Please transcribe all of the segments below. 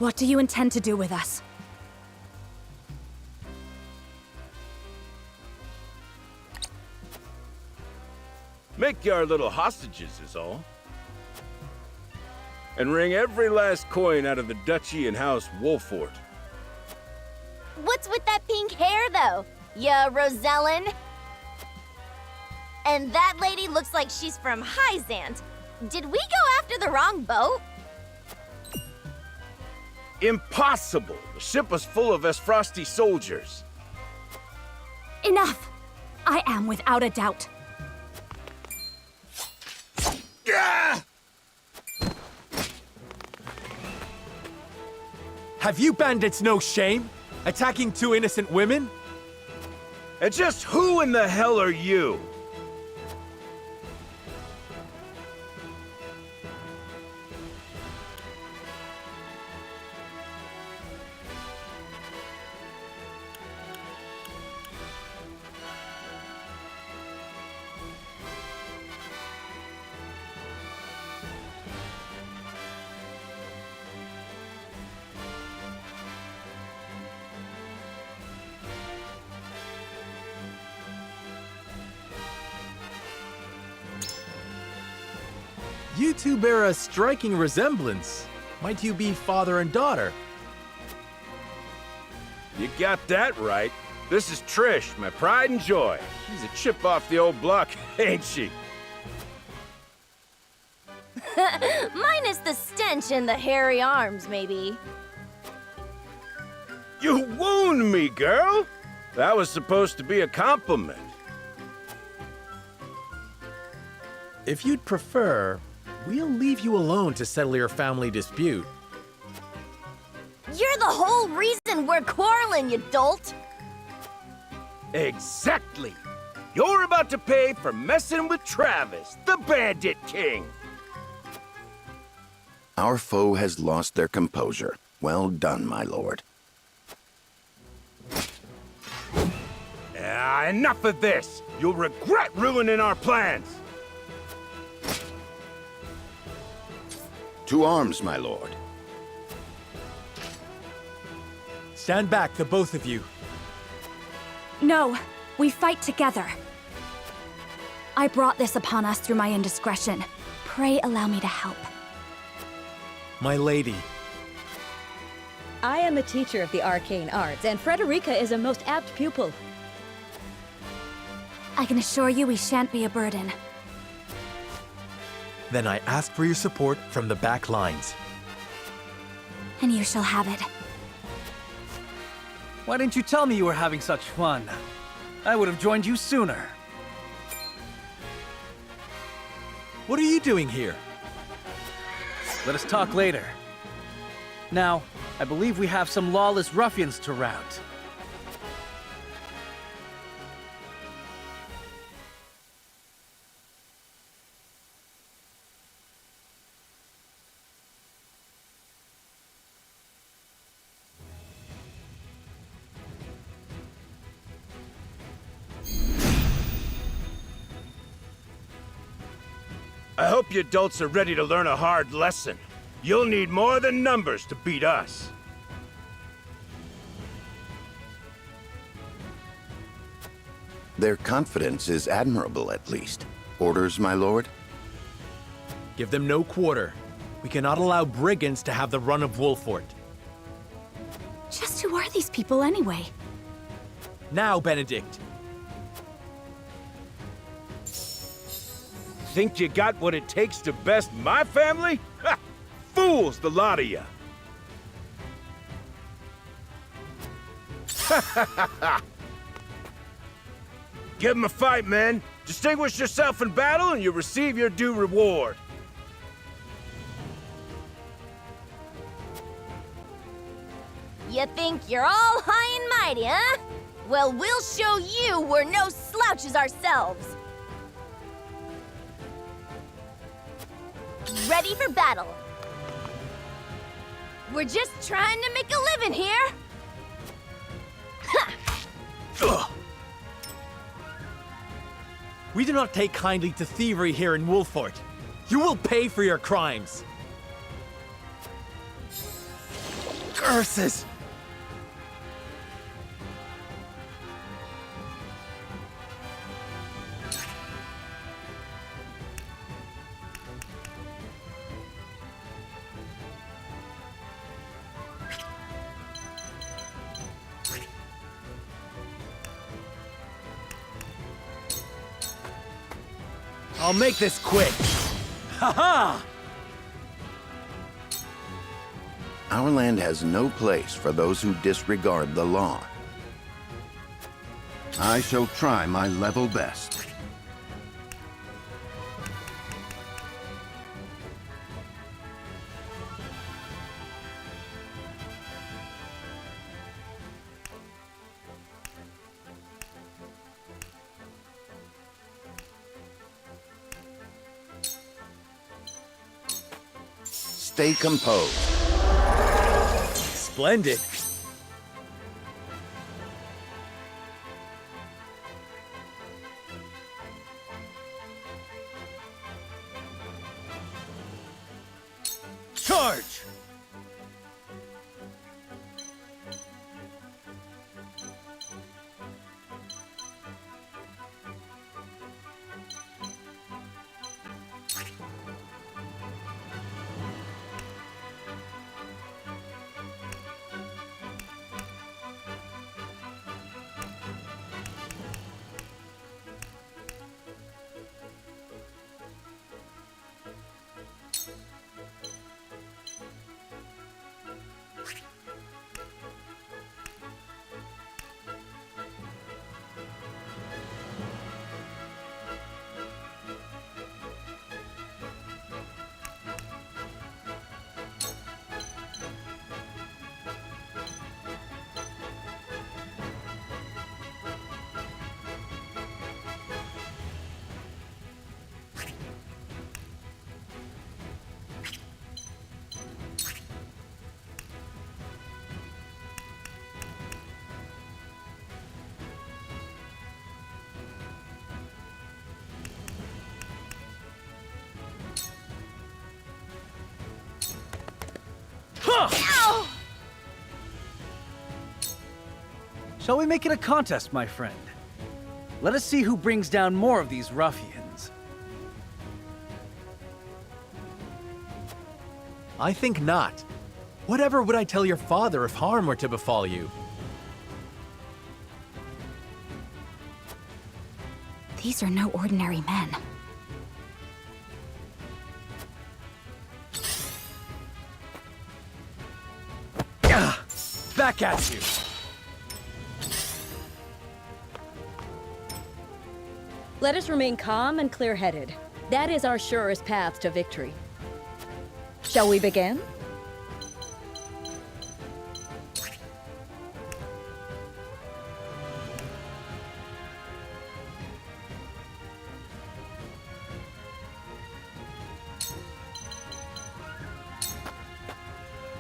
What do you intend to do with us? Make you our little hostages is all. And wring every last coin out of the duchy and House Wolfort. What's with that pink hair, though? Ya Rosellen? And that lady looks like she's from Hyzant. Did we go after the wrong boat? Impossible! The ship was full of Esfrosti soldiers. Enough! I am without a doubt. Ah! Have you bandits no shame? Attacking two innocent women? And just who in the hell are you? You two bear a striking resemblance. Might you be father and daughter? You got that right. This is Trish, my pride and joy. She's a chip off the old block, ain't she? Minus the stench and the hairy arms, maybe. You wound me, girl! That was supposed to be a compliment. If you'd prefer, we'll leave you alone to settle your family dispute. You're the whole reason we're quarreling, you dolt! Exactly! You're about to pay for messing with Travis, the Bandit King! Our foe has lost their composure. Well done, my lord. Enough of this! You'll regret ruining our plans! To arms, my lord. Stand back, the both of you. No, we fight together. I brought this upon us through my indiscretion. Pray allow me to help. My lady. I am a teacher of the arcane arts, and Frederica is a most apt pupil. I can assure you we shan't be a burden. Then I ask for your support from the back lines. And you shall have it. Why didn't you tell me you were having such fun? I would have joined you sooner. What are you doing here? Let us talk later. Now, I believe we have some lawless ruffians to rout. I hope you adults are ready to learn a hard lesson. You'll need more than numbers to beat us. Their confidence is admirable, at least. Orders, my lord? Give them no quarter. We cannot allow brigands to have the run of Wolfort. Just who are these people anyway? Now, Benedict. Think you got what it takes to best my family? Ha! Fools, the lot of you! Give 'em a fight, men. Distinguish yourself in battle and you'll receive your due reward. You think you're all high and mighty, huh? Well, we'll show you we're no slouches ourselves. Ready for battle. We're just trying to make a living here. Ha! Ugh. We do not take kindly to thievery here in Wolfort. You will pay for your crimes. Curses! I'll make this quick. Haha! Our land has no place for those who disregard the law. I shall try my level best. Stay composed. Splendid. Charge! Shall we make it a contest, my friend? Let us see who brings down more of these ruffians. I think not. Whatever would I tell your father if harm were to befall you? These are no ordinary men. Back at you! Let us remain calm and clear-headed. That is our surest path to victory. Shall we begin?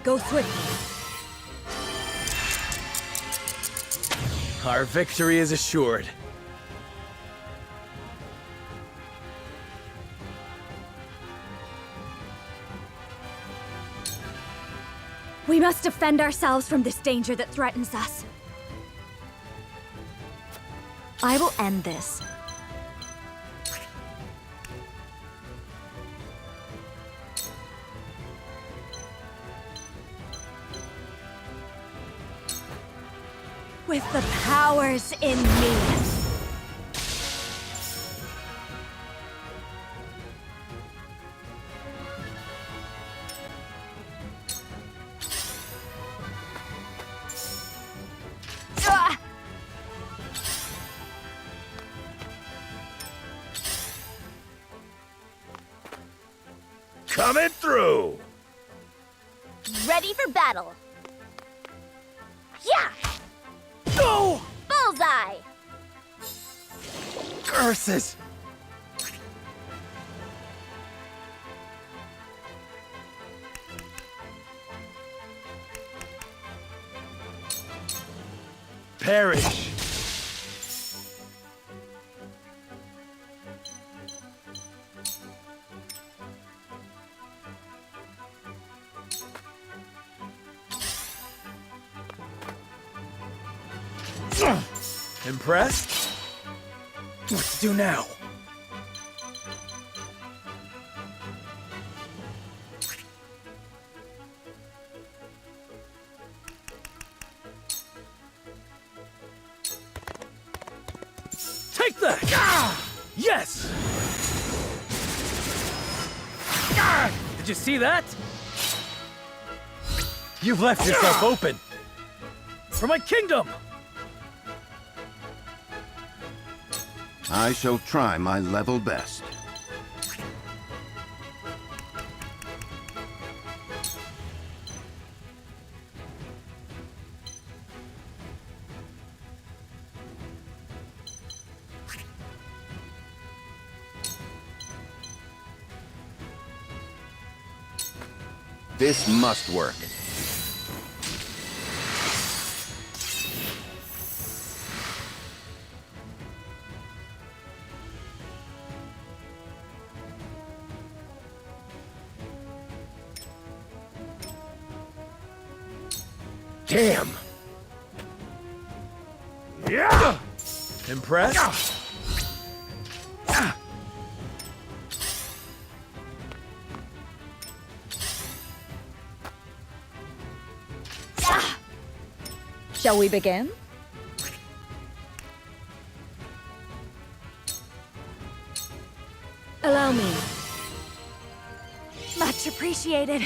Go swiftly. Our victory is assured. We must defend ourselves from this danger that threatens us. I will end this. With the powers in me. Ah! Coming through! Ready for battle. Yeah! No! Bullseye! Curses! Perish! Impressed? What to do now? Take that! Ah! Yes! Ah! Did you see that? You've left yourself open. For my kingdom! I shall try my level best. This must work. Damn! Yeah! Impressed? Shall we begin? Allow me. Much appreciated.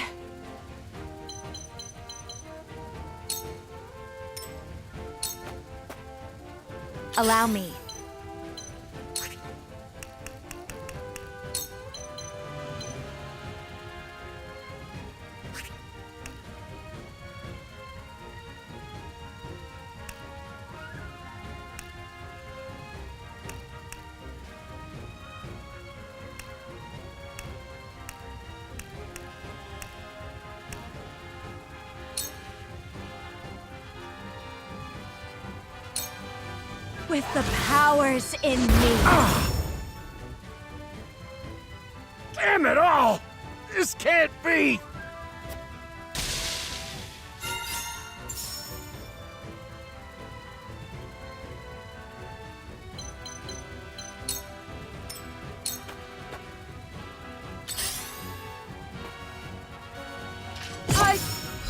Allow me. With the powers in me. Damn it all! This can't be!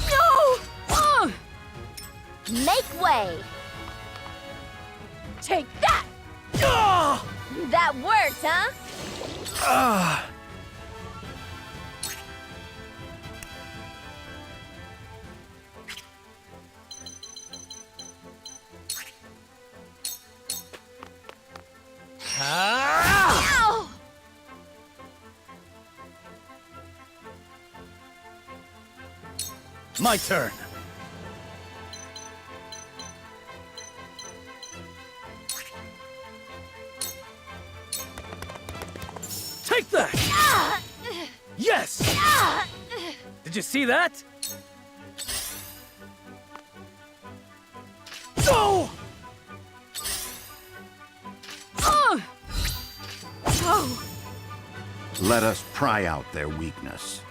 No! Make way! Take that! That worked, huh? Ow! My turn. Take that! Yes! Did you see that? No! Oh! Let us pry out their weakness.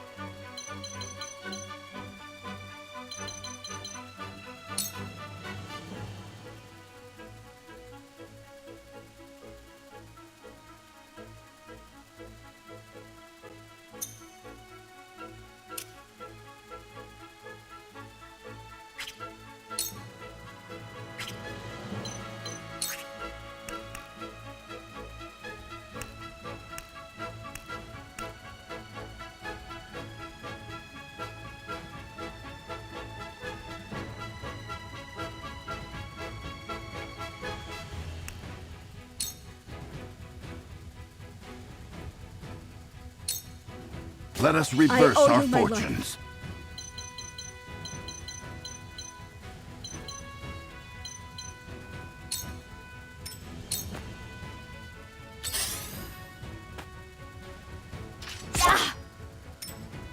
Let us reverse owe our you my life. fortunes.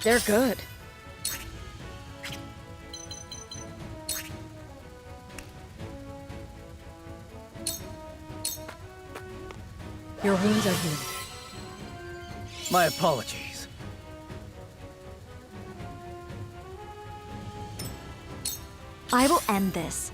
They're good. Your wounds are healed. My apologies. I will end this.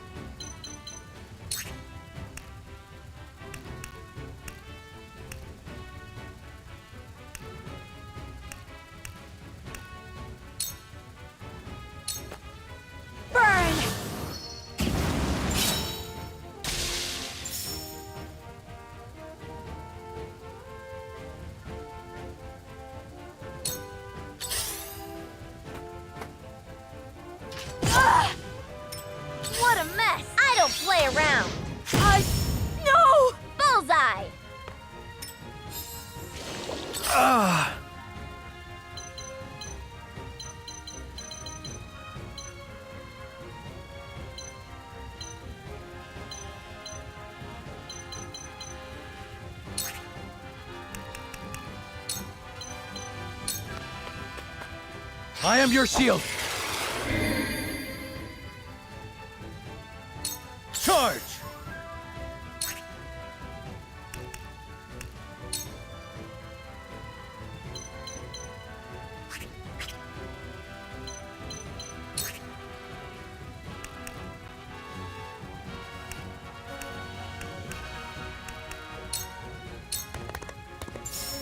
play around. No! Bullseye! I am your shield. Charge!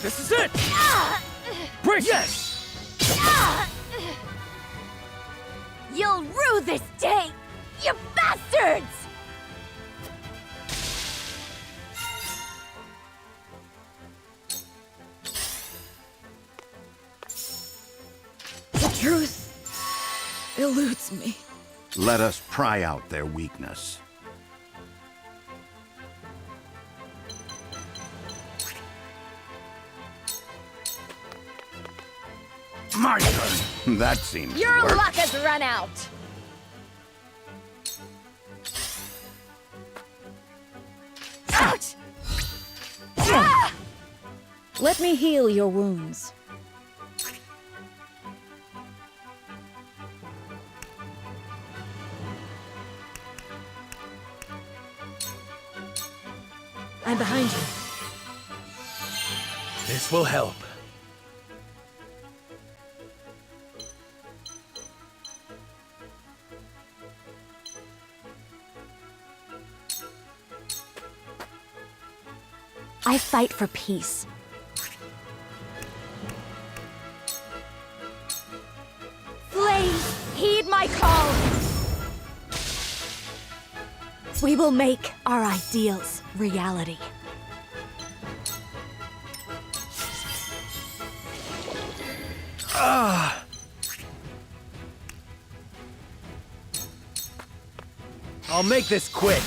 This is it! Break! Yes! You'll rue this day, you bastards! The truth eludes me. Let us pry out their weakness. My turn. That seems to Your work. luck has run out! Ouch! Let me heal your wounds. I'm behind you. This will help. I fight for peace. Flames, heed my call! We will make our ideals reality. I'll make this quick.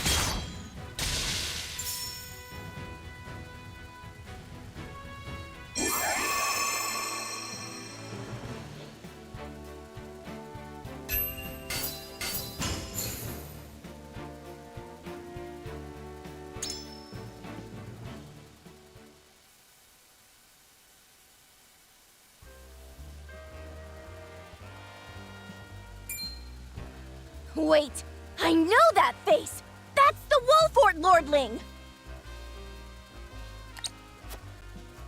Wait, I know that face! That's the Wolfort Lordling!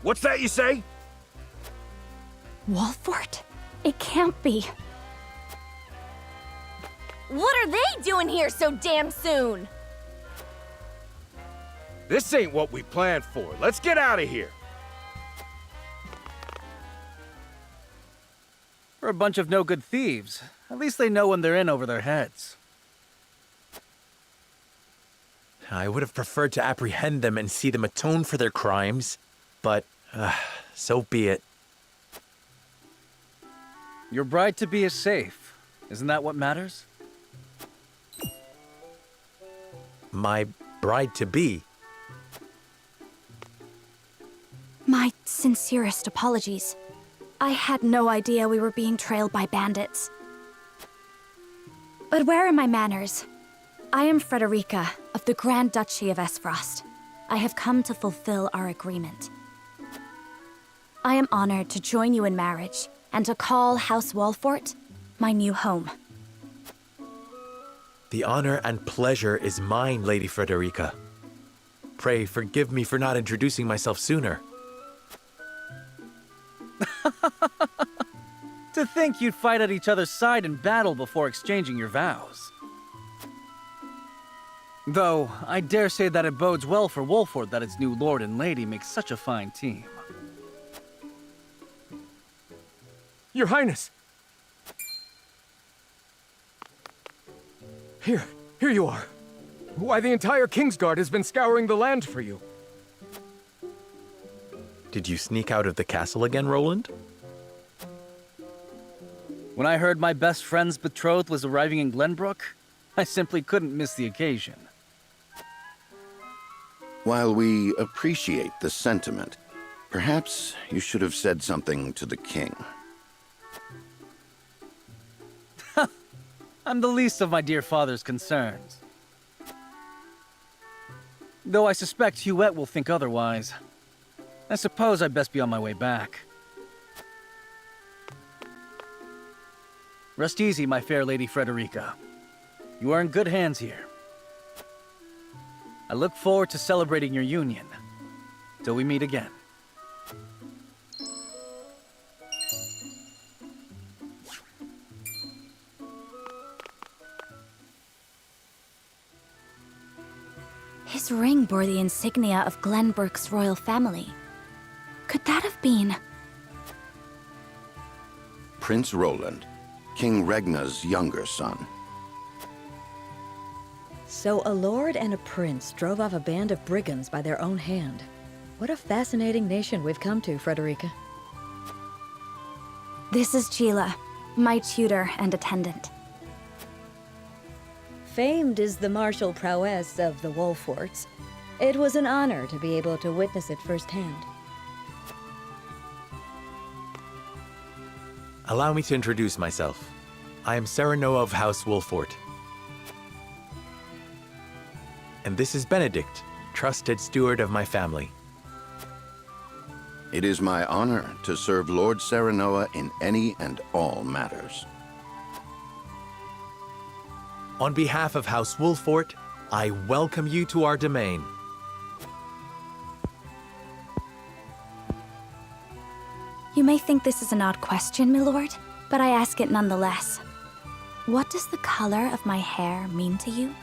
What's that you say? Wolfort? It can't be. What are they doing here so damn soon? This ain't what we planned for. Let's get out of here. We're a bunch of no-good thieves. At least they know when they're in over their heads. I would have preferred to apprehend them and see them atone for their crimes, but so be it. Your bride-to-be is safe. Isn't that what matters? My bride-to-be. My sincerest apologies. I had no idea we were being trailed by bandits. But where are my manners? I am Frederica of the Grand Duchy of Esfrost. I have come to fulfill our agreement. I am honored to join you in marriage and to call House Wolfort my new home. The honor and pleasure is mine, Lady Frederica. Pray forgive me for not introducing myself sooner. To think you'd fight at each other's side in battle before exchanging your vows. Though, I dare say that it bodes well for Wolfort that its new lord and lady make such a fine team. Your Highness! Here you are. Why, the entire Kingsguard has been scouring the land for you. Did you sneak out of the castle again, Roland? When I heard my best friend's betrothed was arriving in Glenbrook, I simply couldn't miss the occasion. While we appreciate the sentiment, perhaps you should have said something to the king. I'm the least of my dear father's concerns. Though I suspect Huette will think otherwise. I suppose I'd best be on my way back. Rest easy, my fair Lady Frederica. You are in good hands here. I look forward to celebrating your union. Till we meet again. His ring bore the insignia of Glenbrook's royal family. Could that have been... Prince Roland, King Regna's younger son. So a lord and a prince drove off a band of brigands by their own hand. What a fascinating nation we've come to, Frederica. This is Sheila, my tutor and attendant. Famed is the martial prowess of the Wolforts. It was an honor to be able to witness it firsthand. Allow me to introduce myself. I am Serenoa of House Wolfort. And this is Benedict, trusted steward of my family. It is my honor to serve Lord Serenoa in any and all matters. On behalf of House Wolfort, I welcome you to our domain. You may think this is an odd question, milord, but I ask it nonetheless. What does the color of my hair mean to you?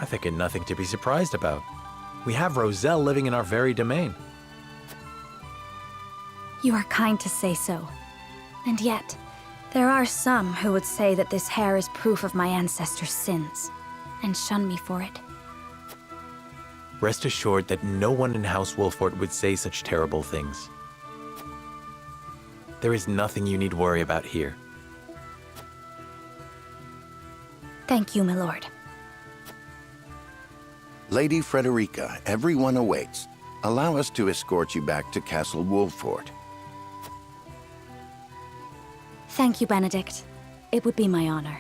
I think it nothing to be surprised about. We have Roselle living in our very domain. You are kind to say so. And yet, there are some who would say that this hair is proof of my ancestors' sins, and shun me for it. Rest assured that no one in House Wolfort would say such terrible things. There is nothing you need worry about here. Thank you, my lord. Lady Frederica, everyone awaits. Allow us to escort you back to Castle Wolfort. Thank you, Benedict. It would be my honor.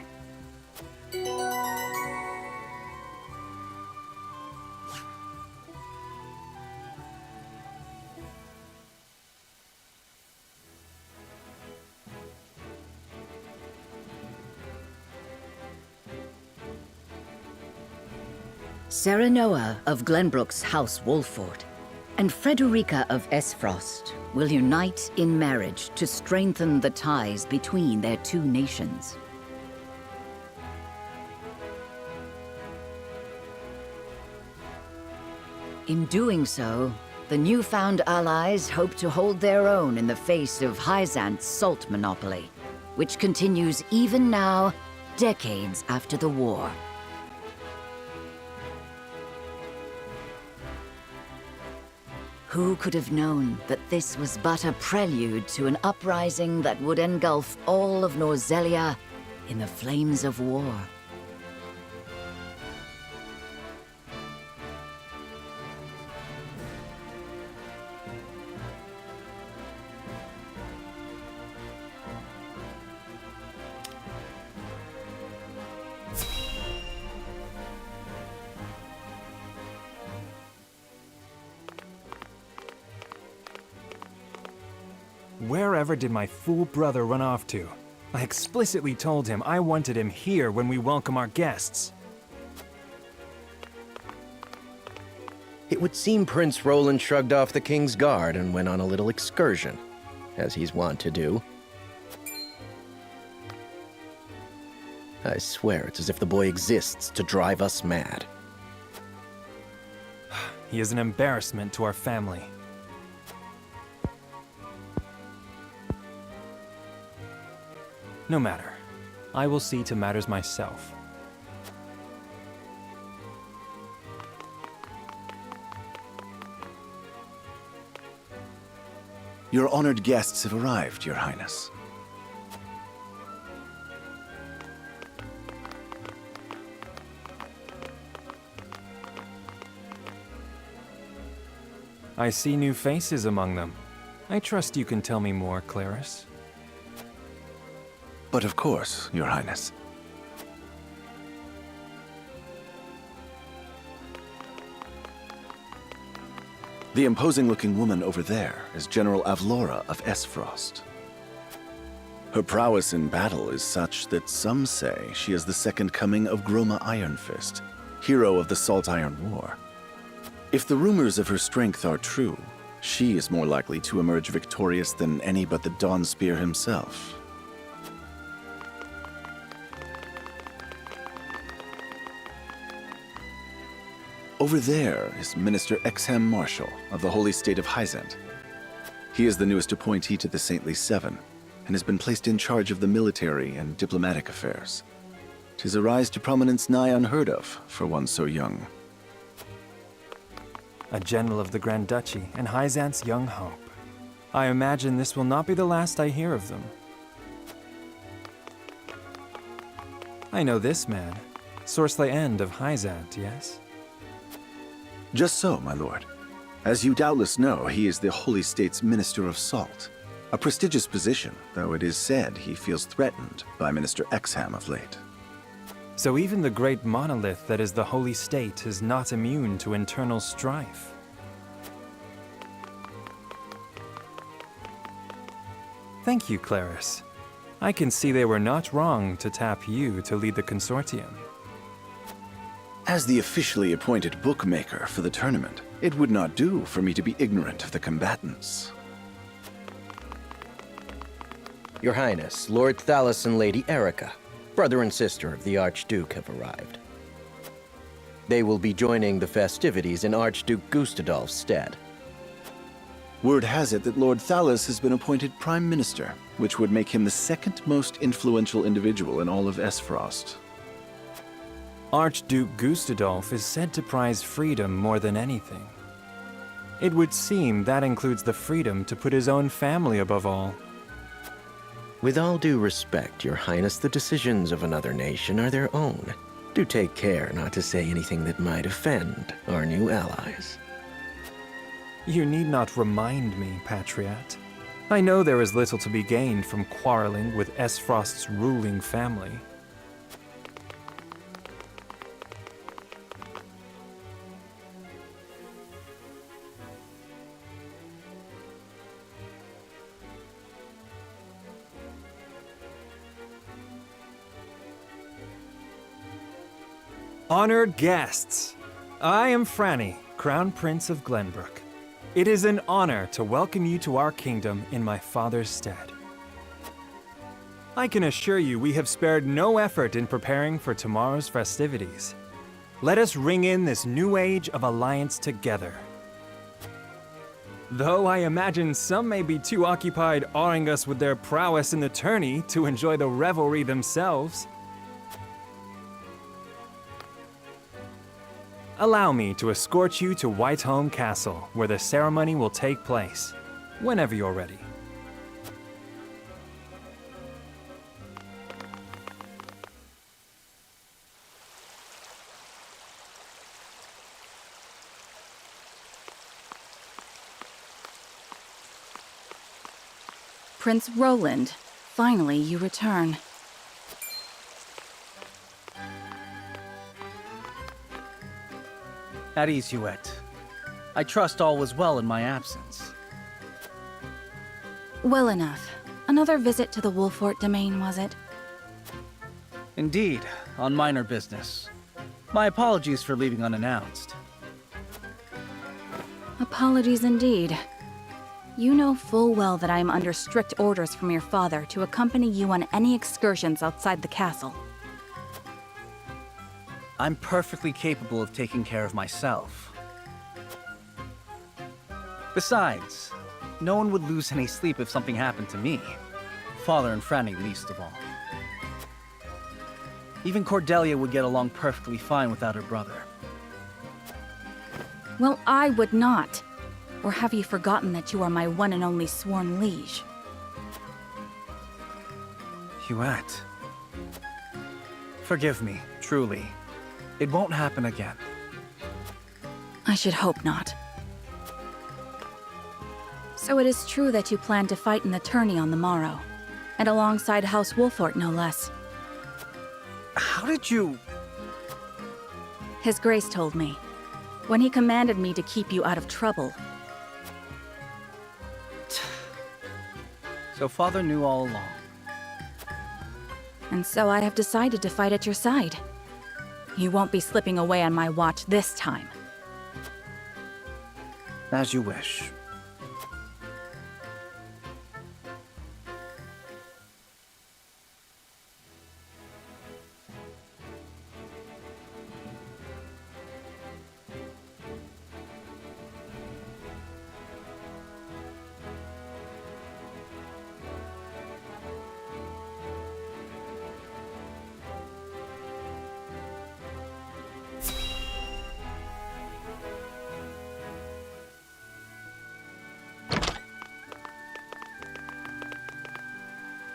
Serenoa of Glenbrook's House Wolfort and Frederica of Esfrost will unite in marriage to strengthen the ties between their two nations. In doing so, the newfound allies hope to hold their own in the face of Hyzant's salt monopoly, which continues even now, decades after the war. Who could have known that this was but a prelude to an uprising that would engulf all of Norzelia in the flames of war? Wherever did my fool brother run off to? I explicitly told him I wanted him here when we welcome our guests. It would seem Prince Roland shrugged off the King's Guard and went on a little excursion, as he's wont to do. I swear it's as if the boy exists to drive us mad. He is an embarrassment to our family. No matter. I will see to matters myself. Your honored guests have arrived, Your Highness. I see new faces among them. I trust you can tell me more, Claris. But of course, Your Highness. The imposing-looking woman over there is General Avlora of Esfrost. Her prowess in battle is such that some say she is the second coming of Groma Ironfist, hero of the Salt Iron War. If the rumors of her strength are true, she is more likely to emerge victorious than any but the Dawnspear himself. Over there is Minister Exham Marshall of the Holy State of Hyzant. He is the newest appointee to the Saintly Seven, and has been placed in charge of the military and diplomatic affairs. 'Tis a rise to prominence nigh unheard of for one so young. A general of the Grand Duchy and Hyzant's young hope. I imagine this will not be the last I hear of them. I know this man, Sorsley End of Hyzant, yes? Just so, my lord. As you doubtless know, he is the Holy State's Minister of Salt. A prestigious position, though it is said he feels threatened by Minister Exham of late. So even the great monolith that is the Holy State is not immune to internal strife. Thank you, Claris. I can see they were not wrong to tap you to lead the consortium. As the officially appointed bookmaker for the tournament, it would not do for me to be ignorant of the combatants. Your Highness, Lord Thalos and Lady Erica, brother and sister of the Archduke, have arrived. They will be joining the festivities in Archduke Gustadolf's stead. Word has it that Lord Thalos has been appointed Prime Minister, which would make him the second most influential individual in all of Esfrost. Archduke Gustadolf is said to prize freedom more than anything. It would seem that includes the freedom to put his own family above all. With all due respect, Your Highness, the decisions of another nation are their own. Do take care not to say anything that might offend our new allies. You need not remind me, Patriot. I know there is little to be gained from quarreling with Esfrost's ruling family. Honored guests, I am Franny, Crown Prince of Glenbrook. It is an honor to welcome you to our kingdom in my father's stead. I can assure you we have spared no effort in preparing for tomorrow's festivities. Let us ring in this new age of alliance together. Though I imagine some may be too occupied awing us with their prowess in the tourney to enjoy the revelry themselves. Allow me to escort you to Whiteholm Castle, where the ceremony will take place, whenever you're ready. Prince Roland, finally you return. At ease, Huette. I trust all was well in my absence. Well enough. Another visit to the Wolfort domain, was it? Indeed, on minor business. My apologies for leaving unannounced. Apologies indeed. You know full well that I am under strict orders from your father to accompany you on any excursions outside the castle. I'm perfectly capable of taking care of myself. Besides, no one would lose any sleep if something happened to me. Father and Franny least of all. Even Cordelia would get along perfectly fine without her brother. Well, I would not. Or have you forgotten that you are my one and only sworn liege? Huette. Forgive me, truly. It won't happen again. I should hope not. So it is true that you plan to fight in the tourney on the morrow, and alongside House Wolfort, no less. How did you... His Grace told me, when he commanded me to keep you out of trouble. So Father knew all along. And so I have decided to fight at your side. You won't be slipping away on my watch this time. As you wish.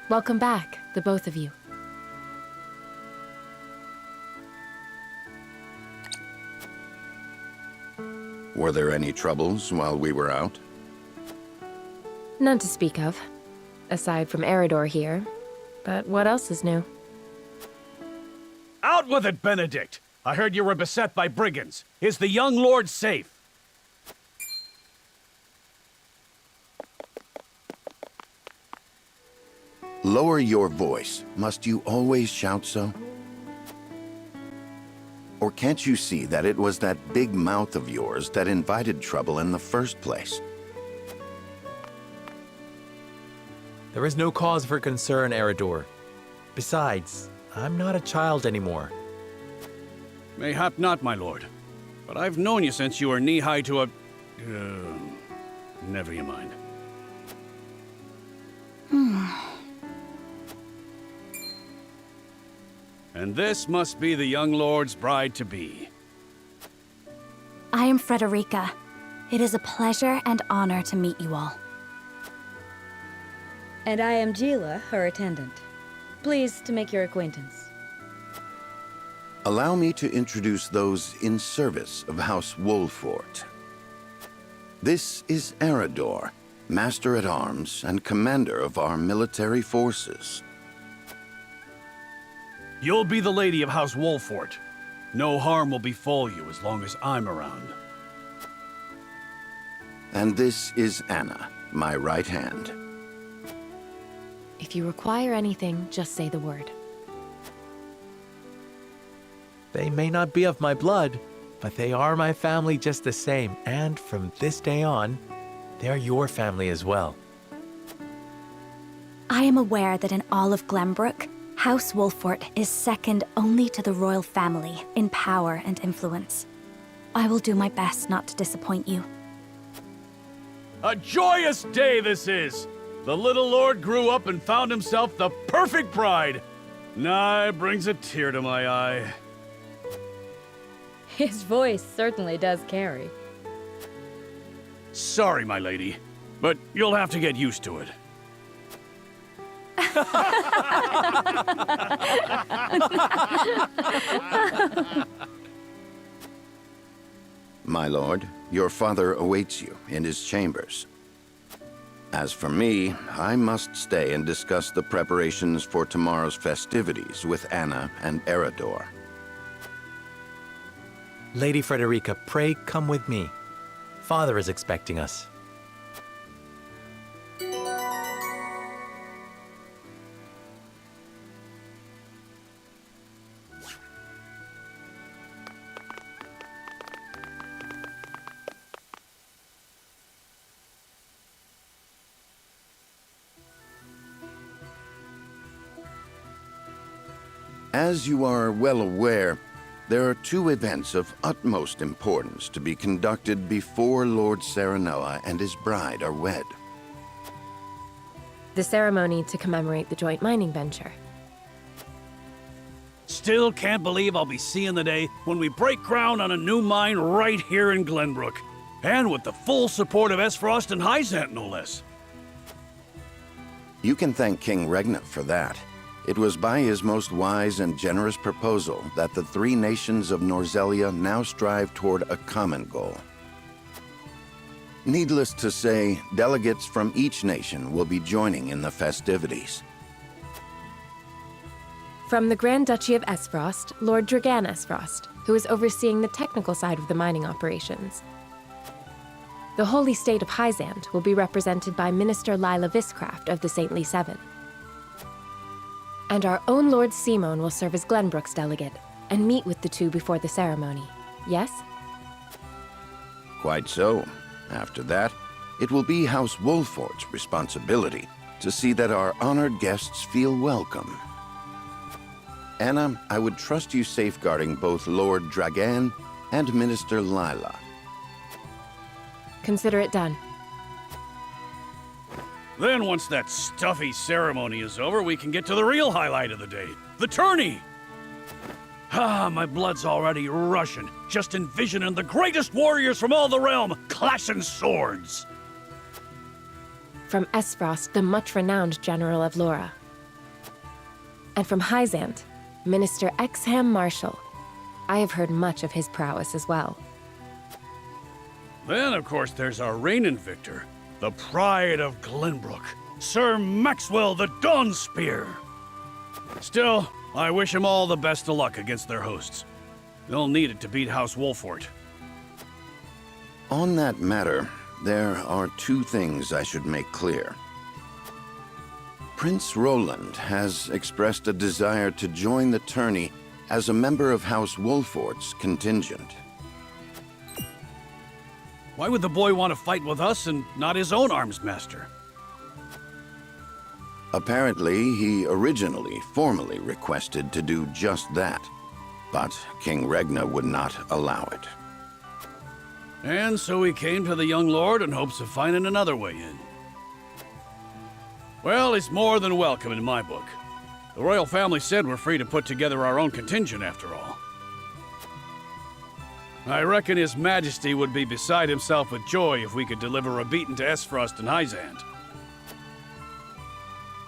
Welcome back, the both of you. Were there any troubles while we were out? None to speak of, aside from Eridor here. But what else is new? Out with it, Benedict! I heard you were beset by brigands. Is the young lord safe? Lower your voice. Must you always shout so? Or can't you see that it was that big mouth of yours that invited trouble in the first place? There is no cause for concern, Eridor. Besides, I'm not a child anymore. Mayhap not, my lord. But I've known you since you were knee-high to a... never you mind. And this must be the young lord's bride-to-be. I am Frederica. It is a pleasure and honor to meet you all. And I am Gila, her attendant. Pleased to make your acquaintance. Allow me to introduce those in service of House Wolfort. This is Eridor, Master-at-Arms and Commander of our military forces. You'll be the lady of House Wolfort. No harm will befall you as long as I'm around. And this is Anna, my right hand. If you require anything, just say the word. They may not be of my blood, but they are my family just the same, and from this day on, they are your family as well. I am aware that in all of Glenbrook, House Wolfort is second only to the royal family in power and influence. I will do my best not to disappoint you. A joyous day this is! The little lord grew up and found himself the perfect bride. Nigh brings a tear to my eye. His voice certainly does carry. Sorry, my lady, but you'll have to get used to it. My lord, your father awaits you in his chambers. As for me, I must stay and discuss the preparations for tomorrow's festivities with Anna and Eridor. Lady Frederica, pray come with me. Father is expecting us. As you are well aware, there are two events of utmost importance to be conducted before Lord Serenoa and his bride are wed. The ceremony to commemorate the joint mining venture. Still can't believe I'll be seeing the day when we break ground on a new mine right here in Glenbrook. And with the full support of Esfrost and Hyzant, no less. You can thank King Regna for that. It was by his most wise and generous proposal that the three nations of Norzelia now strive toward a common goal. Needless to say, delegates from each nation will be joining in the festivities. From the Grand Duchy of Esfrost, Lord Dragan Esfrost, who is overseeing the technical side of the mining operations. The Holy State of Hyzant will be represented by Minister Lila Viscraft of the Saintly Seven. And our own Lord Simon will serve as Glenbrook's delegate and meet with the two before the ceremony. Yes? Quite so. After that, it will be House Wolfort's responsibility to see that our honored guests feel welcome. Anna, I would trust you safeguarding both Lord Dragan and Minister Lila. Consider it done. Then once that stuffy ceremony is over, we can get to the real highlight of the day, the tourney! Ah, my blood's already rushing, just envisioning the greatest warriors from all the realm clashing swords! From Esfrost, the much-renowned General of Lora. And from Hyzant, Minister Exham Marshall. I have heard much of his prowess as well. Then, of course, there's our reigning victor, the pride of Glenbrook, Sir Maxwell the Dawnspear. Still, I wish him all the best of luck against their hosts. They'll need it to beat House Wolfort. On that matter, there are two things I should make clear. Prince Roland has expressed a desire to join the tourney as a member of House Wolfort's contingent. Why would the boy want to fight with us and not his own arms master? Apparently, he originally formally requested to do just that, but King Regna would not allow it. And so he came to the young lord in hopes of finding another way in. Well, he's more than welcome in my book. The royal family said we're free to put together our own contingent after all. I reckon His Majesty would be beside himself with joy if we could deliver a beating to Esfrost and Hyzant.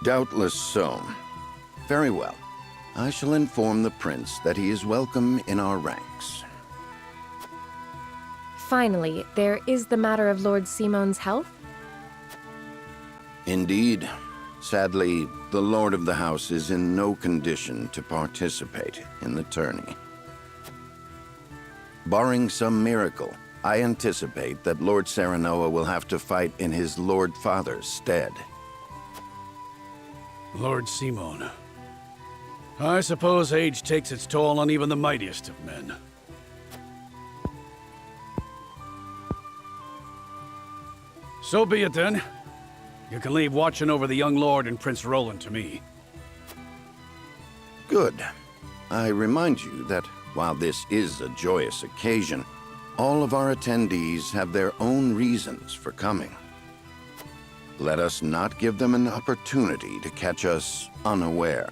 Doubtless so. Very well. I shall inform the prince that he is welcome in our ranks. Finally, there is the matter of Lord Simon's health. Indeed. Sadly, the Lord of the House is in no condition to participate in the tourney. Barring some miracle, I anticipate that Lord Serenoa will have to fight in his Lord Father's stead. Lord Simon. I suppose age takes its toll on even the mightiest of men. So be it then. You can leave watching over the young lord and Prince Roland to me. Good. I remind you that while this is a joyous occasion, all of our attendees have their own reasons for coming. Let us not give them an opportunity to catch us unaware.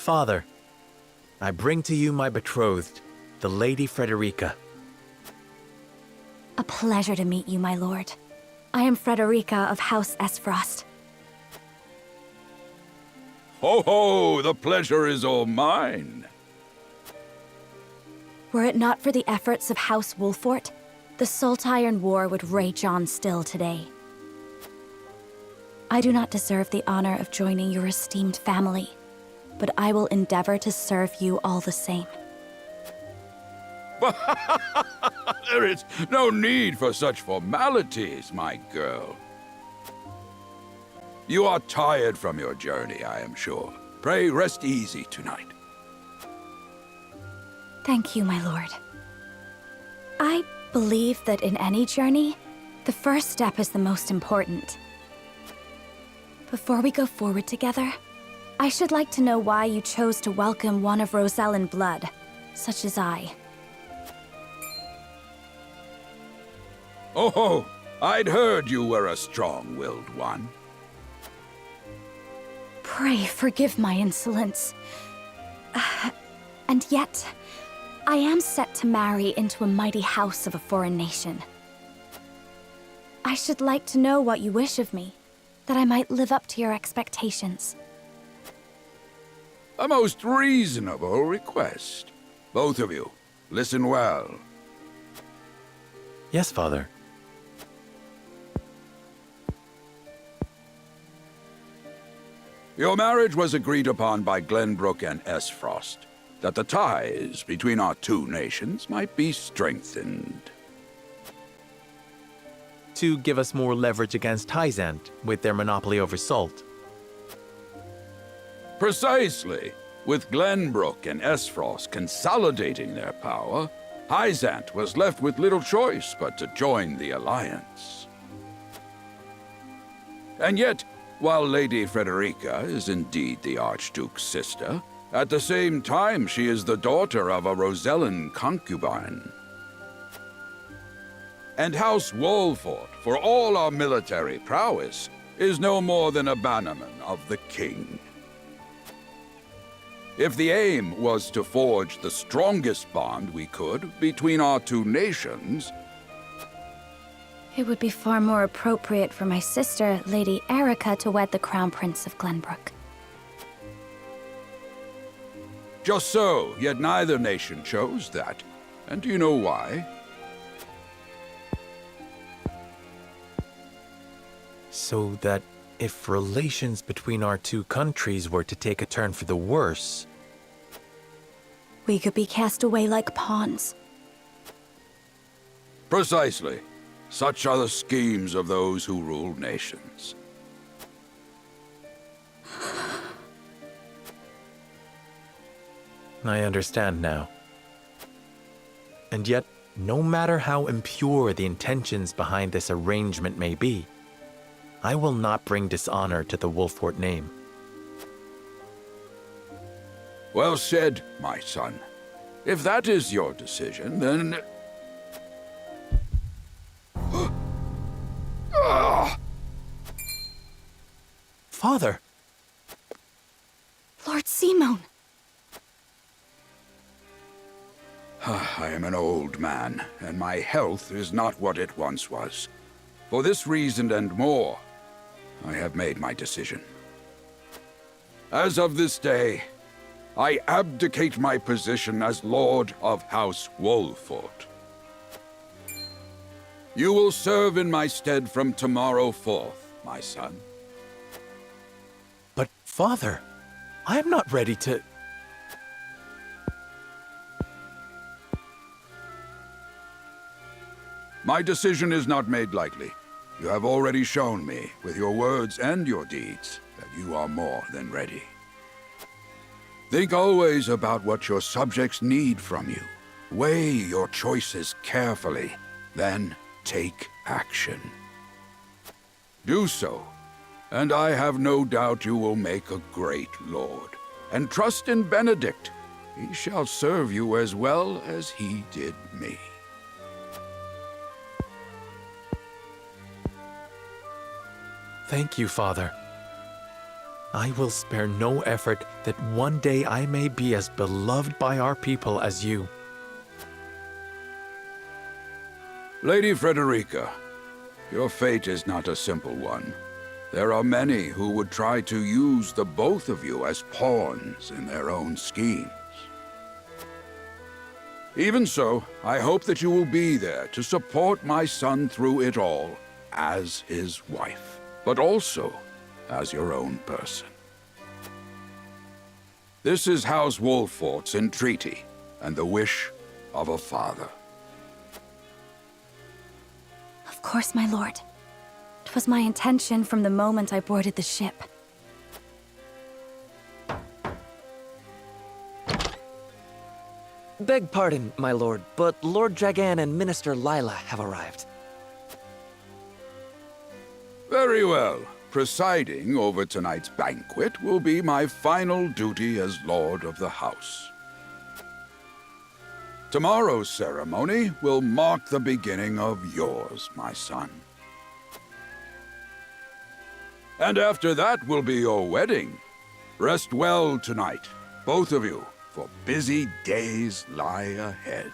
Father, I bring to you my betrothed, the Lady Frederica. A pleasure to meet you, my lord. I am Frederica of House Esfrost. Ho ho! The pleasure is all mine. Were it not for the efforts of House Wolfort, the Saltiron War would rage on still today. I do not deserve the honor of joining your esteemed family, but I will endeavor to serve you all the same. There is no need for such formalities, my girl. You are tired from your journey, I am sure. Pray rest easy tonight. Thank you, my lord. I believe that in any journey, the first step is the most important. Before we go forward together, I should like to know why you chose to welcome one of Rosellan blood, such as I. Oh, I'd heard you were a strong-willed one. Pray forgive my insolence. And yet, I am set to marry into a mighty house of a foreign nation. I should like to know what you wish of me, that I might live up to your expectations. A most reasonable request. Both of you, listen well. Yes, Father. Your marriage was agreed upon by Glenbrook and Esfrost, that the ties between our two nations might be strengthened. To give us more leverage against Hyzant with their monopoly over salt. Precisely. With Glenbrook and Esfrost consolidating their power, Hyzant was left with little choice but to join the alliance. And yet, while Lady Frederica is indeed the Archduke's sister, at the same time she is the daughter of a Rosellan concubine. And House Wolfort, for all our military prowess, is no more than a bannerman of the king. If the aim was to forge the strongest bond we could between our two nations, It would be far more appropriate for my sister, Lady Erica, to wed the Crown Prince of Glenbrook. just so, yet neither nation chose that. And do you know why? So that if relations between our two countries were to take a turn for the worse, we could be cast away like pawns. Precisely. Such are the schemes of those who rule nations. I understand now. And yet, no matter how impure the intentions behind this arrangement may be, I will not bring dishonor to the Wolfort name. Well said, my son. If that is your decision, then... Father! Lord Simon! I am an old man, and my health is not what it once was. For this reason and more, I have made my decision. As of this day, I abdicate my position as Lord of House Wolfort. You will serve in my stead from tomorrow forth, my son. But, Father, I am not ready to... My decision is not made lightly. You have already shown me, with your words and your deeds, that you are more than ready. Think always about what your subjects need from you. Weigh your choices carefully, then take action. Do so, and I have no doubt you will make a great lord. And trust in Benedict. He shall serve you as well as he did me. Thank you, Father. I will spare no effort that one day I may be as beloved by our people as you. Lady Frederica, your fate is not a simple one. There are many who would try to use the both of you as pawns in their own schemes. Even so, I hope that you will be there to support my son through it all, as his wife, but also as your own person. This is House Wolfort's entreaty, and the wish of a father. Of course, my lord. 'Twas my intention from the moment I boarded the ship. Beg pardon, my lord, but Lord Dragan and Minister Lila have arrived. Very well. Presiding over tonight's banquet will be my final duty as Lord of the House. Tomorrow's ceremony will mark the beginning of yours, my son. And after that will be your wedding. Rest well tonight, both of you, for busy days lie ahead.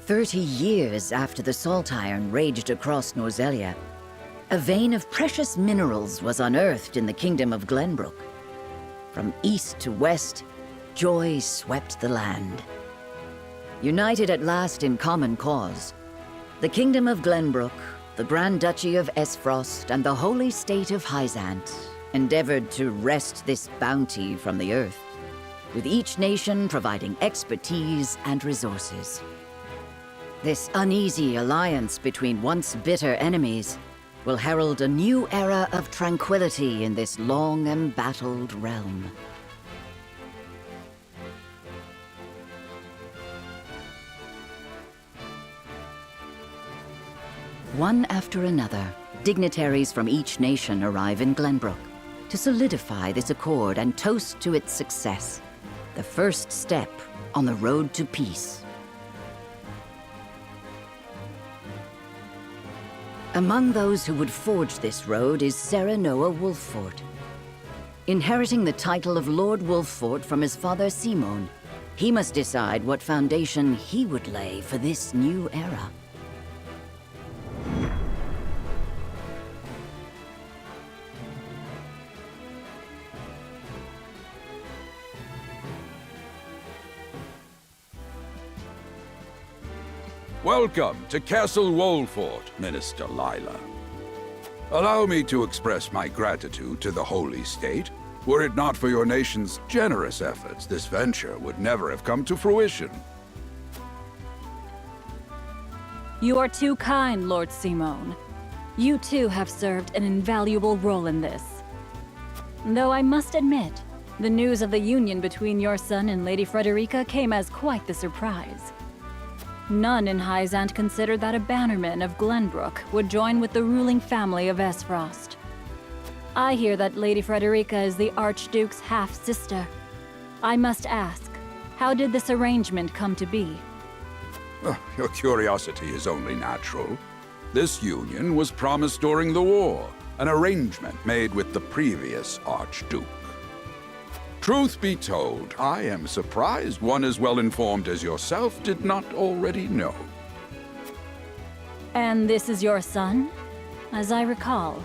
"30 years after the Salt Iron raged across Norzelia, a vein of precious minerals was unearthed in the kingdom of Glenbrook. From east to west, joy swept the land. United at last in common cause, the kingdom of Glenbrook, the Grand Duchy of Esfrost, and the holy state of Hyzant endeavored to wrest this bounty from the earth, with each nation providing expertise and resources. This uneasy alliance between once bitter enemies will herald a new era of tranquility in this long embattled realm. One after another, dignitaries from each nation arrive in Glenbrook to solidify this accord and toast to its success, the first step on the road to peace. Among those who would forge this road is Serenoa Wolffort. Inheriting the title of Lord Wolffort from his father Simon, he must decide what foundation he would lay for this new era. Welcome to Castle Wolffort, Minister Lila. Allow me to express my gratitude to the Holy State. Were it not for your nation's generous efforts, this venture would never have come to fruition. You are too kind, Lord Simon. You too have served an invaluable role in this. Though I must admit, the news of the union between your son and Lady Frederica came as quite the surprise. None in Hyzant considered that a bannerman of Glenbrook would join with the ruling family of Esfrost. I hear that Lady Frederica is the Archduke's half-sister. I must ask, how did this arrangement come to be? Your curiosity is only natural. This union was promised during the war, an arrangement made with the previous Archduke. Truth be told, I am surprised one as well informed as yourself did not already know. And this is your son, as I recall.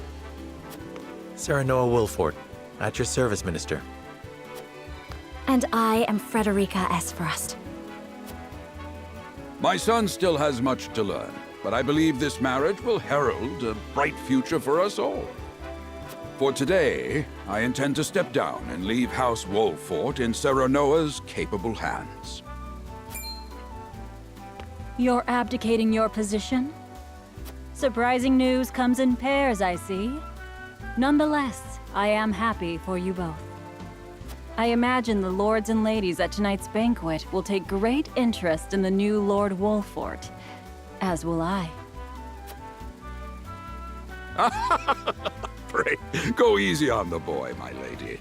Serenoa Wolffort, at your service, Minister. And I am Frederica Esfrost. My son still has much to learn, but I believe this marriage will herald a bright future for us all. For today, I intend to step down and leave House Wolffort in Serenoa's capable hands. You're abdicating your position? Surprising news comes in pairs, I see. Nonetheless, I am happy for you both. I imagine the lords and ladies at tonight's banquet will take great interest in the new Lord Wolfort, as will I. Pray, go easy on the boy, my lady.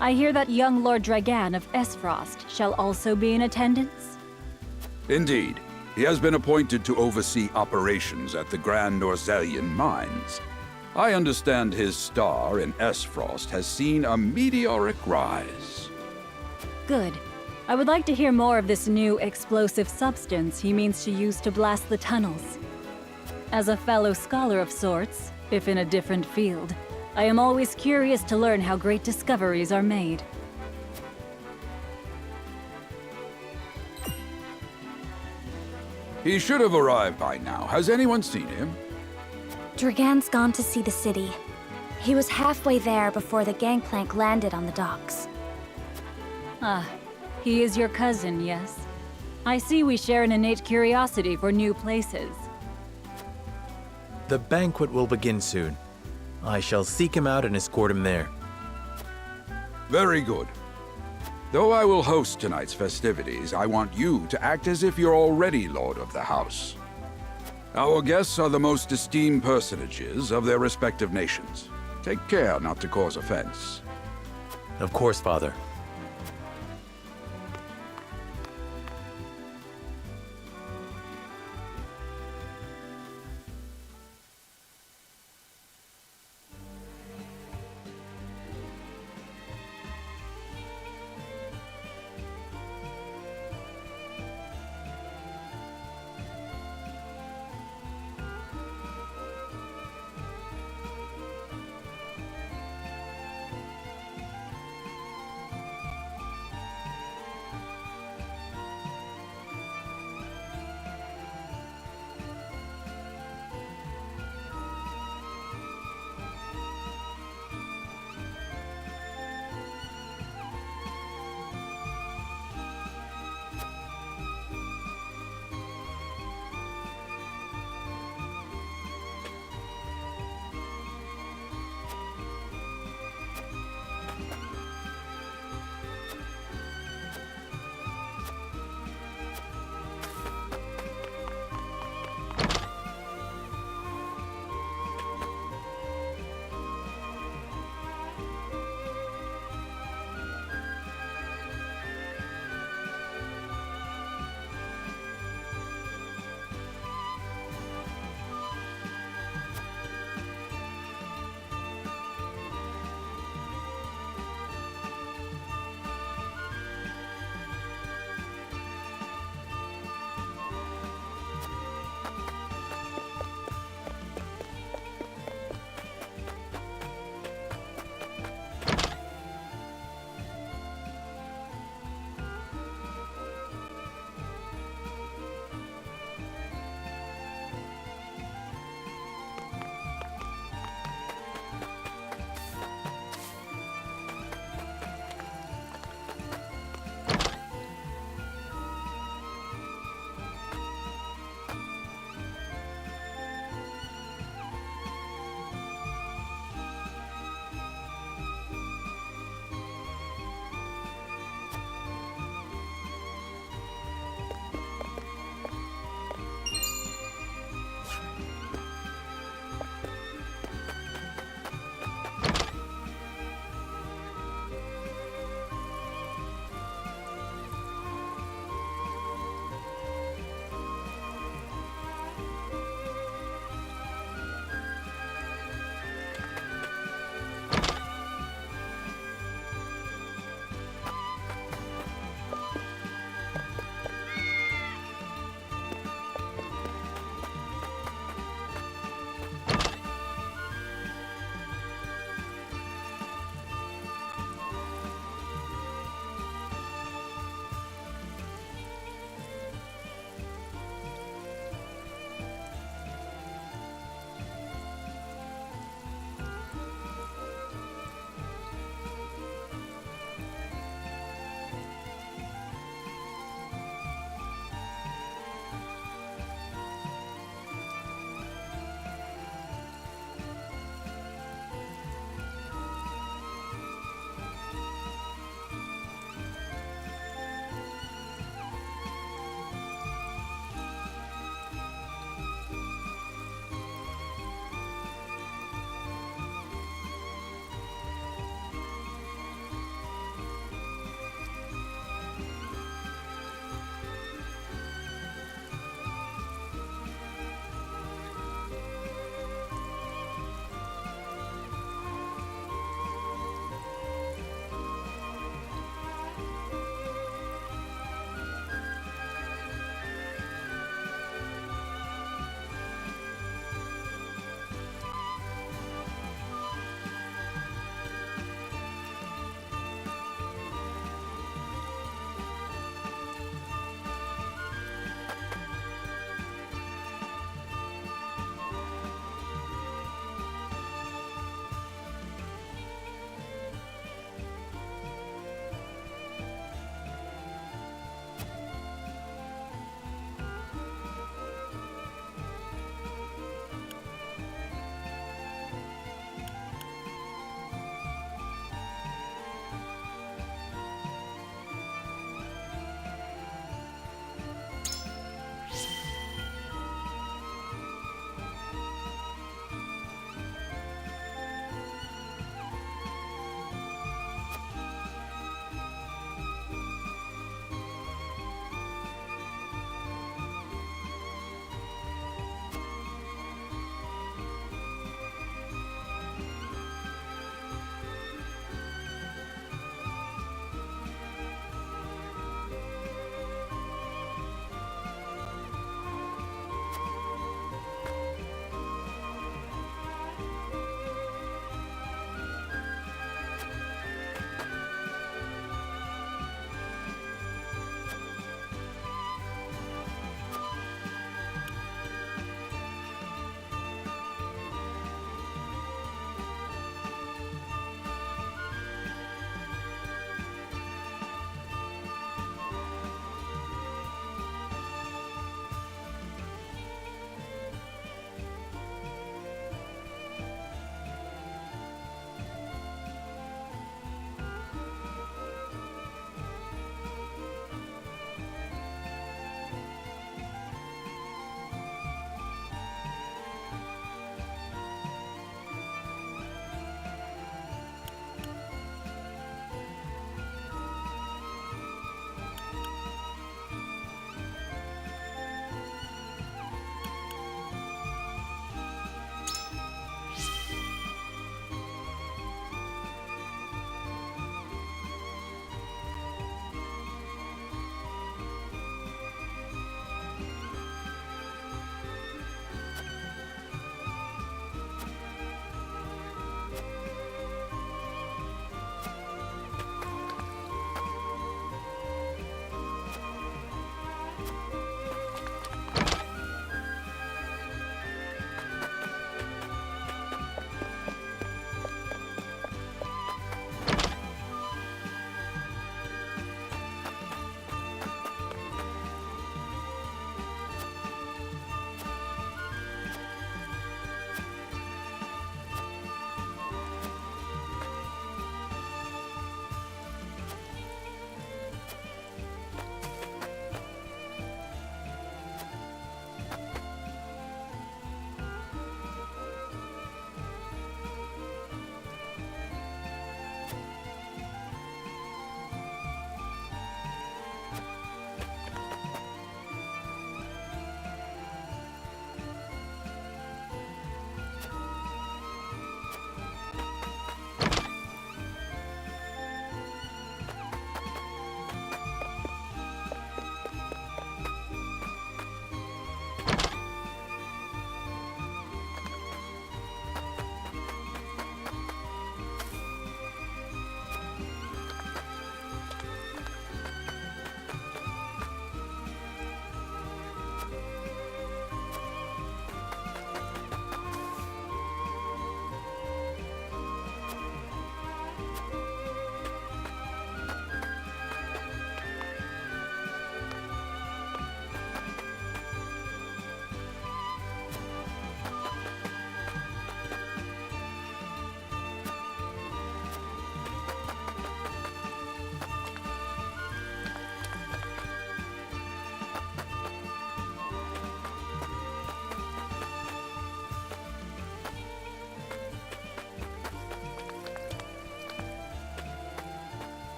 I hear that young Lord Dragan of Esfrost shall also be in attendance? Indeed. He has been appointed to oversee operations at the Grand Orzelian mines. I understand his star in Esfrost has seen a meteoric rise. Good. I would like to hear more of this new explosive substance he means to use to blast the tunnels. As a fellow scholar of sorts, if in a different field, I am always curious to learn how great discoveries are made. He should have arrived by now. Has anyone seen him? Dragan's gone to see the city. He was halfway there before the gangplank landed on the docks. Ah, he is your cousin, yes? I see we share an innate curiosity for new places. The banquet will begin soon. I shall seek him out and escort him there. Very good. Though I will host tonight's festivities, I want you to act as if you're already Lord of the House. Our guests are the most esteemed personages of their respective nations. Take care not to cause offense. Of course, Father.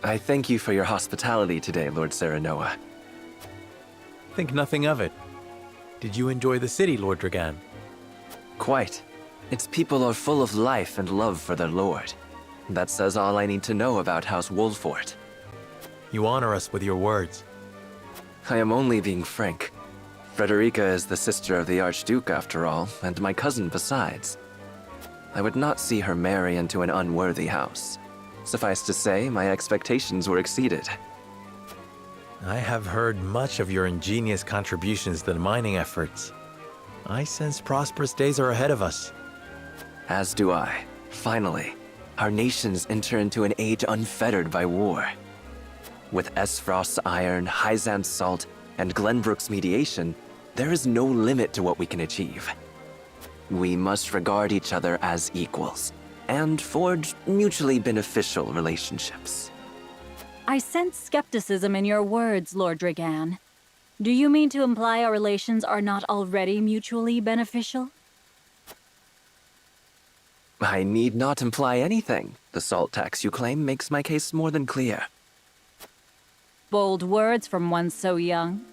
I thank you for your hospitality today, Lord Serenoa. Think nothing of it. Did you enjoy the city, Lord Dragan? Quite. Its people are full of life and love for their lord. That says all I need to know about House Wolfort. You honor us with your words. I am only being frank. Frederica is the sister of the Archduke, after all, and my cousin besides. I would not see her marry into an unworthy house. Suffice to say, my expectations were exceeded. I have heard much of your ingenious contributions to the mining efforts. I sense prosperous days are ahead of us. As do I. Finally, our nations enter into an age unfettered by war. With Esfrost's iron, Hyzant's salt, and Glenbrook's mediation, there is no limit to what we can achieve. We must regard each other as equals, and forge mutually beneficial relationships. I sense skepticism in your words, Lord Dragan. Do you mean to imply our relations are not already mutually beneficial? I need not imply anything. The salt tax you claim makes my case more than clear. Bold words from one so young.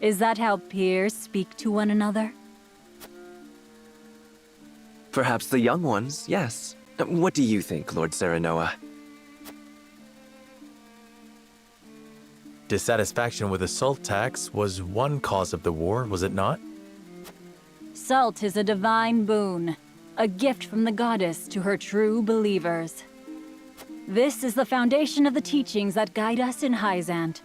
Is that how peers speak to one another? Perhaps the young ones, yes. What do you think, Lord Serenoa? Dissatisfaction with the salt tax was one cause of the war, was it not? Salt is a divine boon, a gift from the goddess to her true believers. This is the foundation of the teachings that guide us in Hyzant.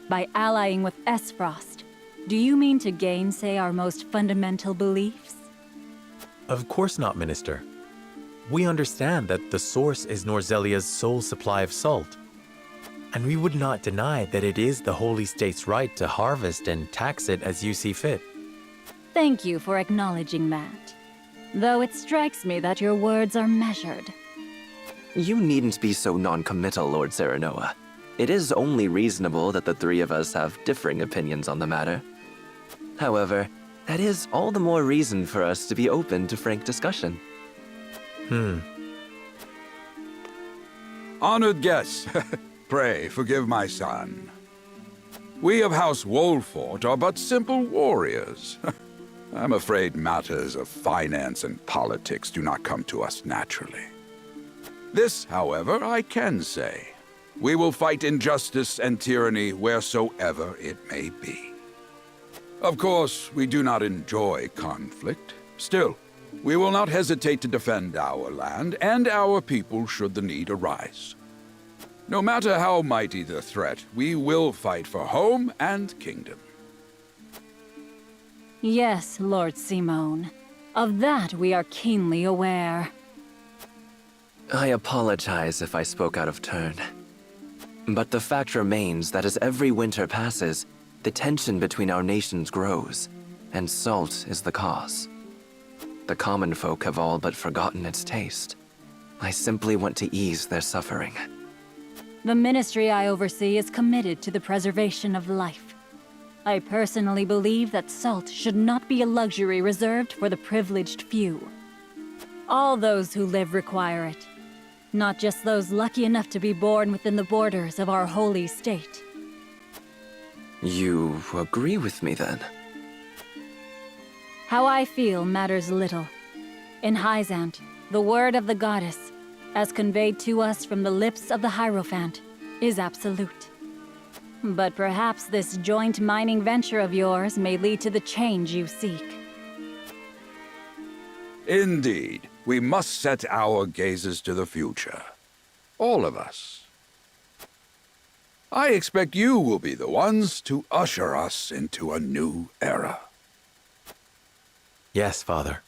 By allying with Esfrost, do you mean to gainsay our most fundamental beliefs? Of course not, Minister. We understand that the source is Norzelia's sole supply of salt. And we would not deny that it is the Holy State's right to harvest and tax it as you see fit. Thank you for acknowledging that. Though it strikes me that your words are measured. You needn't be so non-committal, Lord Serenoa. It is only reasonable that the three of us have differing opinions on the matter. However, that is all the more reason for us to be open to frank discussion. Honored guests, pray forgive my son. We of House Wolfort are but simple warriors. I'm afraid matters of finance and politics do not come to us naturally. This, however, I can say. We will fight injustice and tyranny wheresoever it may be. Of course, we do not enjoy conflict. Still, we will not hesitate to defend our land and our people should the need arise. No matter how mighty the threat, we will fight for home and kingdom. Yes, Lord Simone. Of that we are keenly aware. I apologize if I spoke out of turn. But the fact remains that as every winter passes, the tension between our nations grows, and salt is the cause. The common folk have all but forgotten its taste. I simply want to ease their suffering. The ministry I oversee is committed to the preservation of life. I personally believe that salt should not be a luxury reserved for the privileged few. All those who live require it, not just those lucky enough to be born within the borders of our holy state. You agree with me, then? How I feel matters little. In Hyzant, the word of the goddess, as conveyed to us from the lips of the Hierophant, is absolute. But perhaps this joint mining venture of yours may lead to the change you seek. Indeed, we must set our gazes to the future. All of us. I expect you will be the ones to usher us into a new era. Yes, Father.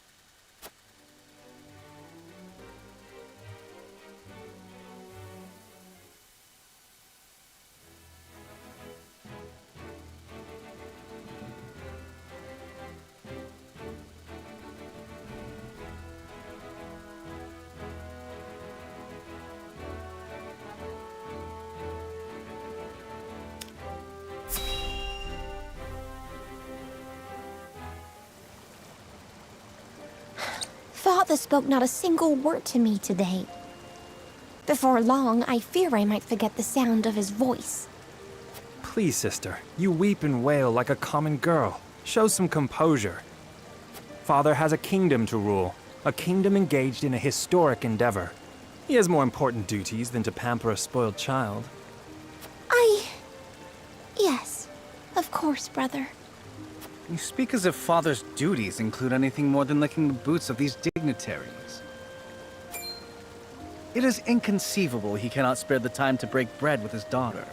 Father spoke not a single word to me today. Before long, I fear I might forget the sound of his voice. Please, sister, you weep and wail like a common girl. Show some composure. Father has a kingdom to rule, a kingdom engaged in a historic endeavor. He has more important duties than to pamper a spoiled child. Yes, of course, brother. You speak as if Father's duties include anything more than licking the boots of these dignitaries. It is inconceivable he cannot spare the time to break bread with his daughter.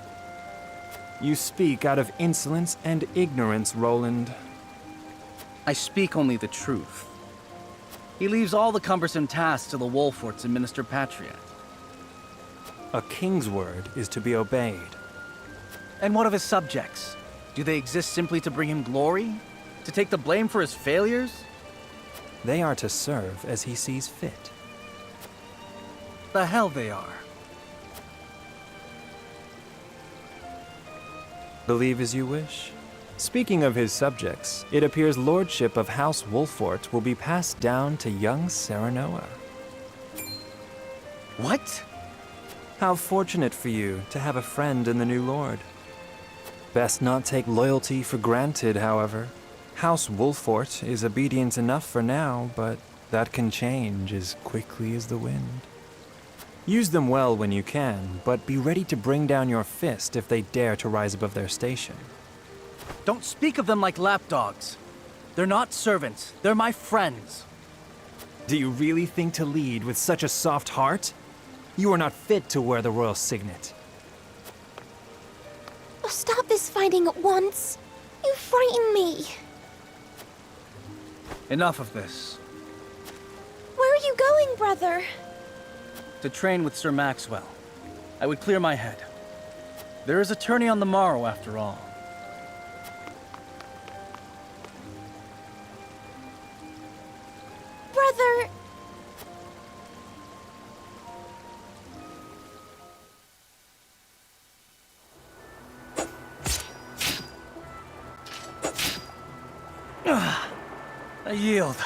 You speak out of insolence and ignorance, Roland. I speak only the truth. He leaves all the cumbersome tasks to the Wolforts and Minister Patriot. A king's word is to be obeyed. And what of his subjects? Do they exist simply to bring him glory? To take the blame for his failures? They are to serve as he sees fit. The hell they are. Believe as you wish. Speaking of his subjects, it appears lordship of House Wolfort will be passed down to young Serenoa. What? How fortunate for you to have a friend in the new lord. Best not take loyalty for granted, however. House Wolfort is obedient enough for now, but that can change as quickly as the wind. Use them well when you can, but be ready to bring down your fist if they dare to rise above their station. Don't speak of them like lapdogs. They're not servants, they're my friends. Do you really think to lead with such a soft heart? You are not fit to wear the royal signet. Oh, stop this fighting at once. You frighten me. Enough of this. Where are you going, brother? To train with Sir Maxwell. I would clear my head. There is a tourney on the morrow, after all. Brother... I yield.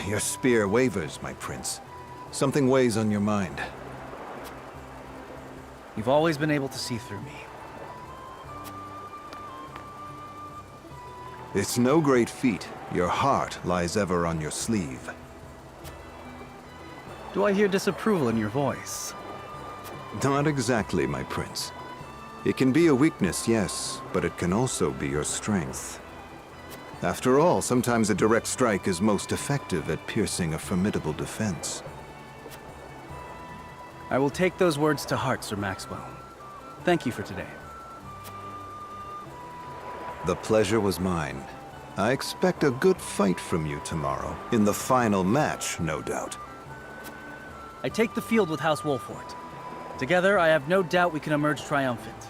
Your spear wavers, my prince. Something weighs on your mind. You've always been able to see through me. It's no great feat. Your heart lies ever on your sleeve. Do I hear disapproval in your voice? Not exactly, my prince. It can be a weakness, yes, but it can also be your strength. After all, sometimes a direct strike is most effective at piercing a formidable defense. I will take those words to heart, Sir Maxwell. Thank you for today. The pleasure was mine. I expect a good fight from you tomorrow, in the final match, no doubt. I take the field with House Wolfort. Together, I have no doubt we can emerge triumphant.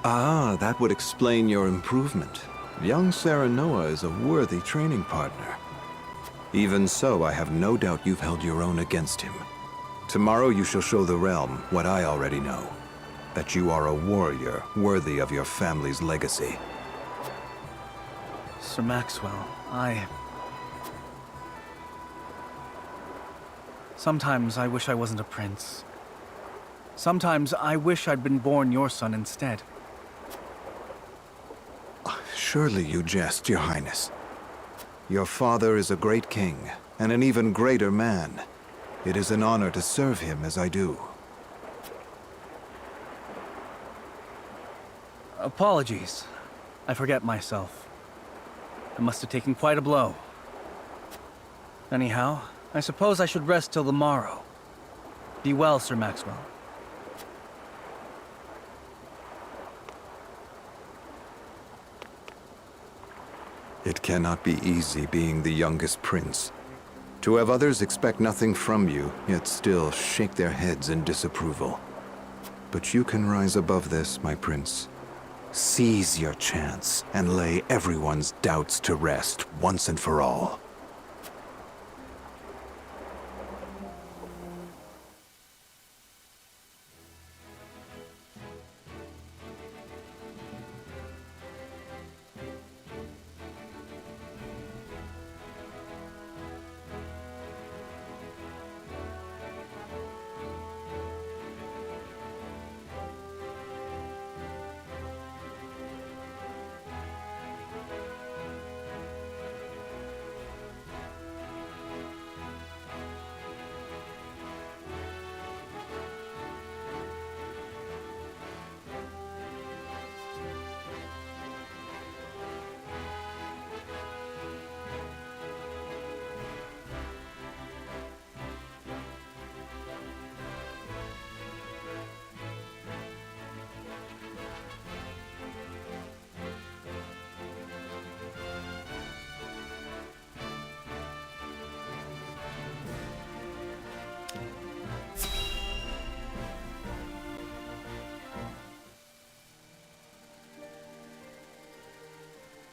Ah, that would explain your improvement. Young Serenoa is a worthy training partner. Even so, I have no doubt you've held your own against him. Tomorrow you shall show the realm what I already know. That you are a warrior worthy of your family's legacy. Sir Maxwell, Sometimes I wish I wasn't a prince. Sometimes I wish I'd been born your son instead. Surely you jest, Your Highness. Your father is a great king, and an even greater man. It is an honor to serve him as I do. Apologies. I forget myself. I must have taken quite a blow. Anyhow, I suppose I should rest till the morrow. Be well, Sir Maxwell. It cannot be easy being the youngest prince. To have others expect nothing from you, yet still shake their heads in disapproval. But you can rise above this, my prince. Seize your chance and lay everyone's doubts to rest once and for all.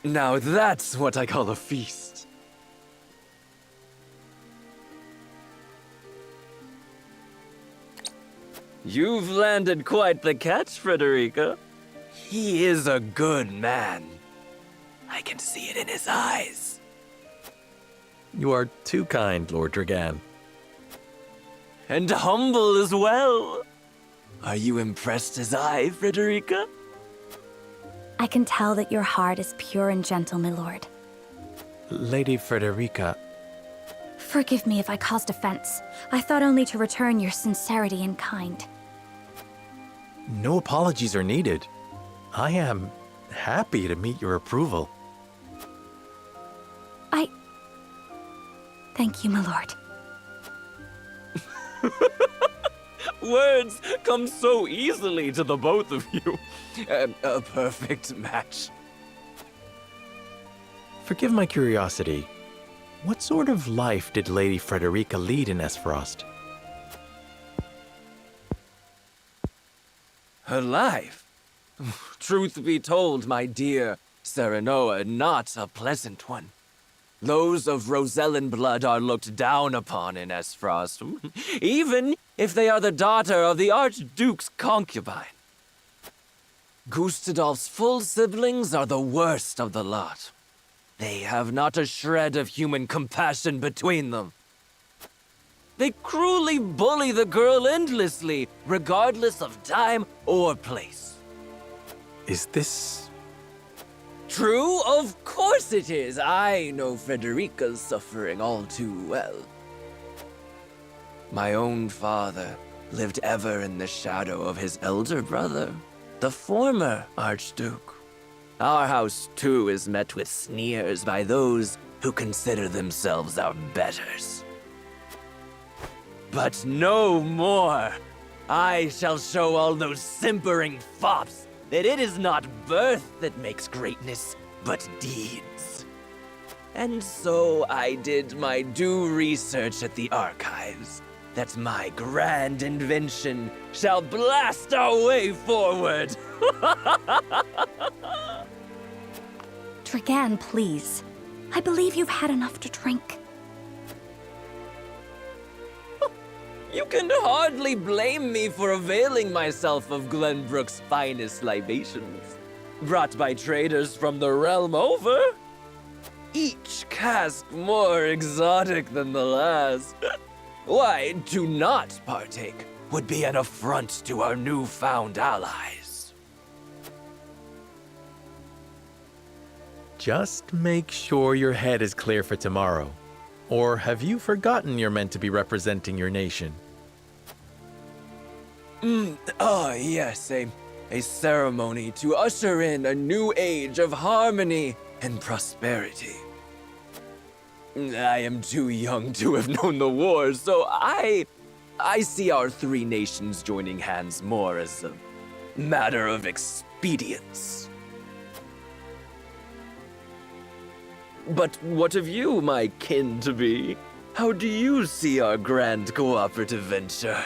Now that's what I call a feast. You've landed quite the catch, Frederica. He is a good man. I can see it in his eyes. You are too kind, Lord Dragan. And humble as well. Are you impressed as I, Frederica? I can tell that your heart is pure and gentle, my lord. Lady Frederica, Forgive me if I caused offense. I thought only to return your sincerity and kind. no apologies are needed. I am happy to meet your approval. Thank you, my lord. Words come so easily to the both of you. A perfect match. Forgive my curiosity. What sort of life did Lady Frederica lead in Esfrost? Her life? Truth be told, my dear Serenoa, not a pleasant one. Those of Rosellan blood are looked down upon in Esfrost, even if they are the daughter of the Archduke's concubine. Gustadolf's full siblings are the worst of the lot. They have not a shred of human compassion between them. They cruelly bully the girl endlessly, regardless of time or place. Is this... True? Of course it is. I know Frederica's suffering all too well. My own father lived ever in the shadow of his elder brother, the former Archduke. Our house, too, is met with sneers by those who consider themselves our betters. But no more! I shall show all those simpering fops that it is not birth that makes greatness, but deeds. And so I did my due research at the archives, that my grand invention shall blast our way forward. Dragan, please. I believe you've had enough to drink. You can hardly blame me for availing myself of Glenbrook's finest libations, brought by traders from the realm over. Each cask more exotic than the last. Why, to not partake would be an affront to our newfound allies. Just make sure your head is clear for tomorrow. Or have you forgotten you're meant to be representing your nation? Yes, a ceremony to usher in a new age of harmony and prosperity. I am too young to have known the wars, so I see our three nations joining hands more as a matter of expedience. But what of you, my kin-to-be? How do you see our grand cooperative venture?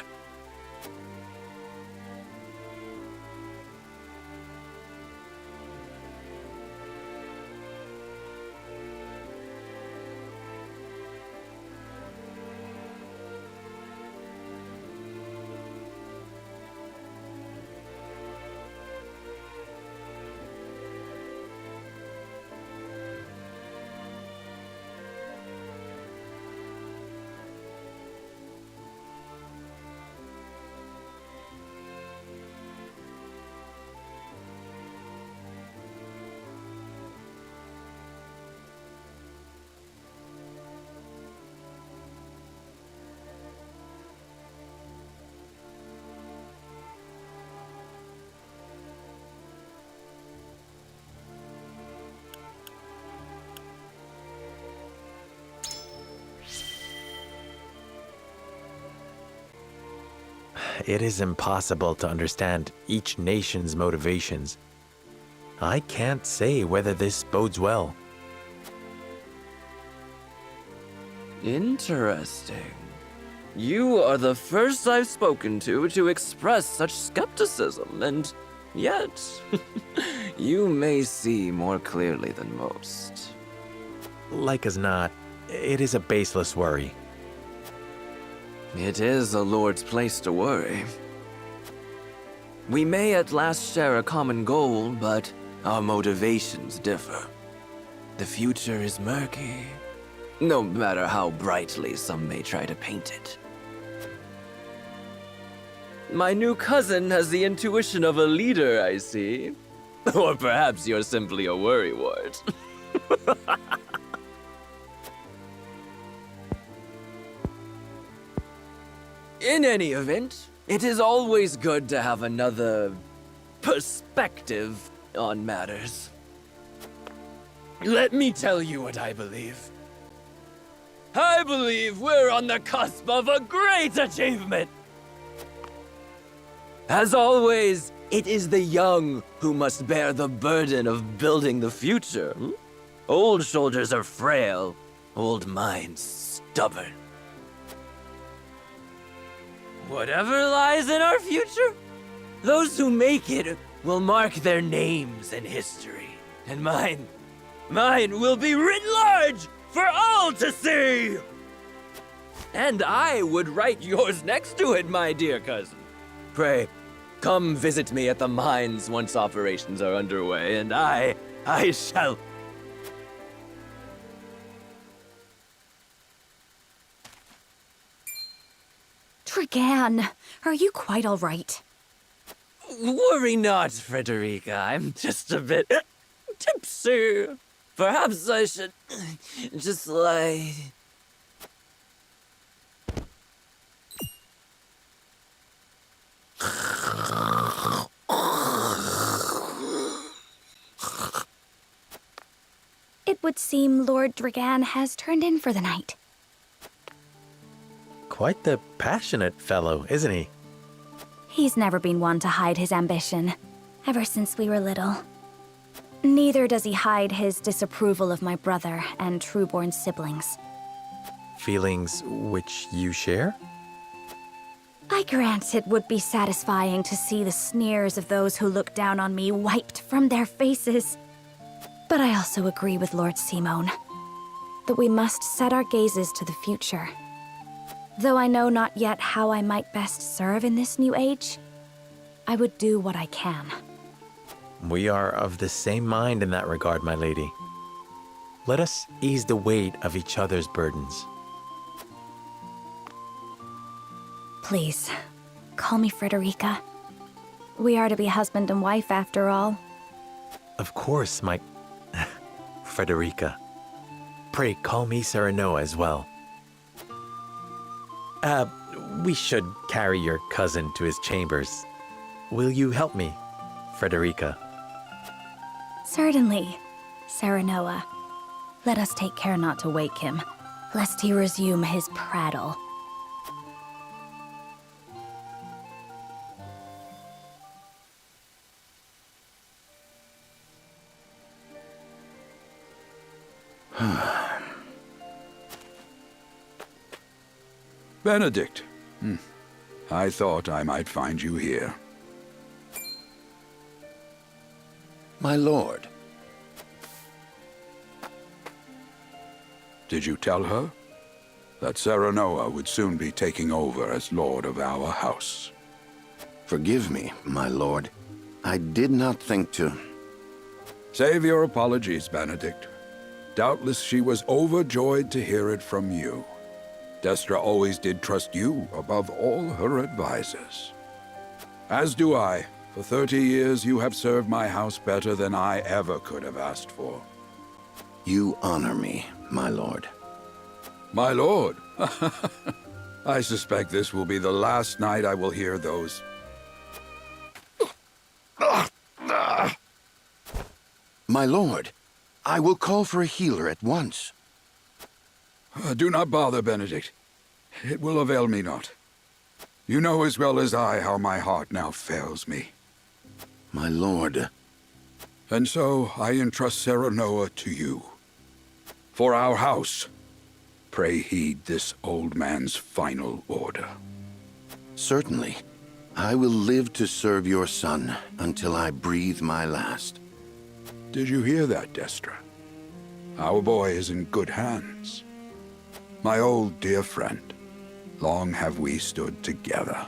It is impossible to understand each nation's motivations. I can't say whether this bodes well. Interesting. You are the first I've spoken to express such skepticism, and Yet, you may see more clearly than most. Like as not, it is a baseless worry. It is a lord's place to worry. We may at last share a common goal, but our motivations differ. The future is murky, no matter how brightly some may try to paint it. My new cousin has the intuition of a leader, I see. Or perhaps you're simply a worrywart. In any event, it is always good to have another perspective on matters. Let me tell you what I believe. I believe we're on the cusp of a great achievement. As always, it is the young who must bear the burden of building the future. Old shoulders are frail, old minds stubborn. Whatever lies in our future, those who make it will mark their names in history. And mine will be writ large for all to see! And I would write yours next to it, my dear cousin. Pray, come visit me at the mines once operations are underway, and I shall... Dragan, are you quite all right? Worry not, Frederica. I'm just a bit tipsy. Perhaps I should just lie. It would seem Lord Dragan has turned in for the night. Quite the passionate fellow, isn't he? He's never been one to hide his ambition, ever since we were little. Neither does he hide his disapproval of my brother and Trueborn siblings. Feelings which you share? I grant it would be satisfying to see the sneers of those who look down on me wiped from their faces. But I also agree with Lord Simone that we must set our gazes to the future. Though I know not yet how I might best serve in this new age, I would do what I can. We are of the same mind in that regard, my lady. Let us ease the weight of each other's burdens. Please, call me Frederica. We are to be husband and wife after all. Of course, my... Frederica. Pray call me Serenoa as well. We should carry your cousin to his chambers. Will you help me, Frederica? Certainly, Serenoa. Let us take care not to wake him, lest he resume his prattle. Benedict. I thought I might find you here. My lord. Did you tell her that Serenoa would soon be taking over as lord of our house? Forgive me, my lord. I did not think to... Save your apologies, Benedict. Doubtless she was overjoyed to hear it from you. Destra always did trust you above all her advisors. As do I. For 30 years you have served my house better than I ever could have asked for. You honor me, my lord. My lord? I suspect this will be the last night I will hear those... My lord, I will call for a healer at once. Do not bother, Benedict. It will avail me not. You know as well as I how my heart now fails me. My lord. And so I entrust Serenoa to you. For our house, pray heed this old man's final order. Certainly. I will live to serve your son until I breathe my last. Did you hear that, Destra? Our boy is in good hands. My old dear friend, long have we stood together.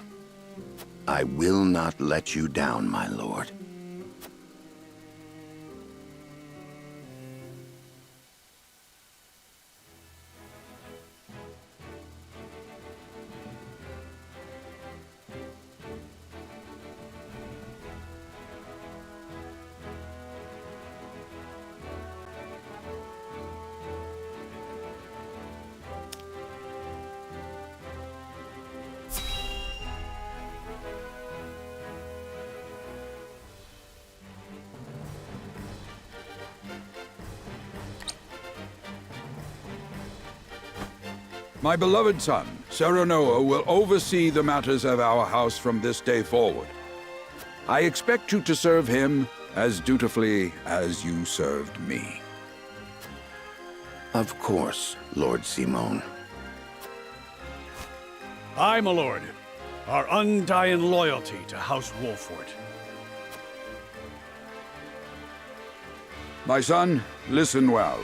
I will not let you down, my lord. My beloved son, Serenoa, will oversee the matters of our house from this day forward. I expect you to serve him as dutifully as you served me. Of course, Lord Simone. Aye, my lord. Our undying loyalty to House Wolffort. My son, listen well.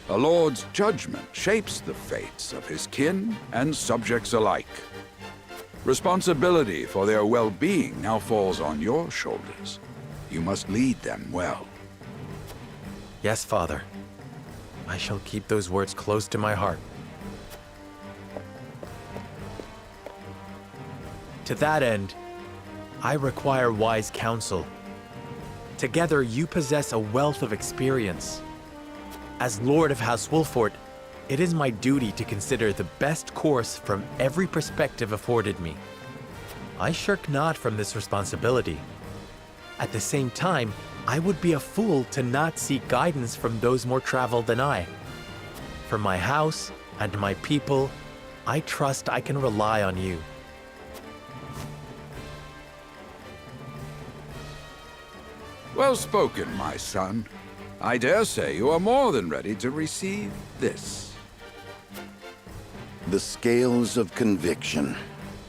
A lord's judgment shapes the fates of his kin and subjects alike. Responsibility for their well-being now falls on your shoulders. You must lead them well. Yes, Father. I shall keep those words close to my heart. To that end, I require wise counsel. Together, you possess a wealth of experience. As Lord of House Wolffort, it is my duty to consider the best course from every perspective afforded me. I shirk not from this responsibility. At the same time, I would be a fool to not seek guidance from those more traveled than I. For my house and my people, I trust I can rely on you. Well spoken, my son. I dare say you are more than ready to receive this. The Scales of Conviction,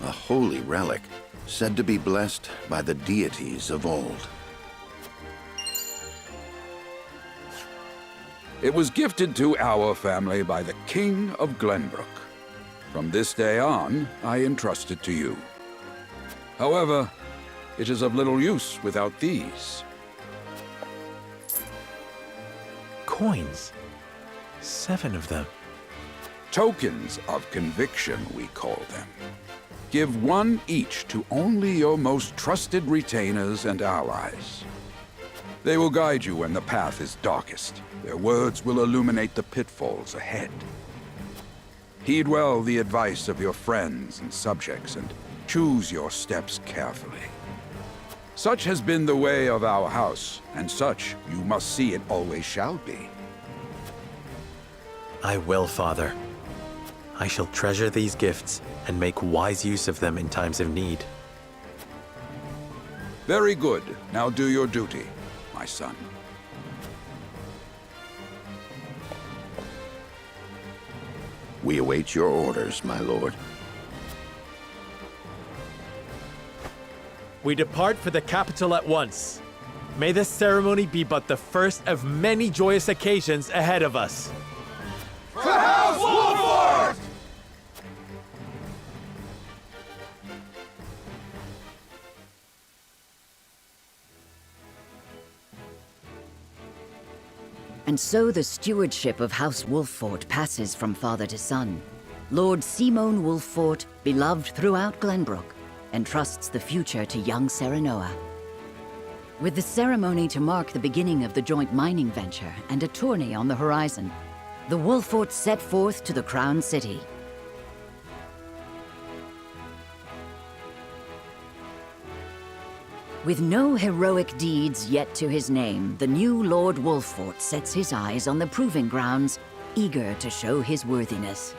a holy relic, said to be blessed by the deities of old. It was gifted to our family by the King of Glenbrook. From this day on, I entrust it to you. However, it is of little use without these. Coins. 7 of them. Tokens of conviction, we call them. Give one each to only your most trusted retainers and allies. They will guide you when the path is darkest. Their words will illuminate the pitfalls ahead. Heed well the advice of your friends and subjects, and choose your steps carefully. Such has been the way of our house, and such you must see it always shall be. I will, Father. I shall treasure these gifts and make wise use of them in times of need. Very good. Now do your duty, my son. We await your orders, my lord. We depart for the capital at once. May this ceremony be but the first of many joyous occasions ahead of us. For House Wolffort! And so the stewardship of House Wolffort passes from father to son. Lord Simone Wolffort, beloved throughout Glenbrook, entrusts the future to young Serenoa. With the ceremony to mark the beginning of the joint mining venture and a tourney on the horizon, the Wolffort set forth to the Crown City. With no heroic deeds yet to his name, the new Lord Wolffort sets his eyes on the proving grounds, eager to show his worthiness.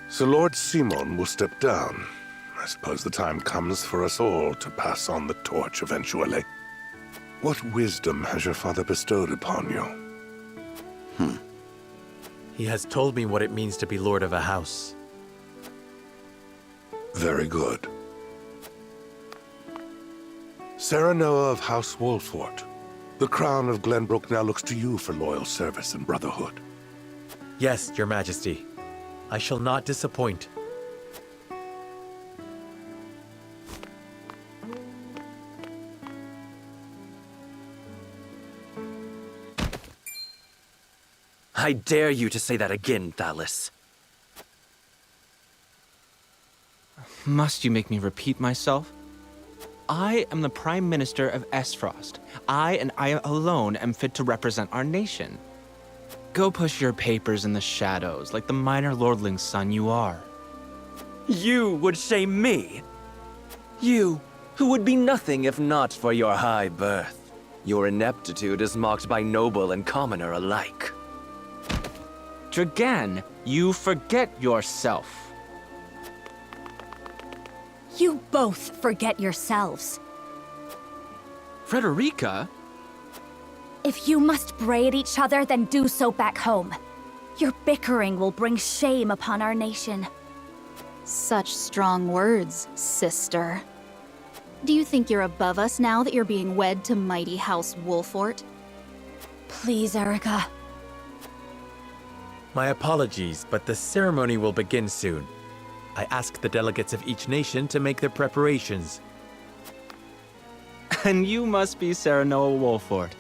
So Lord Simone will step down. I suppose the time comes for us all to pass on the torch eventually. What wisdom has your father bestowed upon you? He has told me what it means to be lord of a house. Very good. Serenoa of House Wolfort, the crown of Glenbrook now looks to you for loyal service and brotherhood. Yes, Your Majesty. I shall not disappoint. I dare you to say that again, Thalos. Must you make me repeat myself? I am the Prime Minister of Esfrost. I and I alone am fit to represent our nation. Go push your papers in the shadows like the minor lordling's son you are. You would shame me? You, who would be nothing if not for your high birth. Your ineptitude is mocked by noble and commoner alike. Dragan, you forget yourself. You both forget yourselves. Frederica? If you must bray at each other, then do so back home. Your bickering will bring shame upon our nation. Such strong words, sister. Do you think you're above us now that you're being wed to mighty House Wolfort? Please, Erica. My apologies, but the ceremony will begin soon. I ask the delegates of each nation to make their preparations. And you must be Serenoa Wolfort.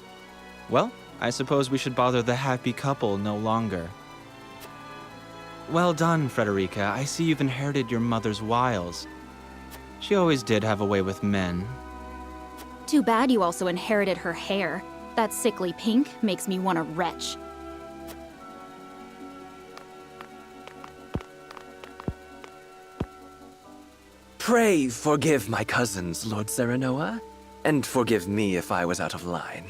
Well, I suppose we should bother the happy couple no longer. Well done, Frederica. I see you've inherited your mother's wiles. She always did have a way with men. Too bad you also inherited her hair. That sickly pink makes me want to retch. Pray forgive my cousins, Lord Serenoa, and forgive me if I was out of line.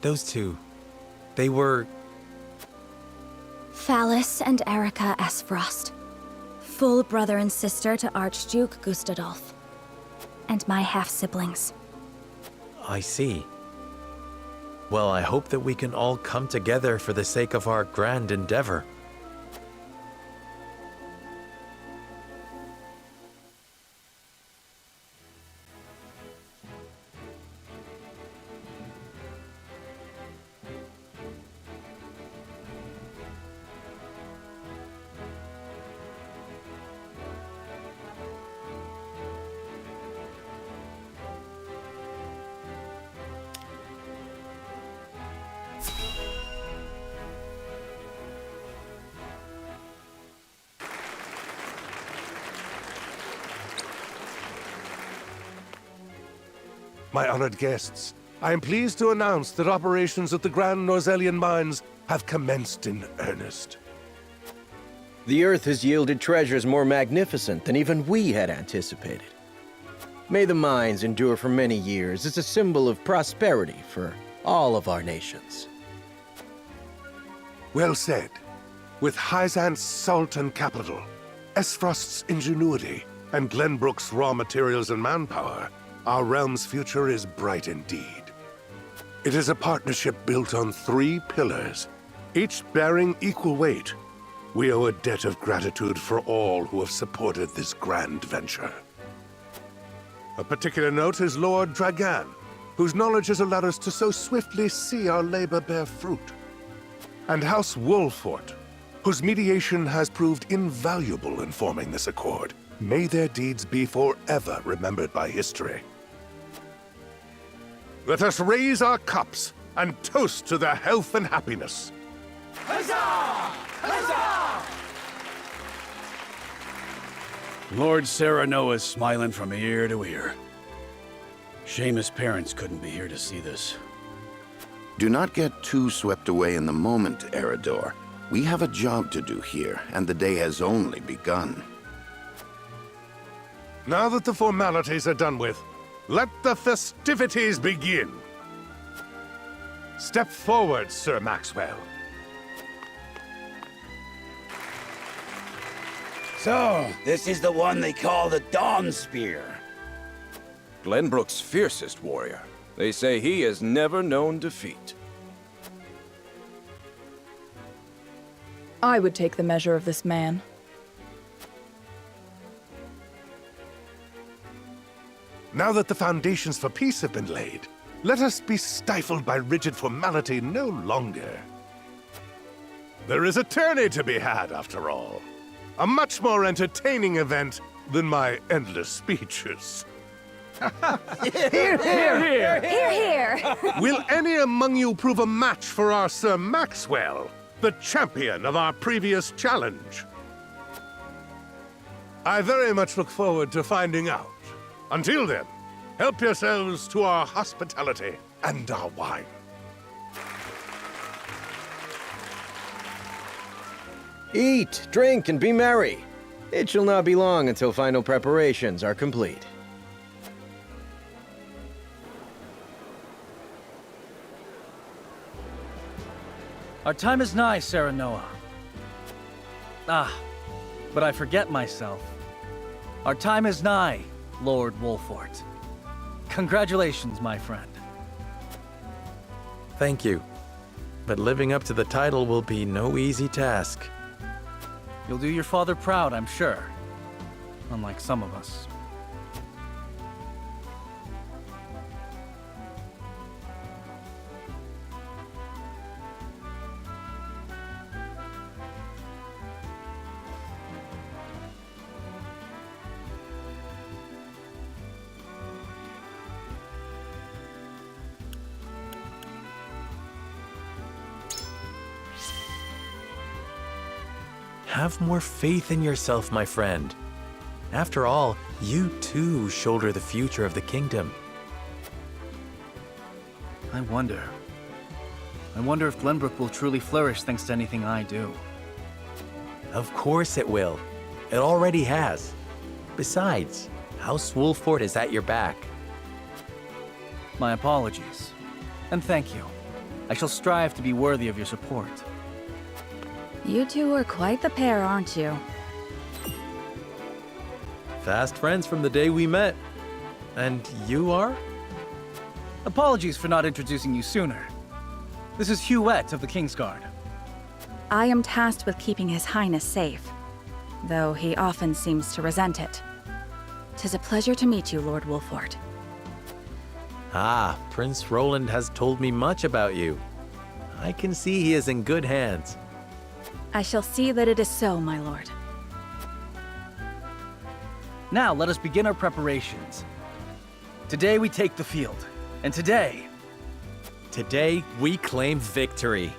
Those two, they were... Thalos and Erica Esfrost. Full brother and sister to Archduke Gustadolf. And my half-siblings. I see. Well, I hope that we can all come together for the sake of our grand endeavor. My honored guests, I am pleased to announce that operations at the Grand Norzelian Mines have commenced in earnest. The Earth has yielded treasures more magnificent than even we had anticipated. May the mines endure for many years as a symbol of prosperity for all of our nations. Well said. With Hyzant's salt and capital, Esfrost's ingenuity, and Glenbrook's raw materials and manpower, our realm's future is bright indeed. It is a partnership built on 3 pillars, each bearing equal weight. We owe a debt of gratitude for all who have supported this grand venture. A particular note is Lord Dragan, whose knowledge has allowed us to so swiftly see our labor bear fruit. And House Wolfort, whose mediation has proved invaluable in forming this accord. May their deeds be forever remembered by history. Let us raise our cups and toast to their health and happiness. Huzzah! Huzzah! Lord Serenoa is smiling from ear to ear. Shame his parents couldn't be here to see this. Do not get too swept away in the moment, Eredor. We have a job to do here, and the day has only begun. Now that the formalities are done with, let the festivities begin. Step forward, Sir Maxwell. So, this is the one they call the Dawn Spear. Glenbrook's fiercest warrior. They say he has never known defeat. I would take the measure of this man. Now that the foundations for peace have been laid, let us be stifled by rigid formality no longer. There is a tourney to be had, after all. A much more entertaining event than my endless speeches. Hear, hear! Hear, hear! Will any among you prove a match for our Sir Maxwell, the champion of our previous challenge? I very much look forward to finding out. Until then, help yourselves to our hospitality and our wine. Eat, drink, and be merry. It shall not be long until final preparations are complete. Our time is nigh, Serenoa. Ah, but I forget myself. Our time is nigh, Lord Wolfort. Congratulations, my friend. Thank you. But living up to the title will be no easy task. You'll do your father proud, I'm sure. Unlike some of us. Have more faith in yourself, my friend. After all, you too shoulder the future of the kingdom. I wonder if Glenbrook will truly flourish thanks to anything I do. Of course it will. It already has. Besides, House Wolfort is at your back. My apologies. And thank you. I shall strive to be worthy of your support. You two are quite the pair, aren't you? Fast friends from the day we met. And you are? Apologies for not introducing you sooner. This is Huette of the Kingsguard. I am tasked with keeping His Highness safe, though he often seems to resent it. 'Tis a pleasure to meet you, Lord Wolfort. Ah, Prince Roland has told me much about you. I can see he is in good hands. I shall see that it is so, my lord. Now let us begin our preparations. Today we take the field, and today we claim victory.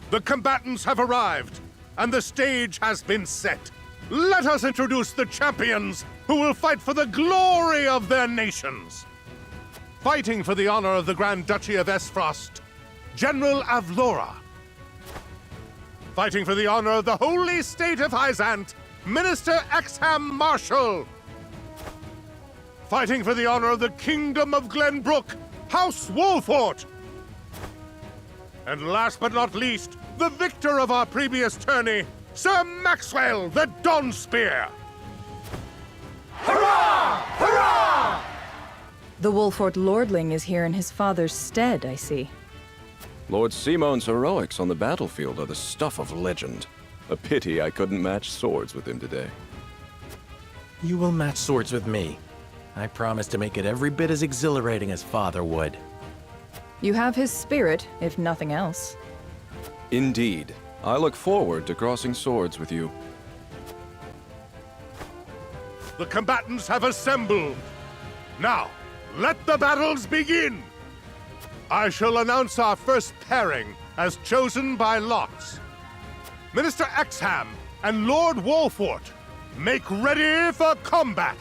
The combatants have arrived, and the stage has been set. Let us introduce the champions who will fight for the glory of their nations. Fighting for the honor of the Grand Duchy of Esfrost, General Avlora. Fighting for the honor of the Holy State of Hyzant, Minister Exham Marshall. Fighting for the honor of the Kingdom of Glenbrook, House Wolfort. And last but not least, the victor of our previous tourney, Sir Maxwell the Dawnspear. Hurrah! Hurrah! The Wolfort Lordling is here in his father's stead, I see. Lord Simon's heroics on the battlefield are the stuff of legend. A pity I couldn't match swords with him today. You will match swords with me. I promise to make it every bit as exhilarating as Father would. You have his spirit, if nothing else. Indeed. I look forward to crossing swords with you. The combatants have assembled. Now, let the battles begin! I shall announce our first pairing as chosen by lots. Minister Exham and Lord Wolfort, make ready for combat!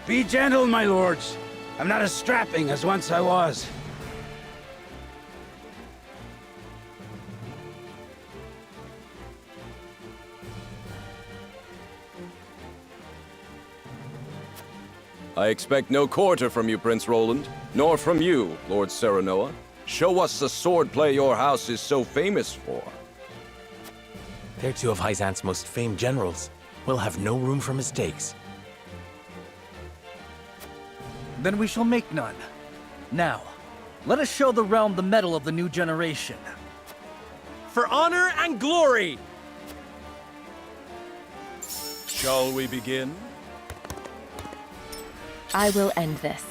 Be gentle, my lords. I'm not as strapping as once I was. I expect no quarter from you, Prince Roland, nor from you, Lord Serenoa. Show us the swordplay your house is so famous for. They're two of Hyzant's most famed generals. We'll have no room for mistakes. Then we shall make none. Now, let us show the realm the mettle of the new generation. For honor and glory! Shall we begin? I will end this.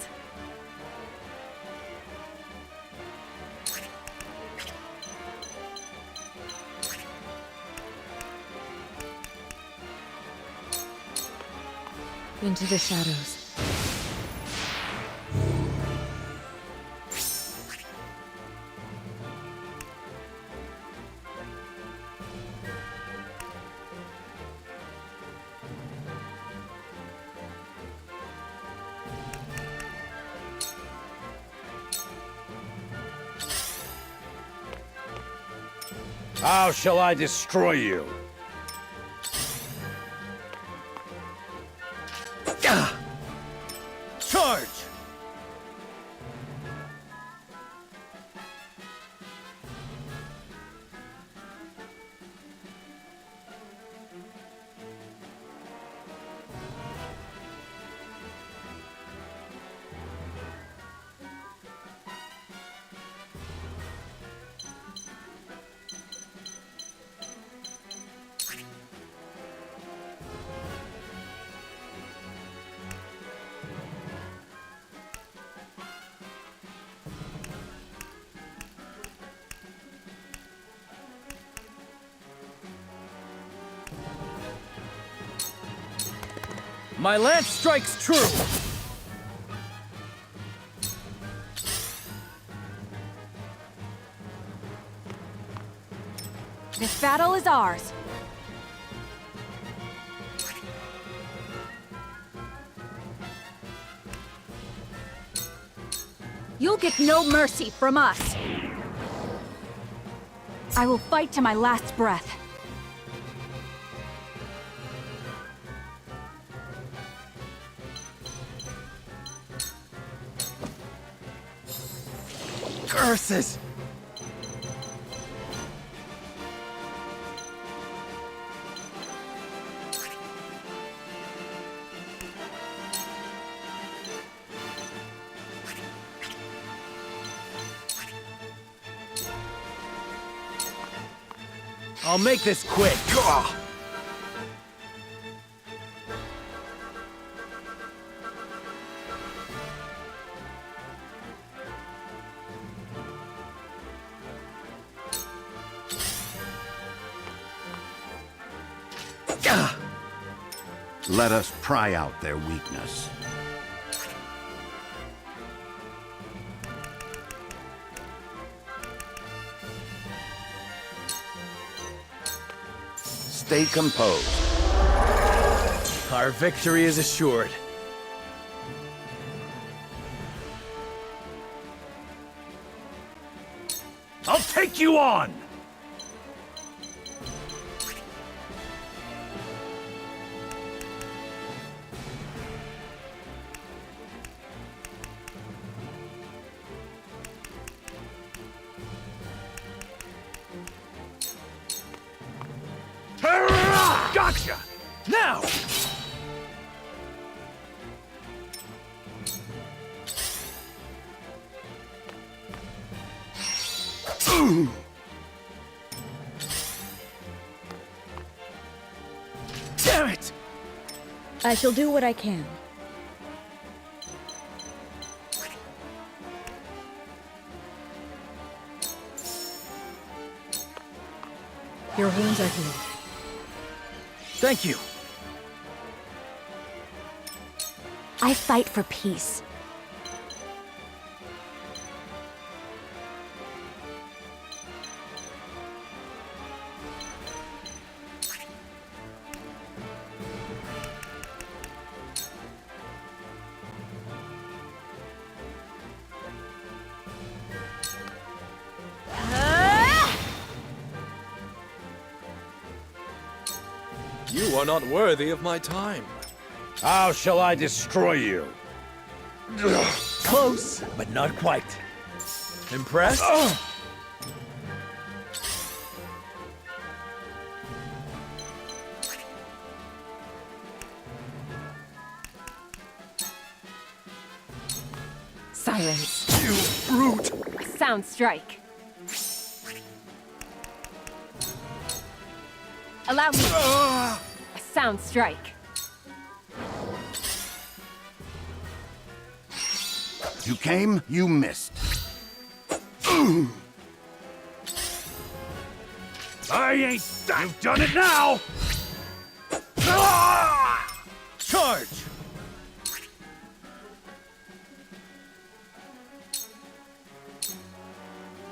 Into the shadows. How shall I destroy you? Charge! My lance strikes true! This battle is ours. You'll get no mercy from us. I will fight to my last breath. Curses! I'll make this quick. Gah! Let us pry out their weakness. Stay composed. Our victory is assured. I'll take you on! Gotcha! Now! Damn it! I shall do what I can. Your wounds are healed. Thank you. I fight for peace. You are not worthy of my time. How shall I destroy you? Close, but not quite. Impressed? Silence. You brute! Sound strike. Allow me. A sound strike. You came, you missed. I ain't... You've done it now! Charge!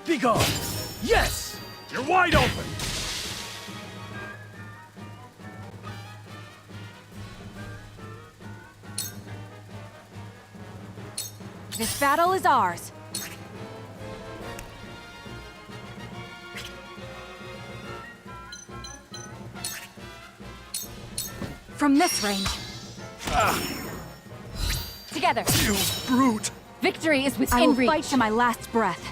Be gone! Yes! You're wide open! This battle is ours. From this range. Together. You brute! Victory is within I will reach. fight to my last breath.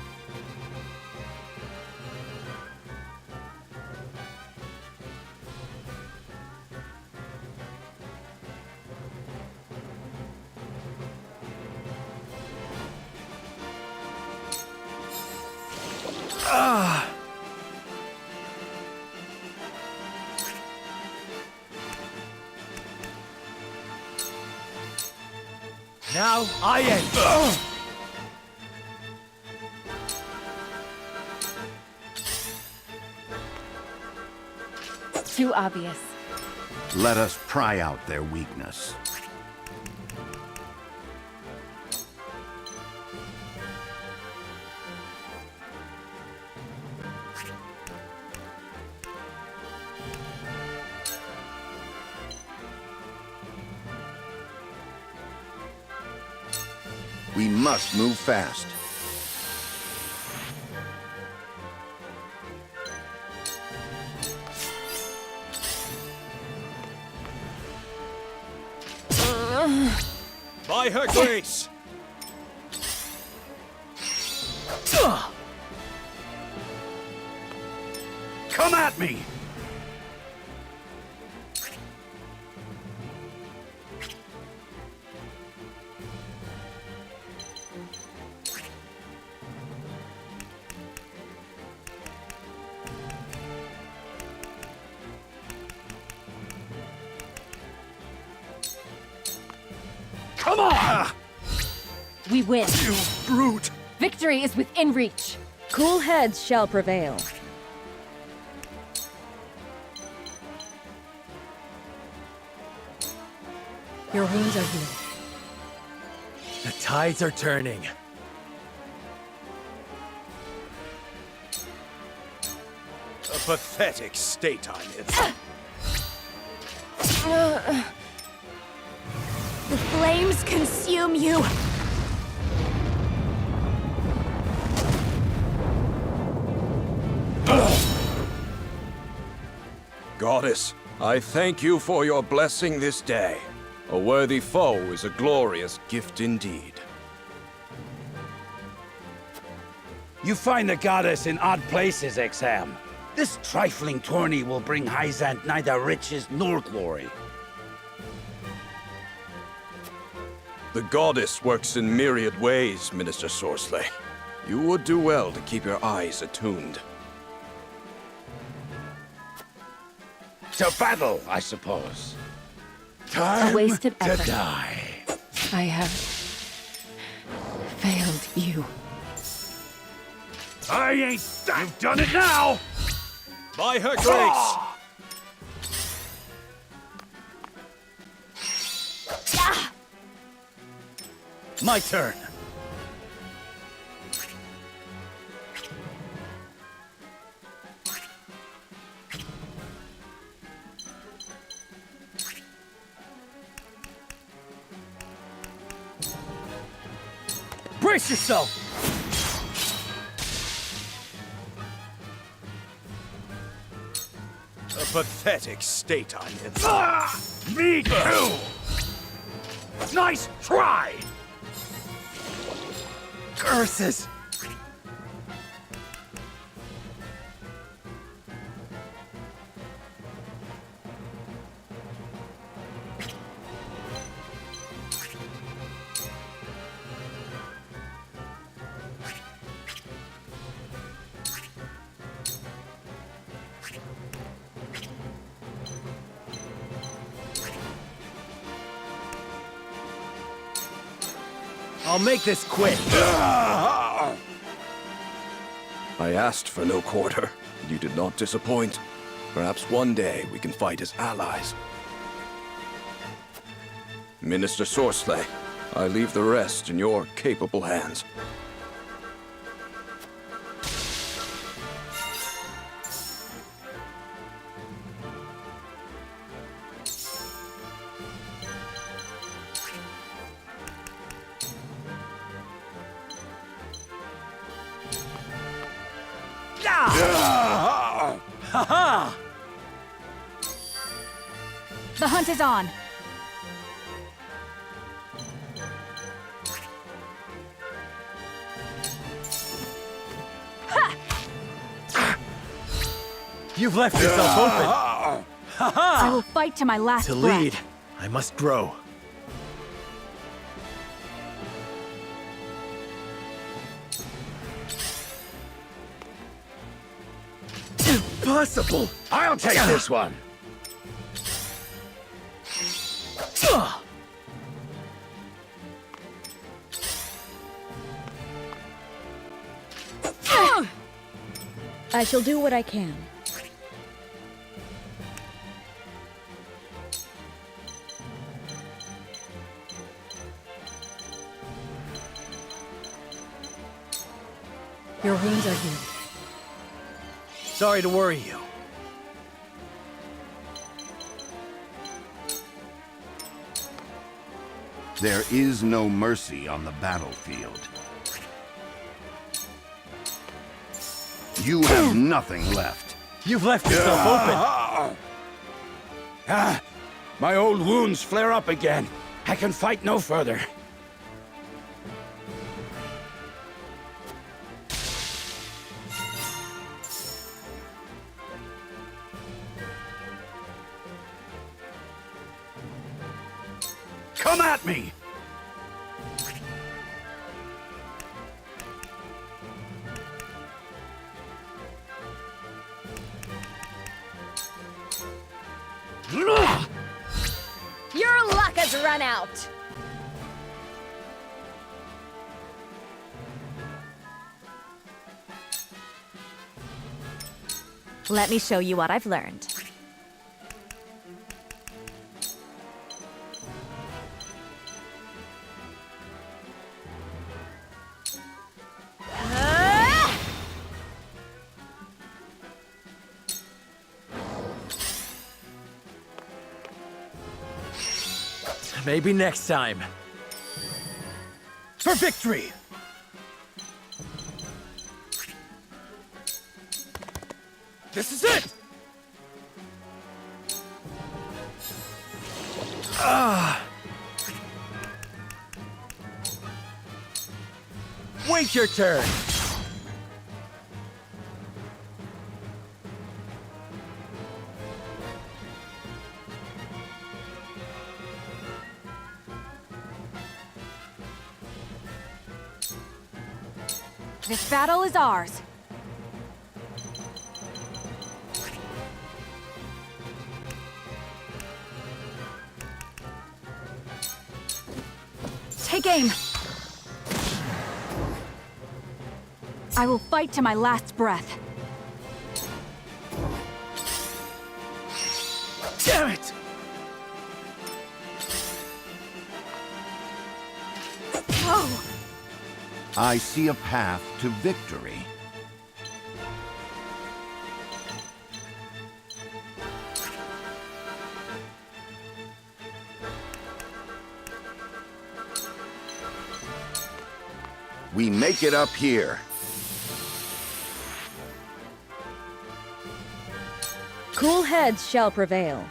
Now I end. Too obvious. Let us pry out their weakness. We must move fast. By her grace! Come at me! Come on! We win. You brute! Victory is within reach. Cool heads shall prevail. Your wounds are healed. The tides are turning. A pathetic state I'm in. The flames consume you! Goddess, I thank you for your blessing this day. A worthy foe is a glorious gift indeed. You find the goddess in odd places, Exham. This trifling tourney will bring Hyzant neither riches nor glory. The goddess works in myriad ways, Minister Sorsley. You would do well to keep your eyes attuned. To battle, I suppose. A wasted effort. Die. I have failed you. I ain't... You've done it now! By her grace! My turn. Brace yourself! A pathetic state I'm in. Me too! Nice try! Curses! I'll make this quick. I asked for no quarter. You did not disappoint. Perhaps one day we can fight as allies. Minister Sorsley, I leave the rest in your capable hands. Ha-ha! The hunt is on. You've left yourself open. I will fight to my last To breath. lead, I must grow. Impossible! I'll take this one. I shall do what I can. Your wounds are healed. Sorry to worry you. There is no mercy on the battlefield. You have nothing left. You've left yourself open. My old wounds flare up again. I can fight no further. Come at me! Your luck has run out! Let me show you what I've learned. Maybe next time. For victory! This is it! Wait your turn. This battle is ours. Take aim! I will fight to my last breath. Damn it! Oh! I see a path to victory. We make it up here. Cool heads shall prevail.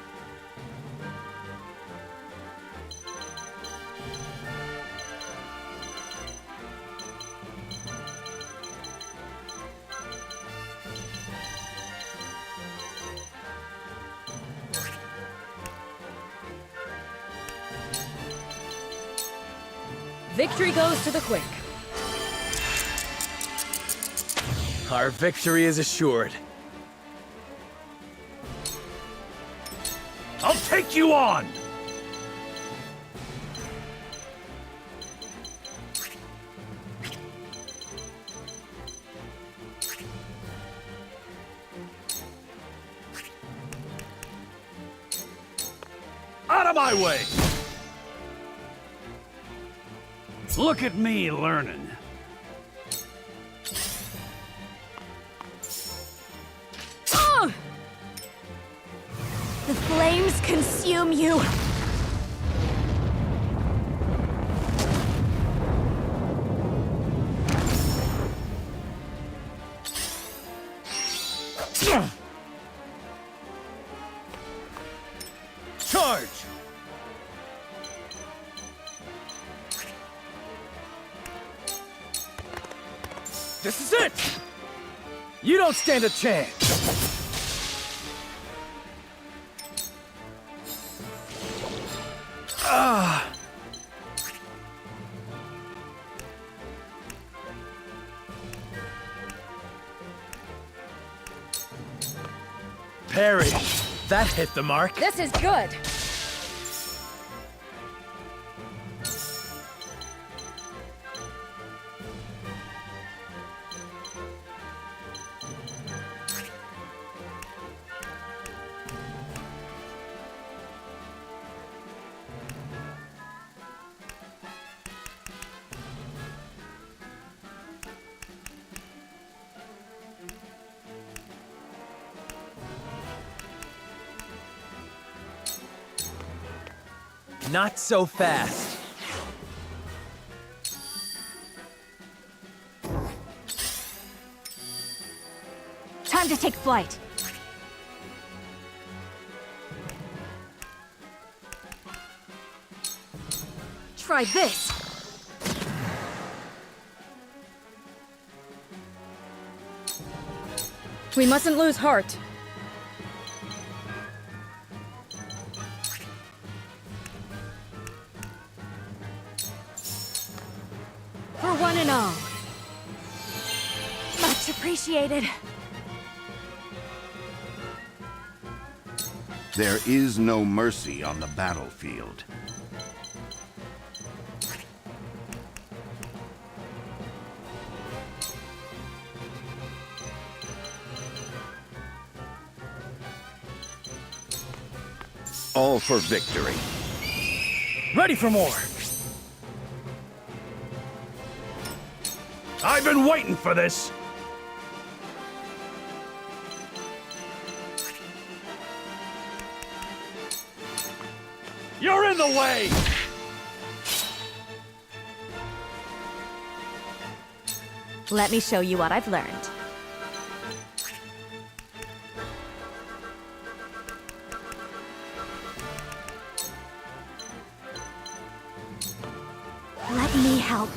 Victory goes to the quick. Our victory is assured. I'll take you on! Out of my way! Look at me learning. Ugh! The flames consume you! Charge! This is it! You don't stand a chance! Ah! Parry. That hit the mark. This is good. Not so fast. Time to take flight. Try this! We mustn't lose heart. For one and all. Much appreciated. There is no mercy on the battlefield. All for victory. Ready for more! I've been waiting for this! You're in the way! Let me show you what I've learned. Let me help.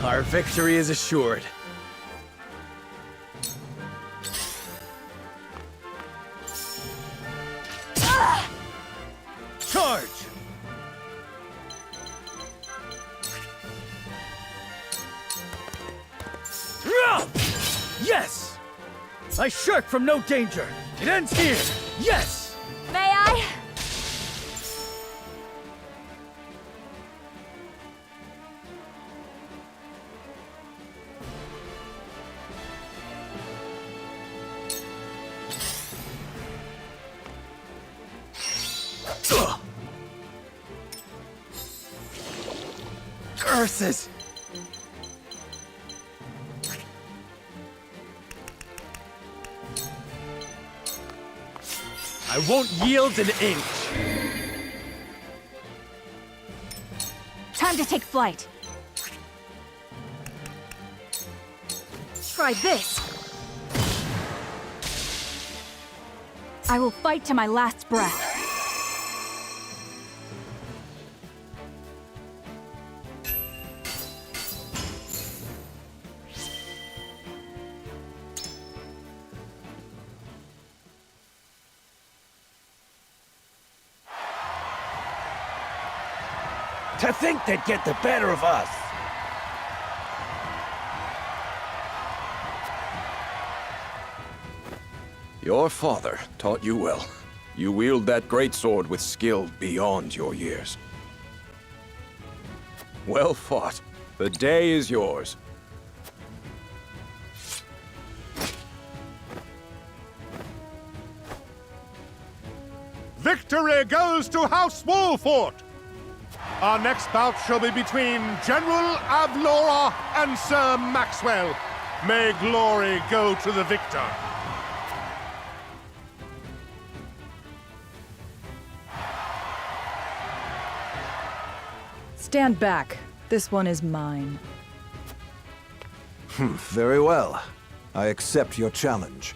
Our victory is assured. Charge! Yes! I shirk from no danger. It ends here. Yes! May I? Curses! I won't yield an inch. Time to take flight. Try this! I will fight to my last breath. To think they'd get the better of us! Your father taught you well. You wield that greatsword with skill beyond your years. Well fought. The day is yours. Victory goes to House Wolfort! Our next bout shall be between General Avlora and Sir Maxwell. May glory go to the victor. Stand back. This one is mine. Very well. I accept your challenge.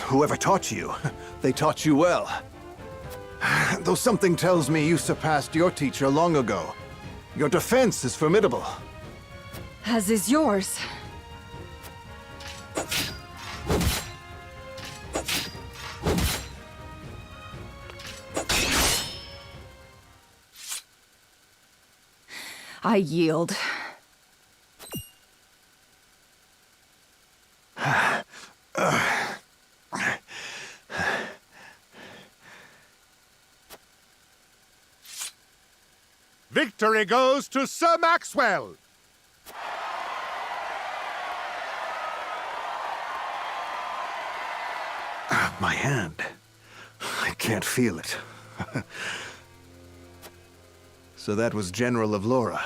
Whoever taught you, they taught you well. Though something tells me you surpassed your teacher long ago. Your defense is formidable. As is yours. I yield. Victory goes to Sir Maxwell. My hand. I can't feel it. So that was General Avlora.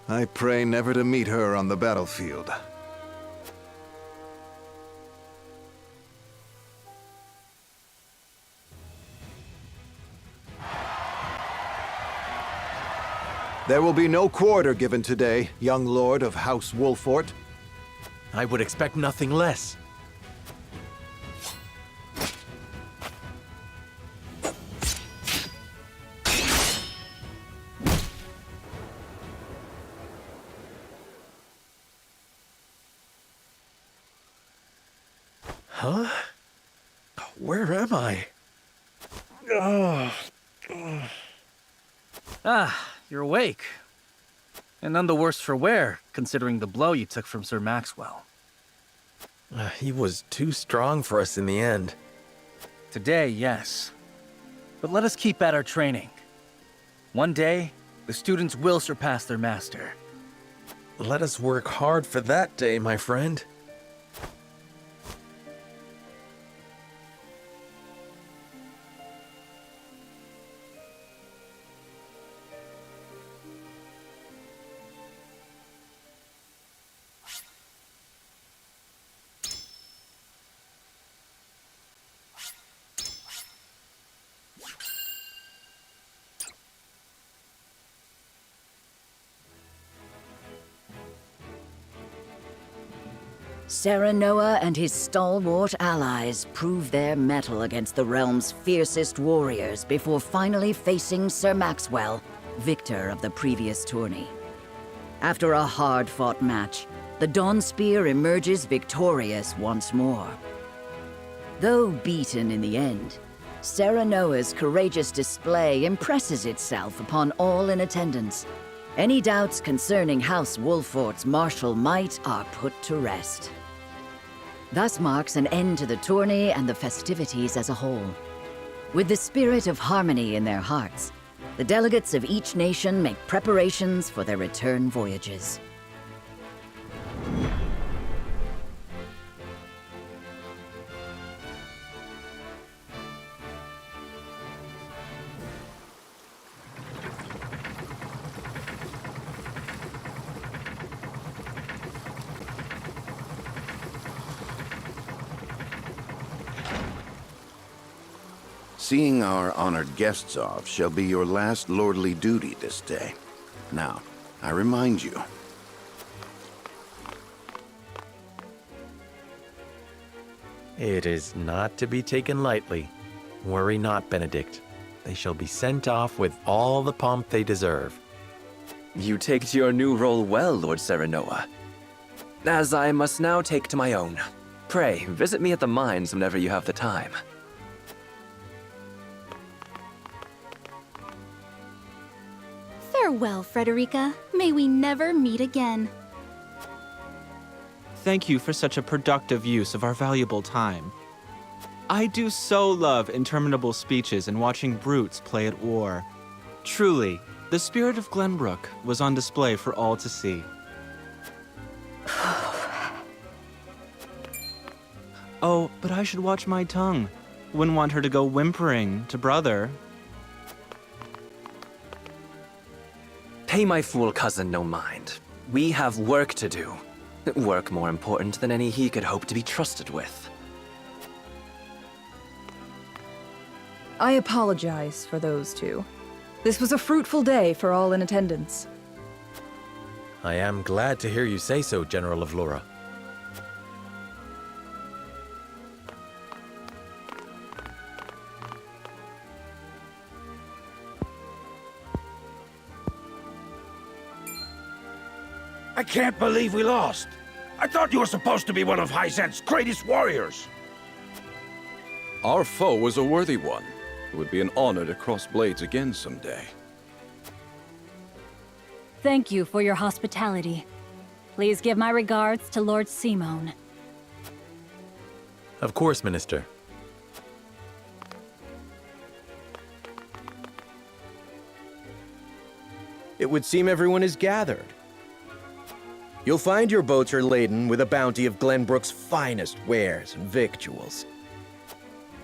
I pray never to meet her on the battlefield. There will be no quarter given today, young lord of House Wolfort. I would expect nothing less. Huh? Where am I? Ah, you're awake. And none the worse for wear, considering the blow you took from Sir Maxwell. He was too strong for us in the end. Today, yes. But let us keep at our training. One day, the students will surpass their master. Let us work hard for that day, my friend. Serenoa and his stalwart allies prove their mettle against the realm's fiercest warriors before finally facing Sir Maxwell, victor of the previous tourney. After a hard-fought match, the Dawnspear emerges victorious once more. Though beaten in the end, Serenoa's courageous display impresses itself upon all in attendance. Any doubts concerning House Wolfort's martial might are put to rest. Thus marks an end to the tourney and the festivities as a whole. With the spirit of harmony in their hearts, the delegates of each nation make preparations for their return voyages. Seeing our honored guests off shall be your last lordly duty this day. Now, I remind you. It is not to be taken lightly. Worry not, Benedict. They shall be sent off with all the pomp they deserve. You take to your new role well, Lord Serenoa. As I must now take to my own. Pray, visit me at the mines whenever you have the time. Farewell, Frederica. May we never meet again. Thank you for such a productive use of our valuable time. I do so love interminable speeches and watching brutes play at war. Truly, the spirit of Glenbrook was on display for all to see. Oh, but I should watch my tongue. Wouldn't want her to go whimpering to brother. Pay my fool cousin no mind. We have work to do. Work more important than any he could hope to be trusted with. I apologize for those two. This was a fruitful day for all in attendance. I am glad to hear you say so, General of Lura. I can't believe we lost. I thought you were supposed to be one of Hyzant's greatest warriors. Our foe was a worthy one. It would be an honor to cross blades again someday. Thank you for your hospitality. Please give my regards to Lord Simone. Of course, Minister. It would seem everyone is gathered. You'll find your boats are laden with a bounty of Glenbrook's finest wares and victuals.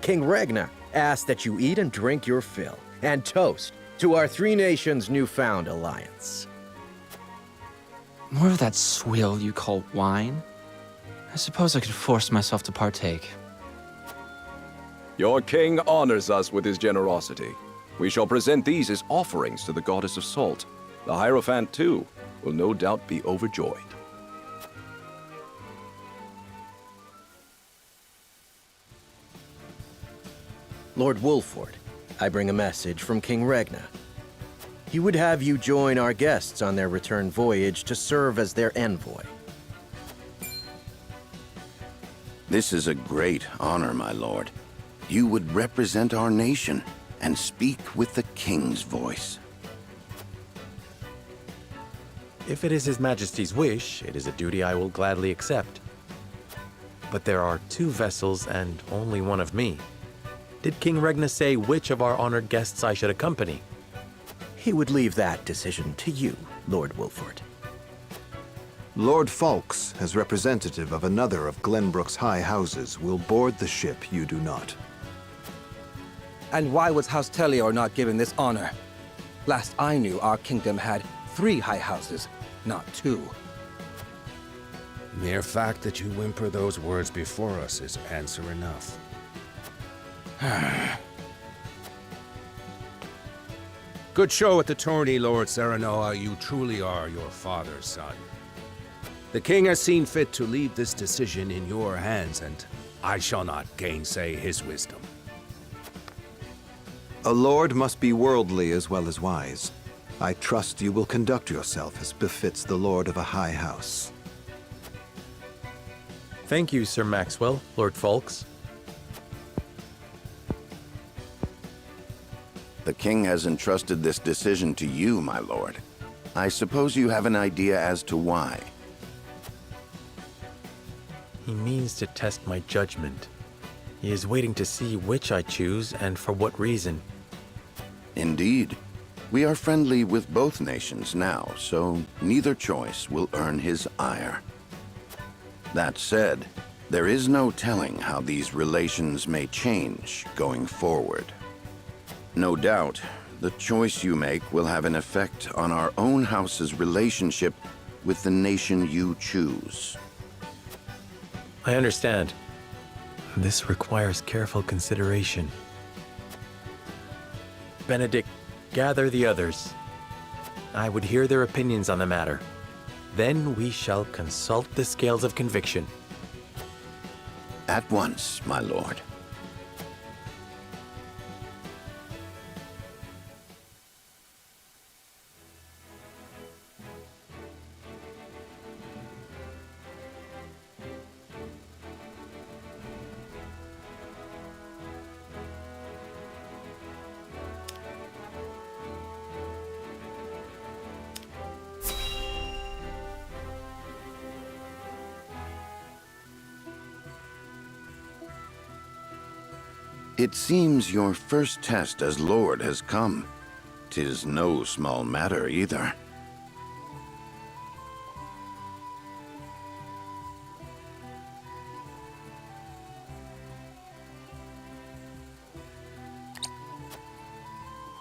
King Regna asks that you eat and drink your fill, and toast to our three nations' newfound alliance. More of that swill you call wine? I suppose I could force myself to partake. Your king honors us with his generosity. We shall present these as offerings to the Goddess of Salt. The Hierophant, too, will no doubt be overjoyed. Lord Wolford, I bring a message from King Regna. He would have you join our guests on their return voyage to serve as their envoy. This is a great honor, my lord. You would represent our nation and speak with the king's voice. If it is His Majesty's wish, it is a duty I will gladly accept. But there are 2 vessels and only one of me. Did King Regna say which of our honored guests I should accompany? He would leave that decision to you, Lord Wolford. Lord Falks, as representative of another of Glenbrook's high houses, will board the ship you do not. And why was House Tellior not given this honor? Last I knew, our kingdom had 3 high houses, not 2. Mere fact that you whimper those words before us is answer enough. Good show at the tourney, Lord Serenoa. You truly are your father's son. The king has seen fit to leave this decision in your hands, and I shall not gainsay his wisdom. A lord must be worldly as well as wise. I trust you will conduct yourself as befits the lord of a high house. Thank you, Sir Maxwell, Lord Falks. The king has entrusted this decision to you, my lord. I suppose you have an idea as to why. He means to test my judgment. He is waiting to see which I choose and for what reason. Indeed. We are friendly with both nations now, so neither choice will earn his ire. That said, there is no telling how these relations may change going forward. No doubt, the choice you make will have an effect on our own house's relationship with the nation you choose. I understand. This requires careful consideration. Benedict, gather the others. I would hear their opinions on the matter. Then we shall consult the scales of conviction. At once, my lord. It seems your first test as Lord has come. 'Tis no small matter either.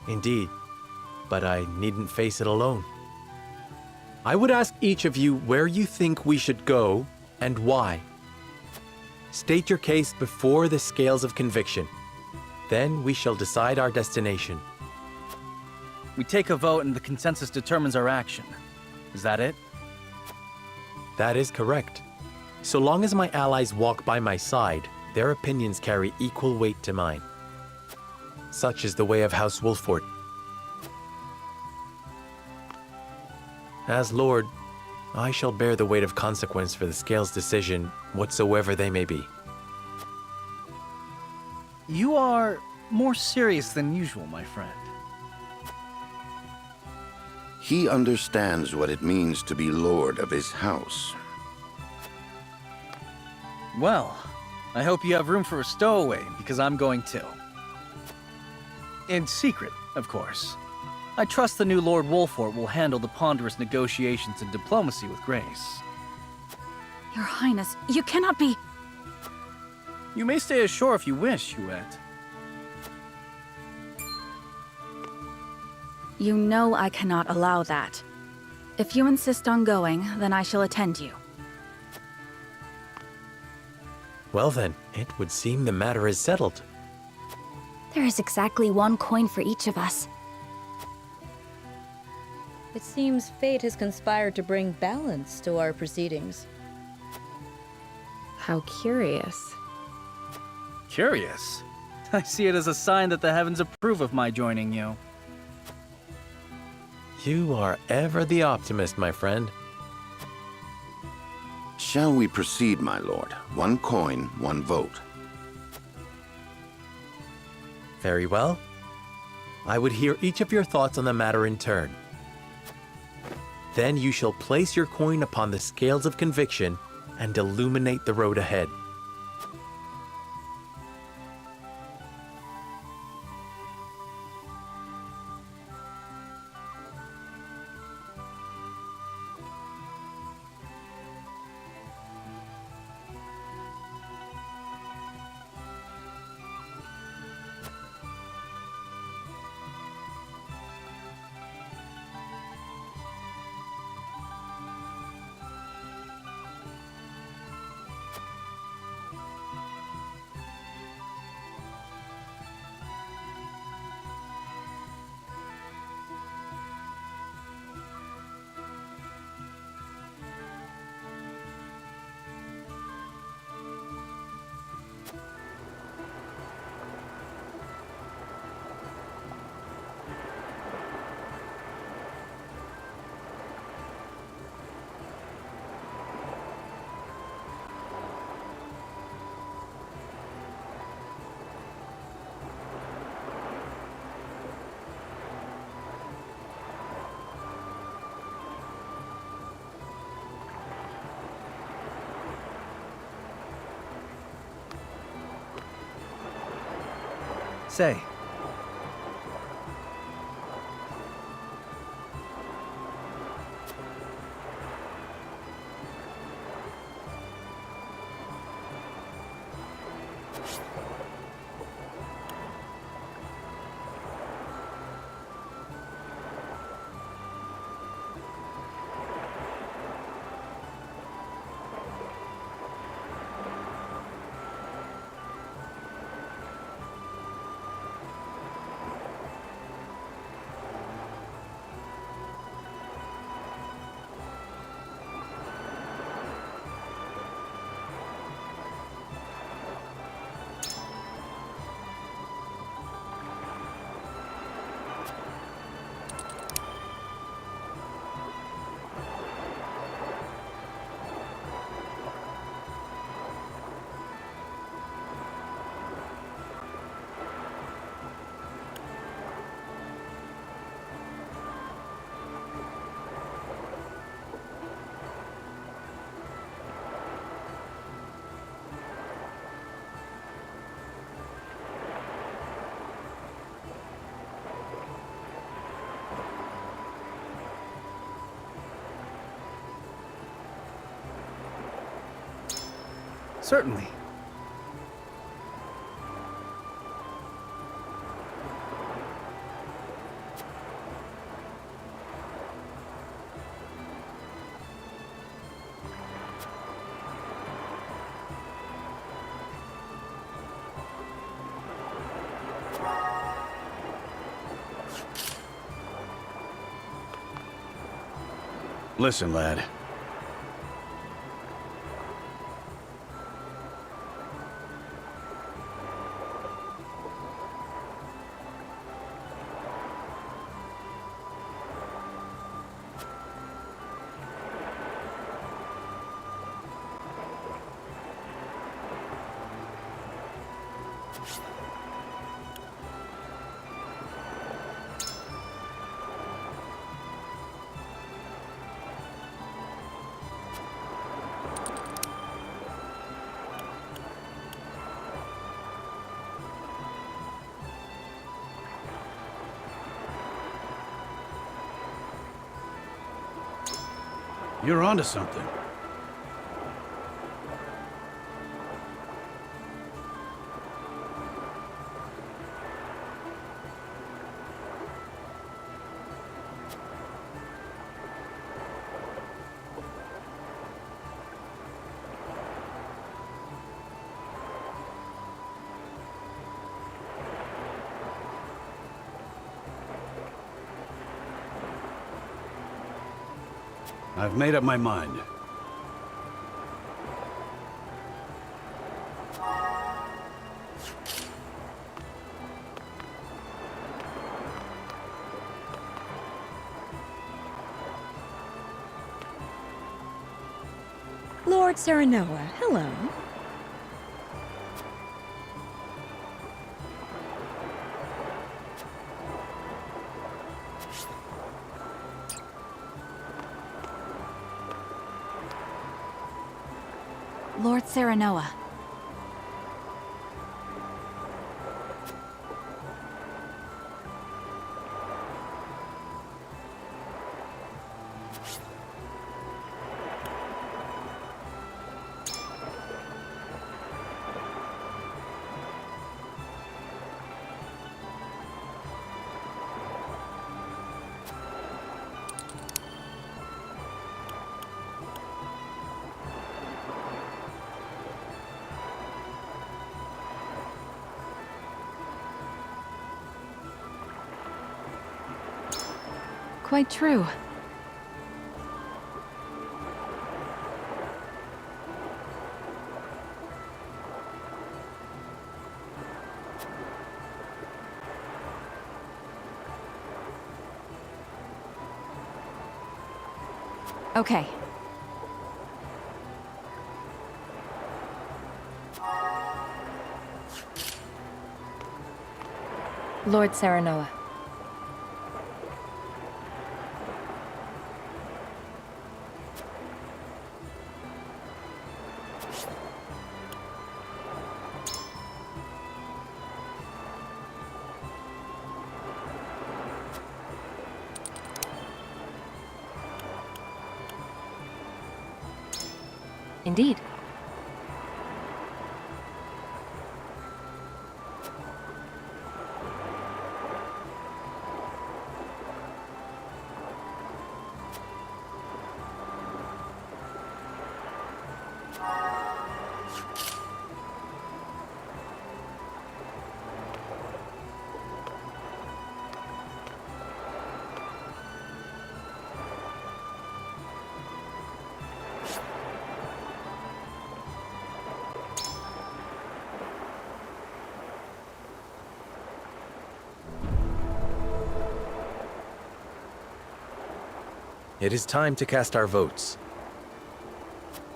Indeed, but I needn't face it alone. I would ask each of you where you think we should go and why. State your case before the scales of conviction. Then we shall decide our destination. We take a vote and the consensus determines our action. Is that it? That is correct. So long as my allies walk by my side, their opinions carry equal weight to mine. Such is the way of House Wolford. As Lord, I shall bear the weight of consequence for the Scales' decision, whatsoever they may be. You are more serious than usual, my friend. He understands what it means to be lord of his house. Well, I hope you have room for a stowaway, because I'm going too. In secret, of course. I trust the new Lord Wolford will handle the ponderous negotiations and diplomacy with grace. Your Highness, you cannot be... You may stay ashore if you wish, Huette. You know I cannot allow that. If you insist on going, then I shall attend you. Well then, it would seem the matter is settled. There is exactly one coin for each of us. It seems fate has conspired to bring balance to our proceedings. How curious. Curious? I see it as a sign that the heavens approve of my joining you. You are ever the optimist, my friend. Shall we proceed, my lord? One coin, one vote. Very well. I would hear each of your thoughts on the matter in turn. Then you shall place your coin upon the scales of conviction and illuminate the road ahead. Say. Certainly. Listen, lad. You're onto something. I've made up my mind. Lord Serenoa, hello. Lord Serenoa. Quite true. Okay. Lord Serenoa. Indeed. It is time to cast our votes.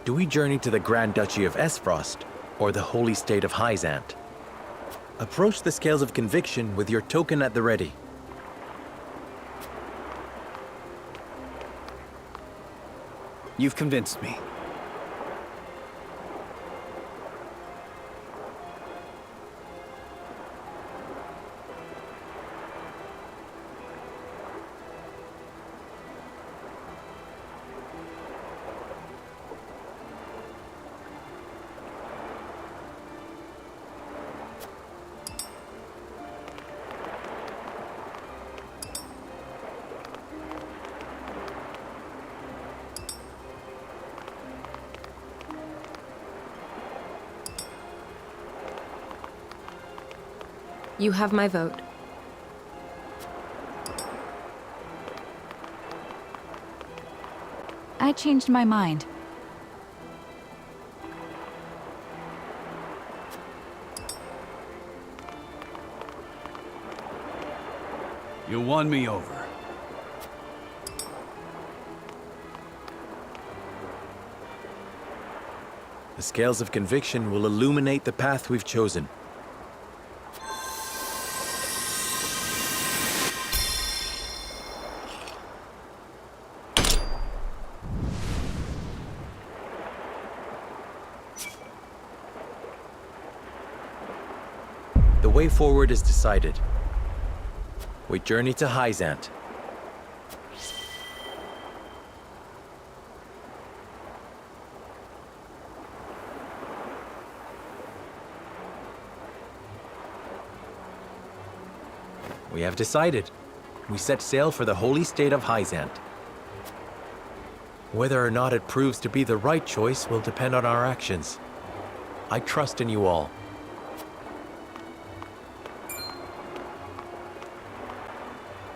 Do we journey to the Grand Duchy of Esfrost, or the Holy State of Hyzant? Approach the scales of conviction with your token at the ready. You've convinced me. You have my vote. I changed my mind. You won me over. The scales of conviction will illuminate the path we've chosen. The way forward is decided. We journey to Hyzant. We have decided. We set sail for the Holy State of Hyzant. Whether or not it proves to be the right choice will depend on our actions. I trust in you all.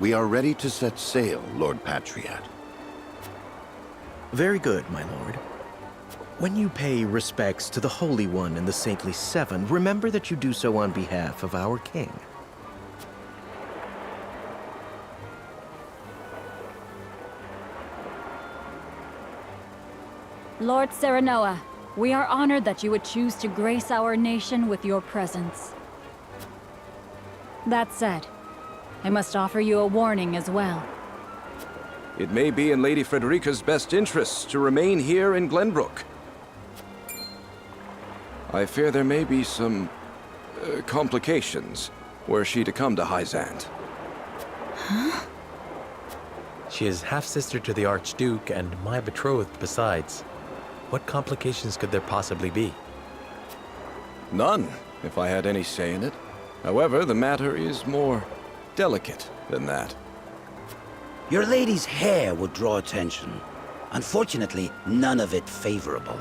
We are ready to set sail, Lord Patriot. Very good, my lord. When you pay respects to the Holy One and the Saintly Seven, remember that you do so on behalf of our king. Lord Serenoa, we are honored that you would choose to grace our nation with your presence. That said, I must offer you a warning as well. It may be in Lady Frederica's best interests to remain here in Glenbrook. I fear there may be some complications were she to come to Hyzant. Huh? She is half-sister to the Archduke and my betrothed besides. What complications could there possibly be? None, if I had any say in it. However, the matter is more delicate than that. Your lady's hair would draw attention. Unfortunately, none of it favorable.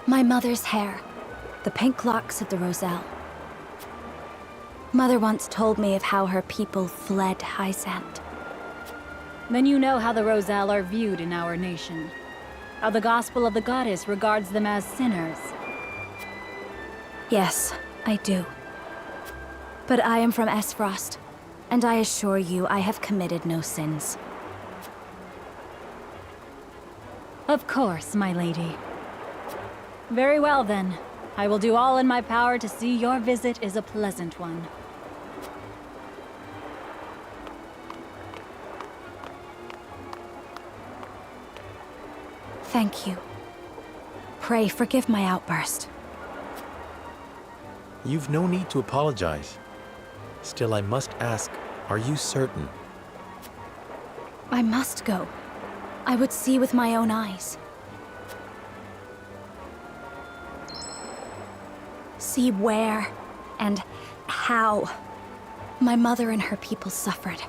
My mother's hair. The pink locks of the Roselle. Mother once told me of how her people fled Hyzant. Then you know how the Roselle are viewed in our nation. How the Gospel of the Goddess regards them as sinners. Yes, I do. But I am from Esfrost, and I assure you I have committed no sins. Of course, my lady. Very well then. I will do all in my power to see your visit is a pleasant one. Thank you. Pray forgive my outburst. You've no need to apologize. Still, I must ask, are you certain? I must go. I would see with my own eyes. See where and how my mother and her people suffered.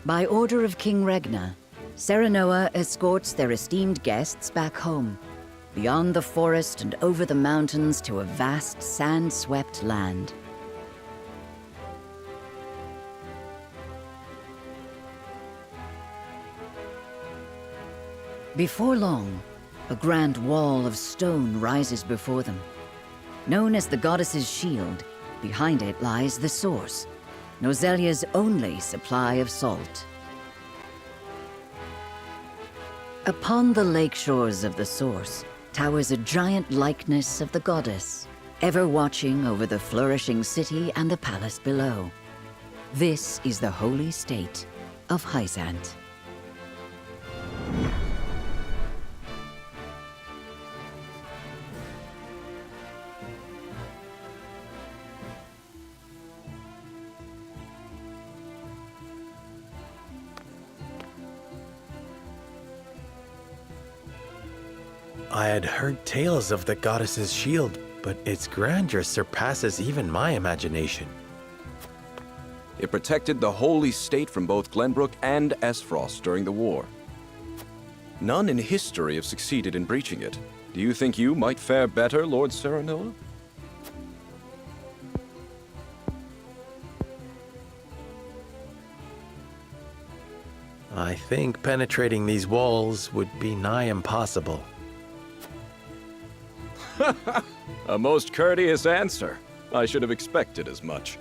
By order of King Regna, Serenoa escorts their esteemed guests back home, beyond the forest and over the mountains to a vast sand-swept land. Before long, a grand wall of stone rises before them. Known as the Goddess's Shield, behind it lies the source, Noselia's only supply of salt. Upon the lake shores of the source towers a giant likeness of the goddess, ever watching over the flourishing city and the palace below. This is the holy state of Hyzant. I had heard tales of the goddess's shield, but its grandeur surpasses even my imagination. It protected the holy state from both Glenbrook and Esfrost during the war. None in history have succeeded in breaching it. Do you think you might fare better, Lord Serenoa? I think penetrating these walls would be nigh impossible. A most courteous answer. I should have expected as much.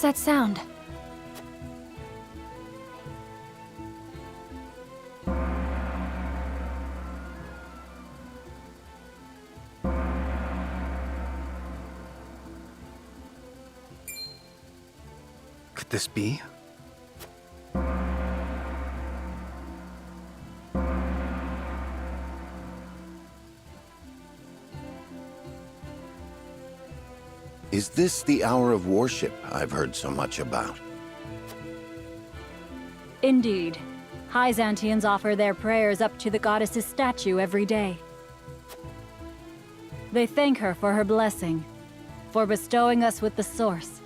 What's that sound? Could this be? Is this the hour of worship I've heard so much about? Indeed. Hyzantians offer their prayers up to the goddess's statue every day. They thank her for her blessing, for bestowing us with the source,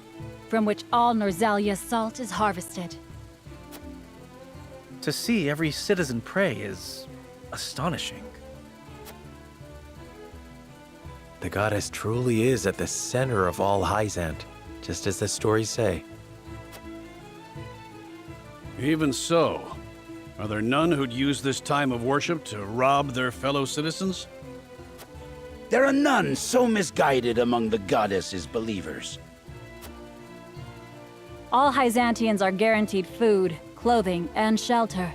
from which all Norzalia's salt is harvested. To see every citizen pray is astonishing. The goddess truly is at the center of all Hyzant, just as the stories say. Even so, are there none who'd use this time of worship to rob their fellow citizens? There are none so misguided among the goddess's believers. All Hyzantians are guaranteed food, clothing, and shelter.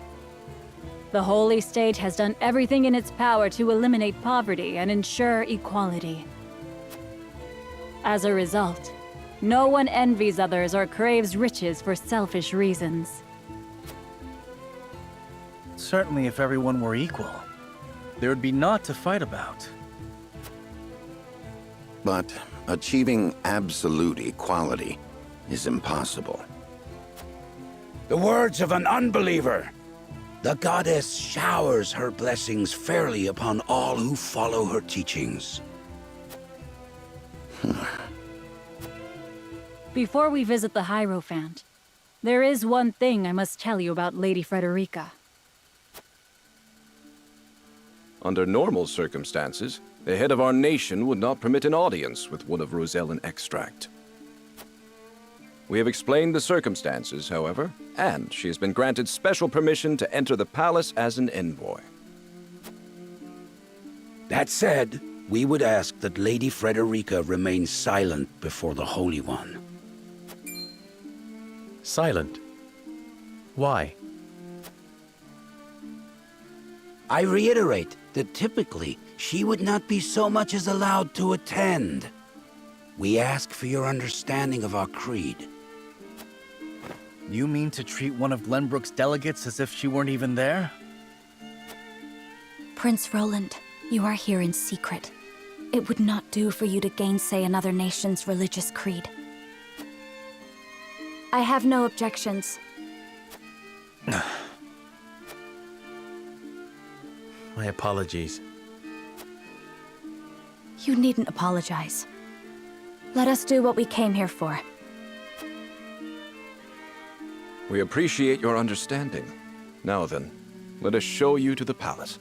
The Holy State has done everything in its power to eliminate poverty and ensure equality. As a result, no one envies others or craves riches for selfish reasons. Certainly if everyone were equal, there would be naught to fight about. But achieving absolute equality is impossible. The words of an unbeliever. The goddess showers her blessings fairly upon all who follow her teachings. Before we visit the Hierophant, there is one thing I must tell you about Lady Frederica. Under normal circumstances, the head of our nation would not permit an audience with one of Rosellan extract. We have explained the circumstances, however, and she has been granted special permission to enter the palace as an envoy. That said, we would ask that Lady Frederica remain silent before the Holy One. Silent? Why? I reiterate that typically she would not be so much as allowed to attend. We ask for your understanding of our creed. You mean to treat one of Glenbrook's delegates as if she weren't even there? Prince Roland, you are here in secret. It would not do for you to gainsay another nation's religious creed. I have no objections. My apologies. You needn't apologize. Let us do what we came here for. We appreciate your understanding. Now then, let us show you to the palace.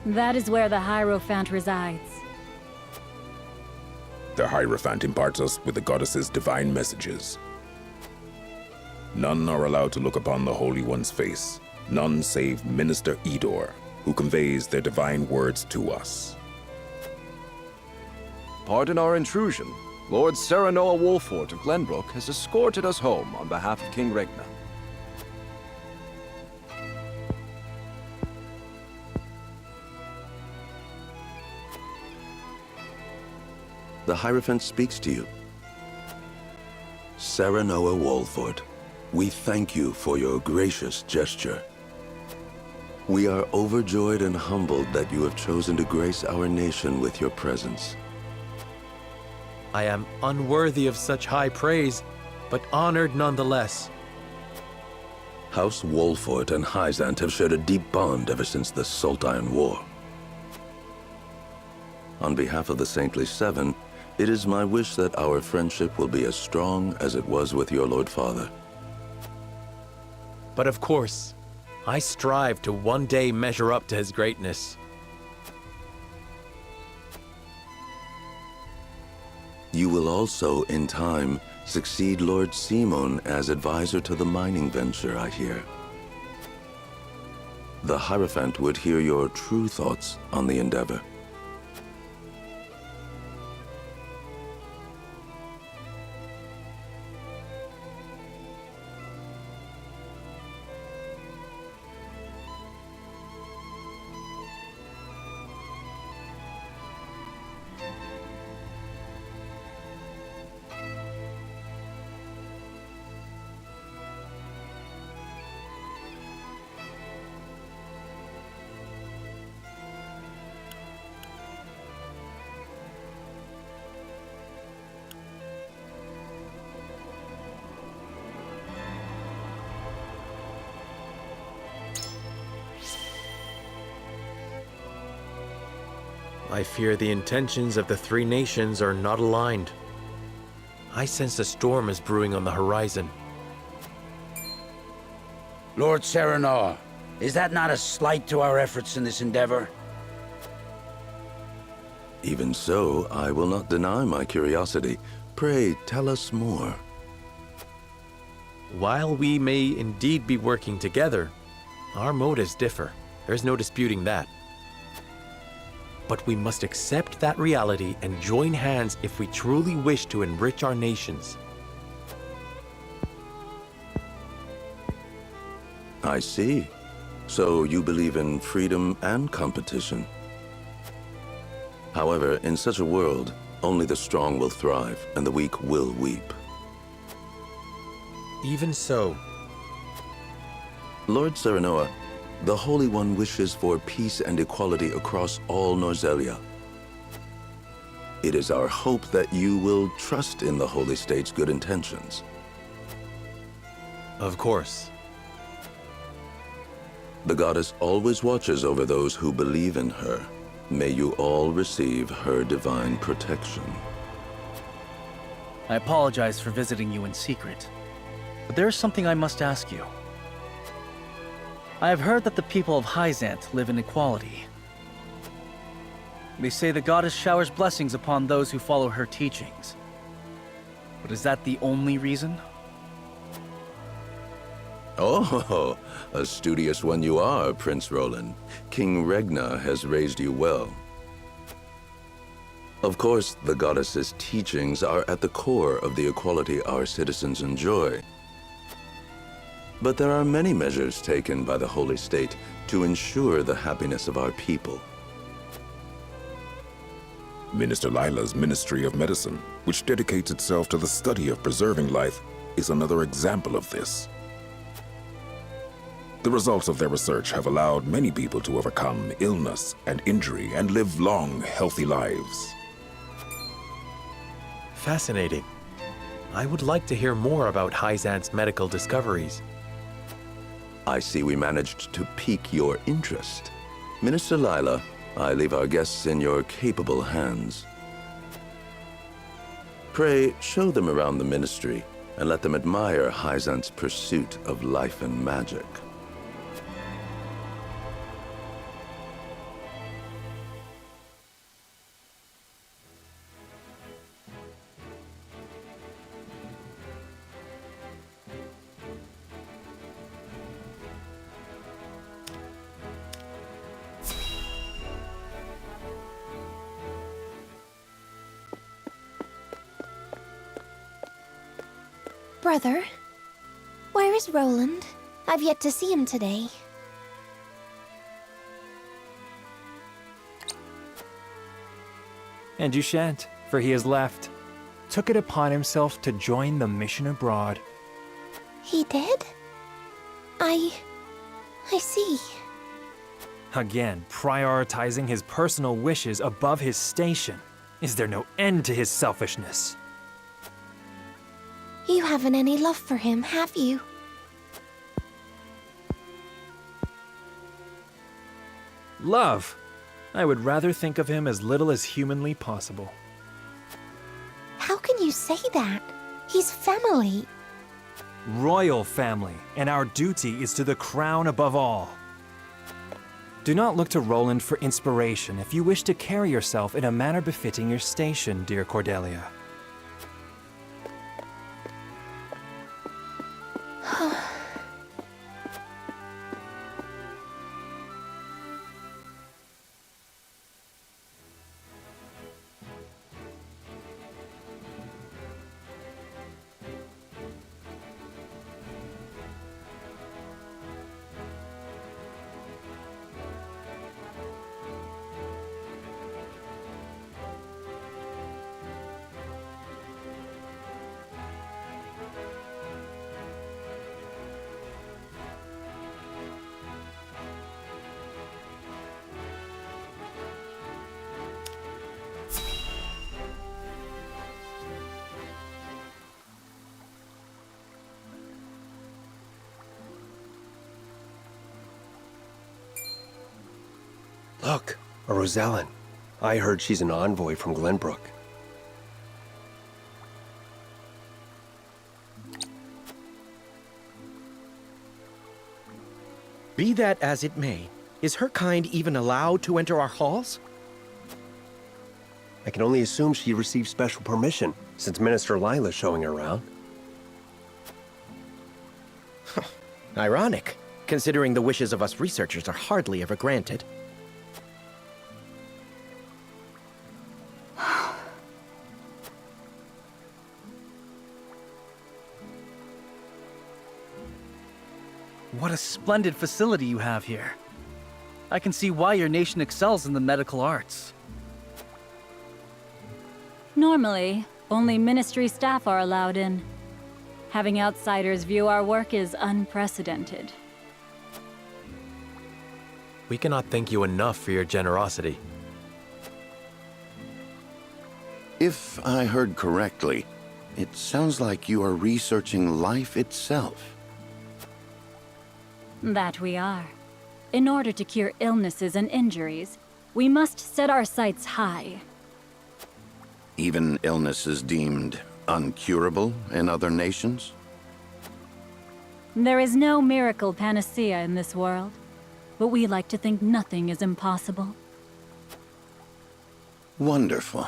That is where the Hierophant resides. The Hierophant imparts us with the goddess's divine messages. None are allowed to look upon the Holy One's face, none save Minister Edor, who conveys their divine words to us. Pardon our intrusion. Lord Serenoa Wolfort of Glenbrook has escorted us home on behalf of King Regna. The Hierophant speaks to you. Serenoa Wolfort, we thank you for your gracious gesture. We are overjoyed and humbled that you have chosen to grace our nation with your presence. I am unworthy of such high praise, but honored nonetheless. House Wolfort and Hyzant have shared a deep bond ever since the Sultan War. On behalf of the Saintly Seven, it is my wish that our friendship will be as strong as it was with your Lord Father. But of course, I strive to one day measure up to his greatness. You will also, in time, succeed Lord Simon as advisor to the mining venture, I hear. The Hierophant would hear your true thoughts on the endeavor. I fear the intentions of the three nations are not aligned. I sense a storm is brewing on the horizon. Lord Serenoa, is that not a slight to our efforts in this endeavor? Even so, I will not deny my curiosity. Pray, tell us more. While we may indeed be working together, our motives differ. There's no disputing that. But we must accept that reality and join hands if we truly wish to enrich our nations. I see. So you believe in freedom and competition. However, in such a world, only the strong will thrive and the weak will weep. Even so. Lord Serenoa, the Holy One wishes for peace and equality across all Norzelia. It is our hope that you will trust in the Holy State's good intentions. Of course. The goddess always watches over those who believe in her. May you all receive her divine protection. I apologize for visiting you in secret, but there is something I must ask you. I have heard that the people of Hyzant live in equality. They say the goddess showers blessings upon those who follow her teachings. But is that the only reason? Oh, a studious one you are, Prince Roland. King Regna has raised you well. Of course, the goddess's teachings are at the core of the equality our citizens enjoy. But there are many measures taken by the Holy State to ensure the happiness of our people. Minister Lila's Ministry of Medicine, which dedicates itself to the study of preserving life, is another example of this. The results of their research have allowed many people to overcome illness and injury and live long, healthy lives. Fascinating. I would like to hear more about Hyzant's medical discoveries. I see we managed to pique your interest. Minister Lila, I leave our guests in your capable hands. Pray, show them around the ministry and let them admire Hyzant's pursuit of life and magic. Brother, where is Roland? I've yet to see him today. And you shan't, for he has left. Took it upon himself to join the mission abroad. He did? I see. Again, prioritizing his personal wishes above his station. Is there no end to his selfishness? You haven't any love for him, have you? Love? I would rather think of him as little as humanly possible. How can you say that? He's family. Royal family, and our duty is to the crown above all. Do not look to Roland for inspiration if you wish to carry yourself in a manner befitting your station, dear Cordelia. Look, a Rosellan. I heard she's an envoy from Glenbrook. Be that as it may, is her kind even allowed to enter our halls? I can only assume she received special permission, since Minister Lila's showing her around. Ironic, considering the wishes of us researchers are hardly ever granted. What a splendid facility you have here. I can see why your nation excels in the medical arts. Normally, only ministry staff are allowed in. Having outsiders view our work is unprecedented. We cannot thank you enough for your generosity. If I heard correctly, it sounds like you are researching life itself. That we are. In order to cure illnesses and injuries, we must set our sights high. Even illnesses deemed uncurable in other nations? There is no miracle panacea in this world, but we like to think nothing is impossible. Wonderful.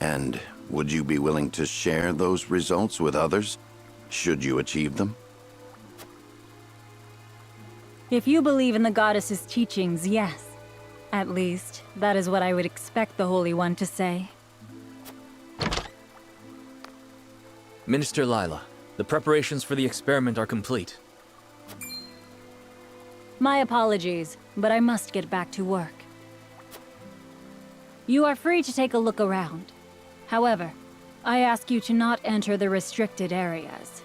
And would you be willing to share those results with others, should you achieve them? If you believe in the goddess's teachings, yes. At least, that is what I would expect the Holy One to say. Minister Lila, the preparations for the experiment are complete. My apologies, but I must get back to work. You are free to take a look around. However, I ask you to not enter the restricted areas.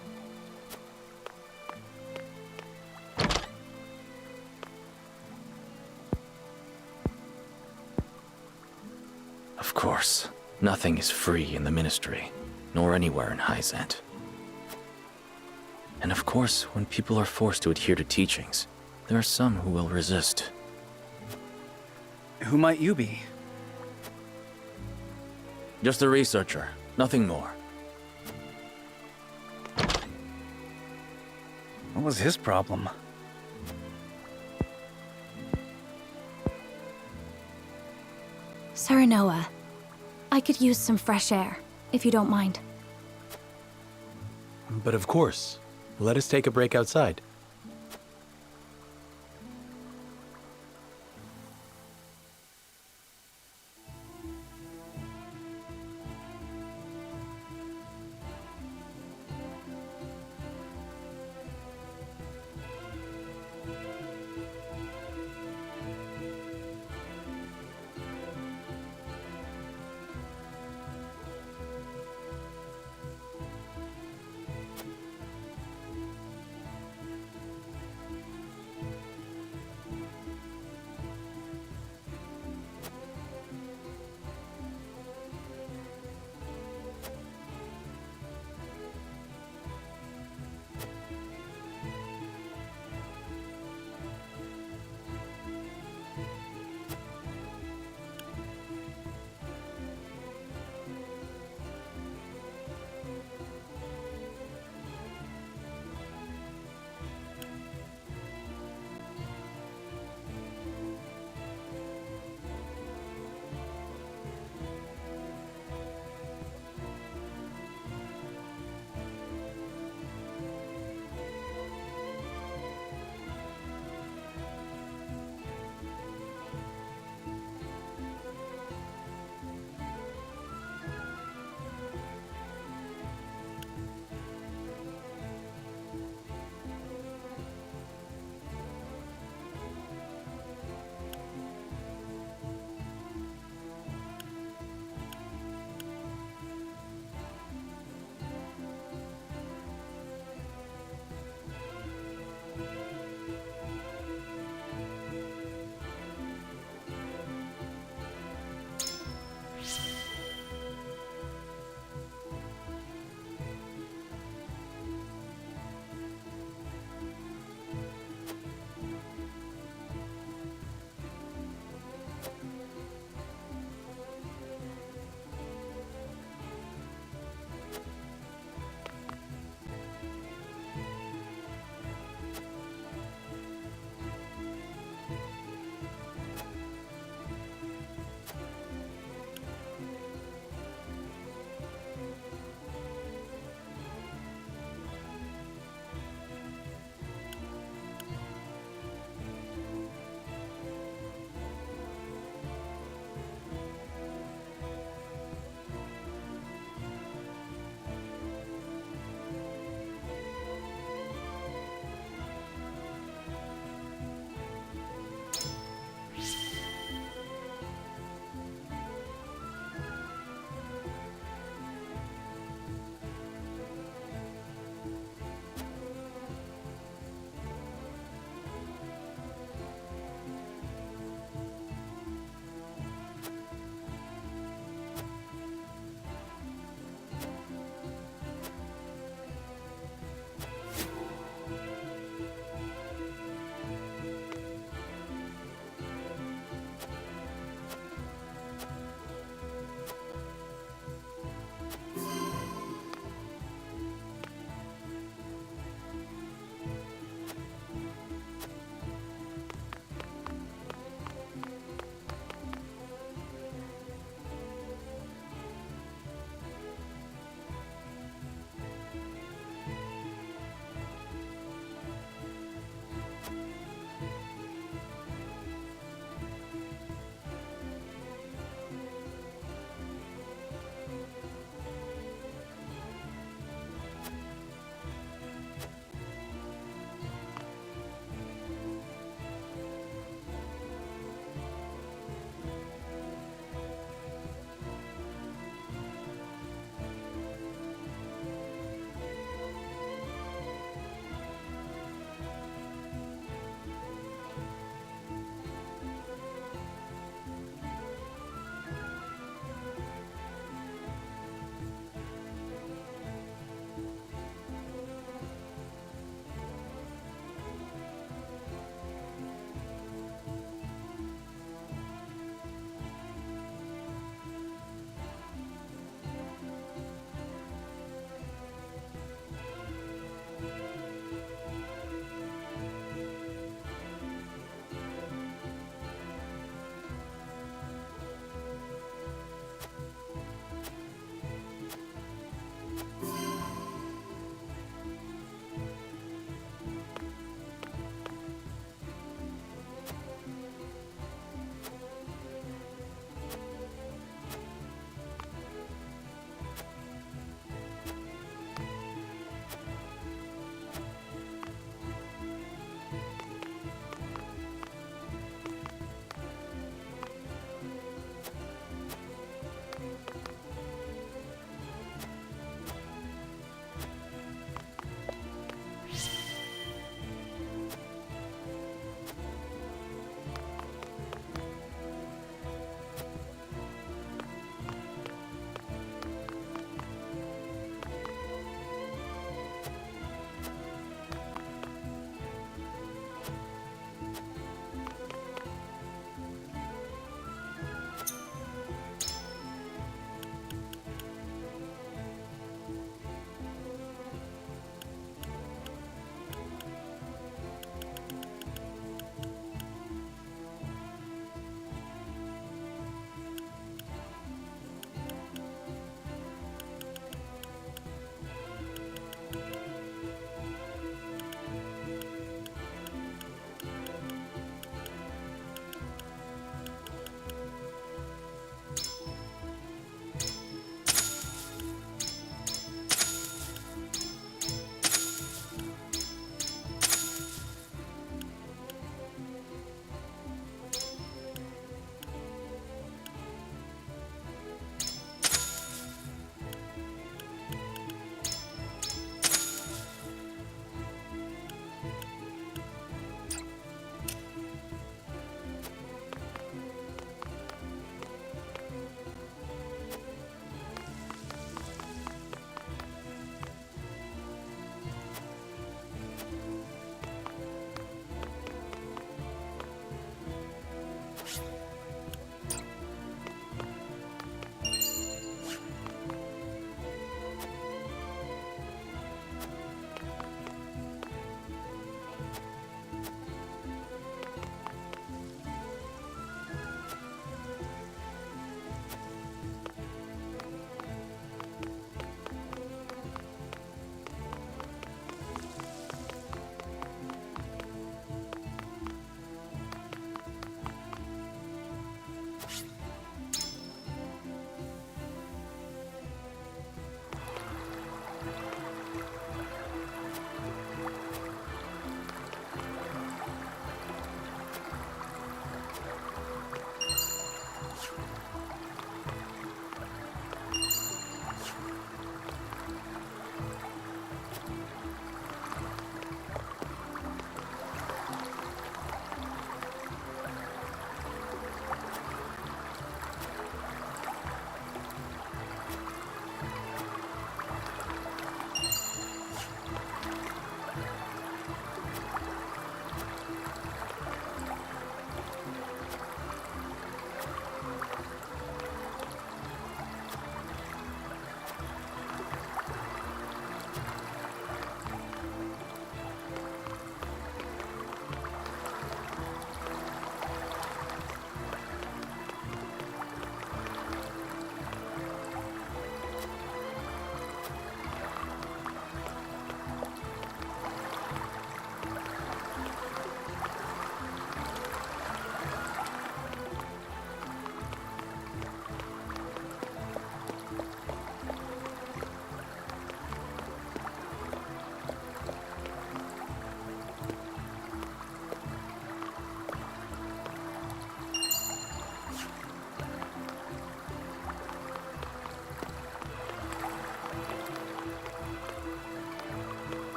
Of course, nothing is free in the Ministry, nor anywhere in Hyzant. And of course, when people are forced to adhere to teachings, there are some who will resist. Who might you be? Just a researcher, nothing more. What was his problem? Serenoa, I could use some fresh air, if you don't mind. But of course, let us take a break outside.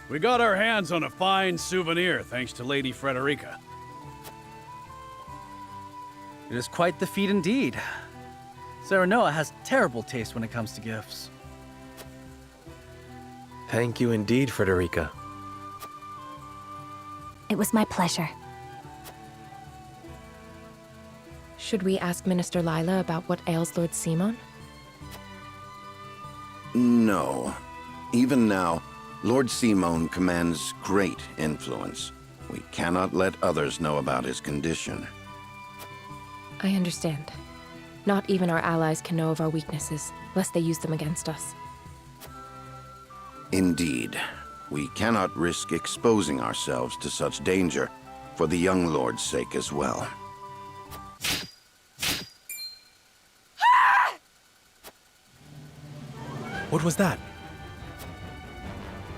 We got our hands on a fine souvenir thanks to Lady Frederica. It is quite the feat indeed. Serenoa has terrible taste when it comes to gifts. Thank you indeed, Frederica. It was my pleasure. Should we ask Minister Lila about what ails Lord Simon? No. Even now, Lord Simon commands great influence. We cannot let others know about his condition. I understand. Not even our allies can know of our weaknesses, lest they use them against us. Indeed. We cannot risk exposing ourselves to such danger for the young lord's sake as well. What was that?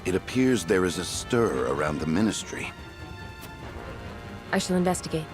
It appears there is a stir around the ministry. I shall investigate.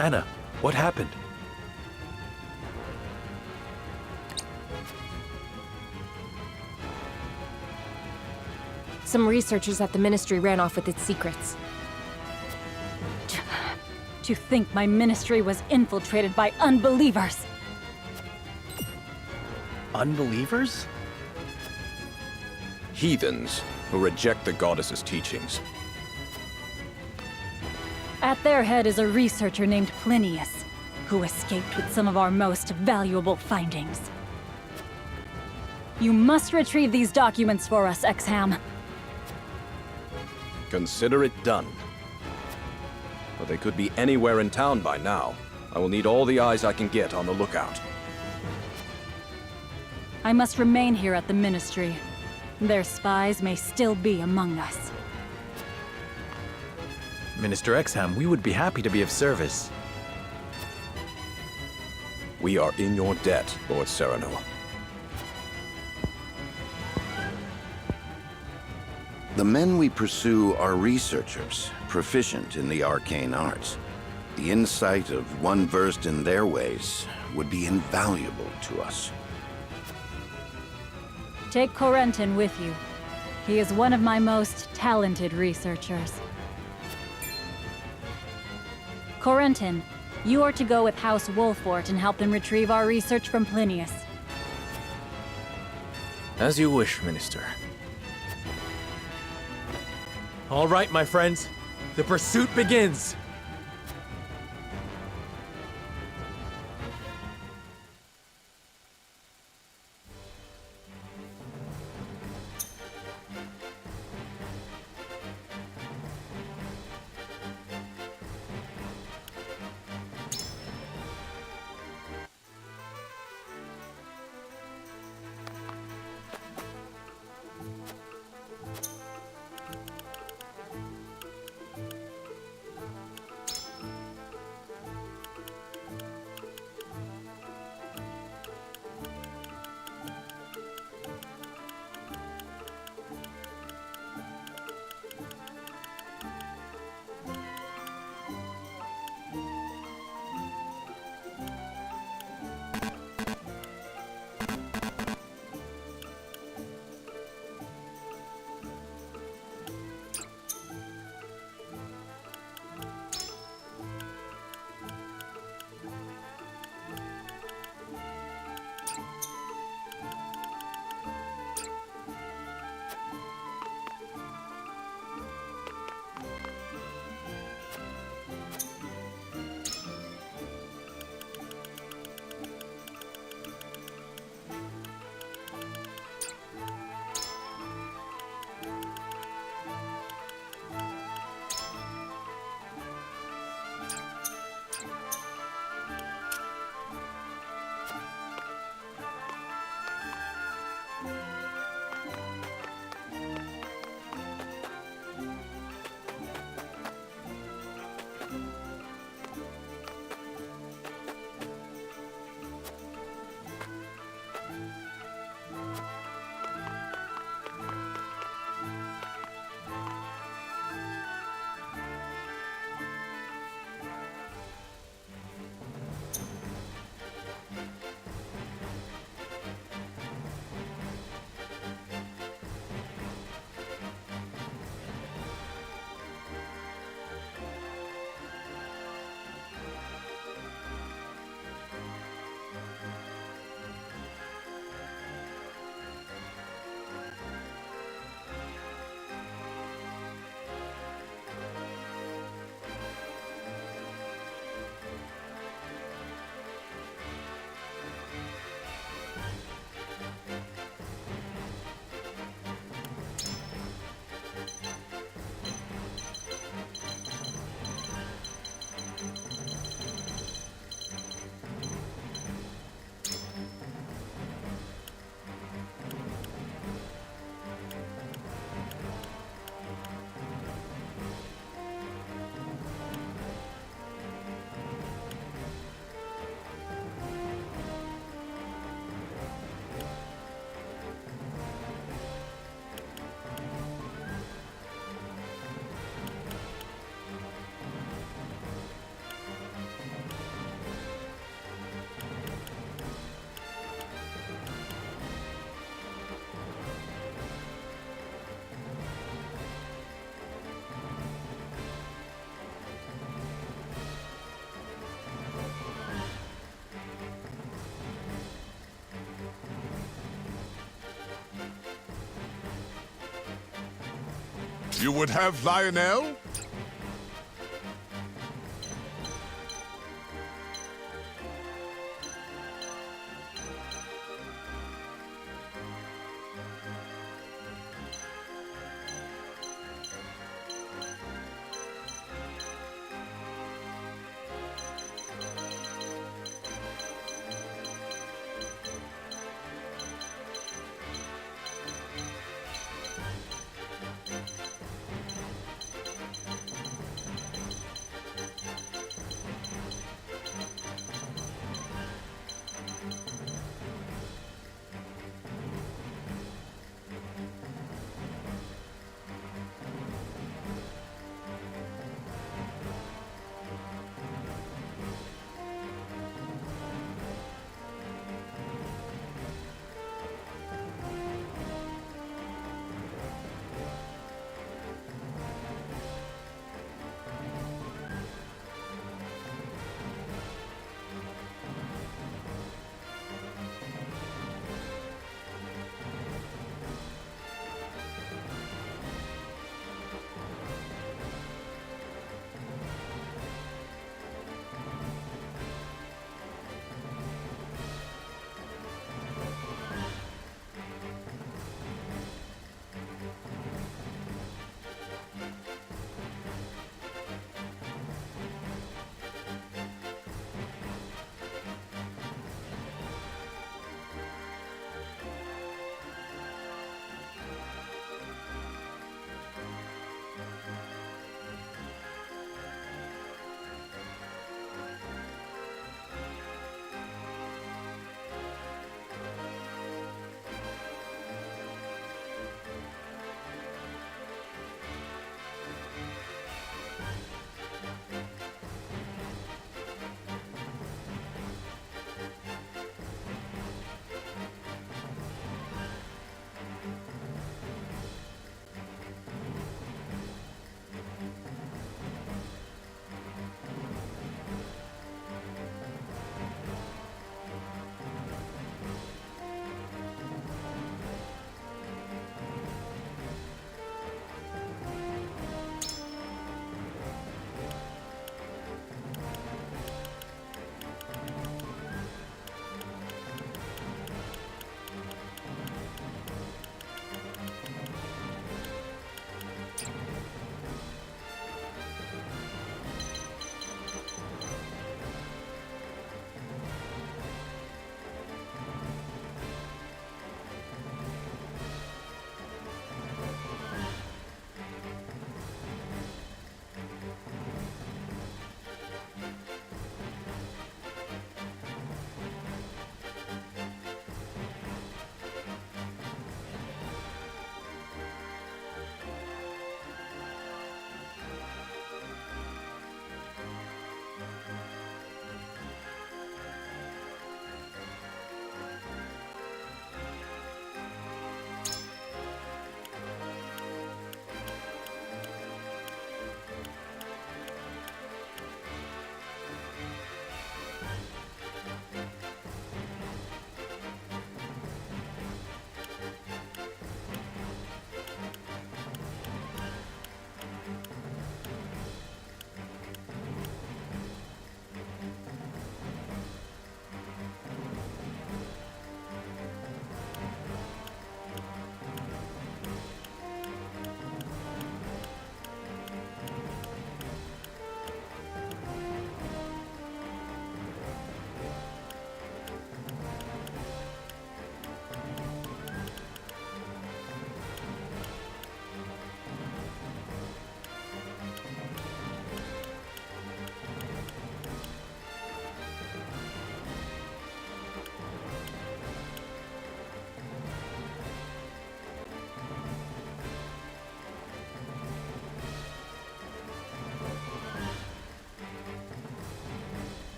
Anna, what happened? Some researchers at the Ministry ran off with its secrets. To think my ministry was infiltrated by unbelievers! Unbelievers? Heathens who reject the goddess's teachings. At their head is a researcher named Plinius, who escaped with some of our most valuable findings. You must retrieve these documents for us, Exham. Consider it done. But they could be anywhere in town by now. I will need all the eyes I can get on the lookout. I must remain here at the Ministry. Their spies may still be among us. Minister Exham, we would be happy to be of service. We are in your debt, Lord Serenoa. The men we pursue are researchers, proficient in the arcane arts. The insight of one versed in their ways would be invaluable to us. Take Corentin with you. He is one of my most talented researchers. Corentin, you are to go with House Wolfort and help them retrieve our research from Plinius. As you wish, Minister. All right, my friends. The pursuit begins! You would have Lionel?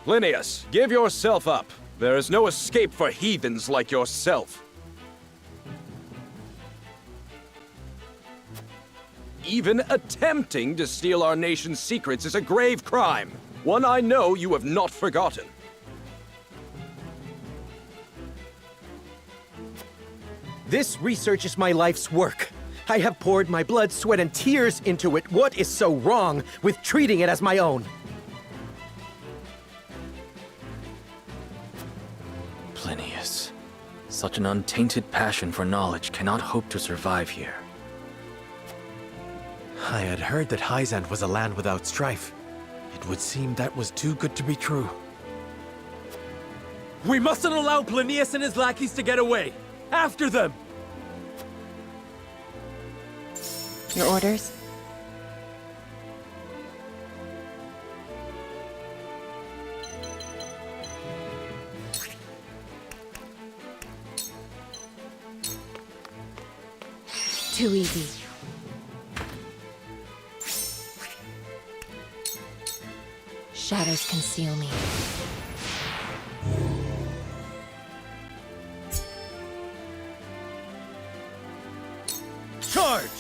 Linnaeus, give yourself up. There is no escape for heathens like yourself. Even attempting to steal our nation's secrets is a grave crime. One I know you have not forgotten. This research is my life's work. I have poured my blood, sweat, and tears into it. What is so wrong with treating it as my own? Plinius, such an untainted passion for knowledge cannot hope to survive here. I had heard that Hyzant was a land without strife. It would seem that was too good to be true. We mustn't allow Plinius and his lackeys to get away! After them! Your orders? Too easy. Shadows conceal me. Charge!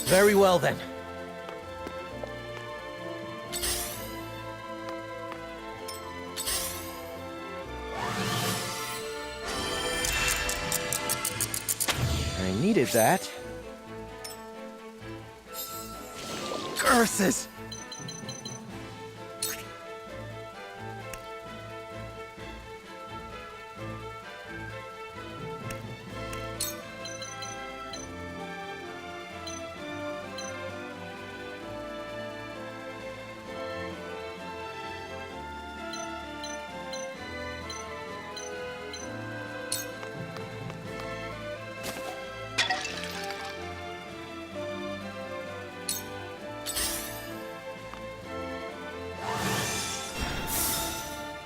Very well, then. I needed that. Curses!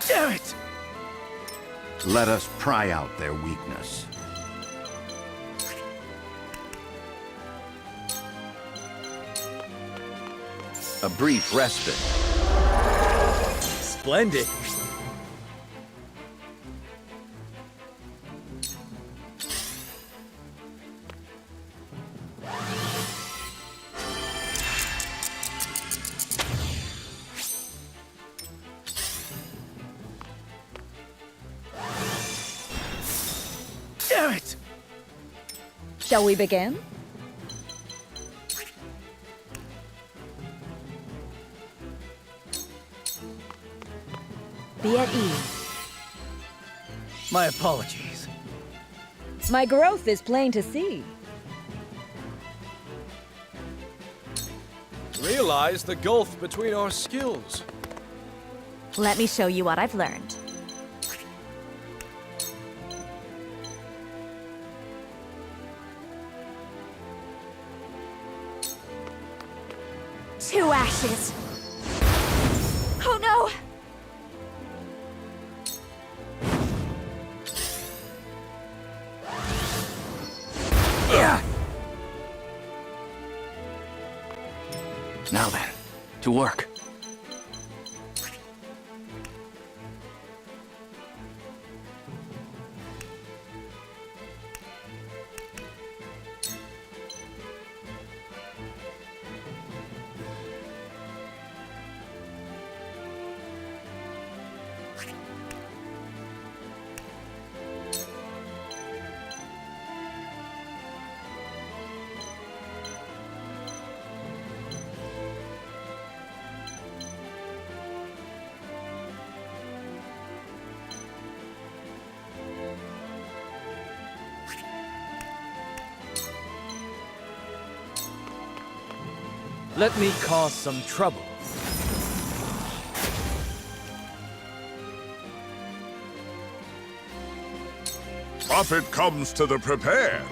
Damn it! Let us pry out their weakness. A brief respite. Splendid. Damn it! Shall we begin? Be at ease. My apologies. My growth is plain to see. Realize the gulf between our skills. Let me show you what I've learned. Two ashes. Oh no! Now then, to work. Let me cause some trouble. Profit comes to the prepared.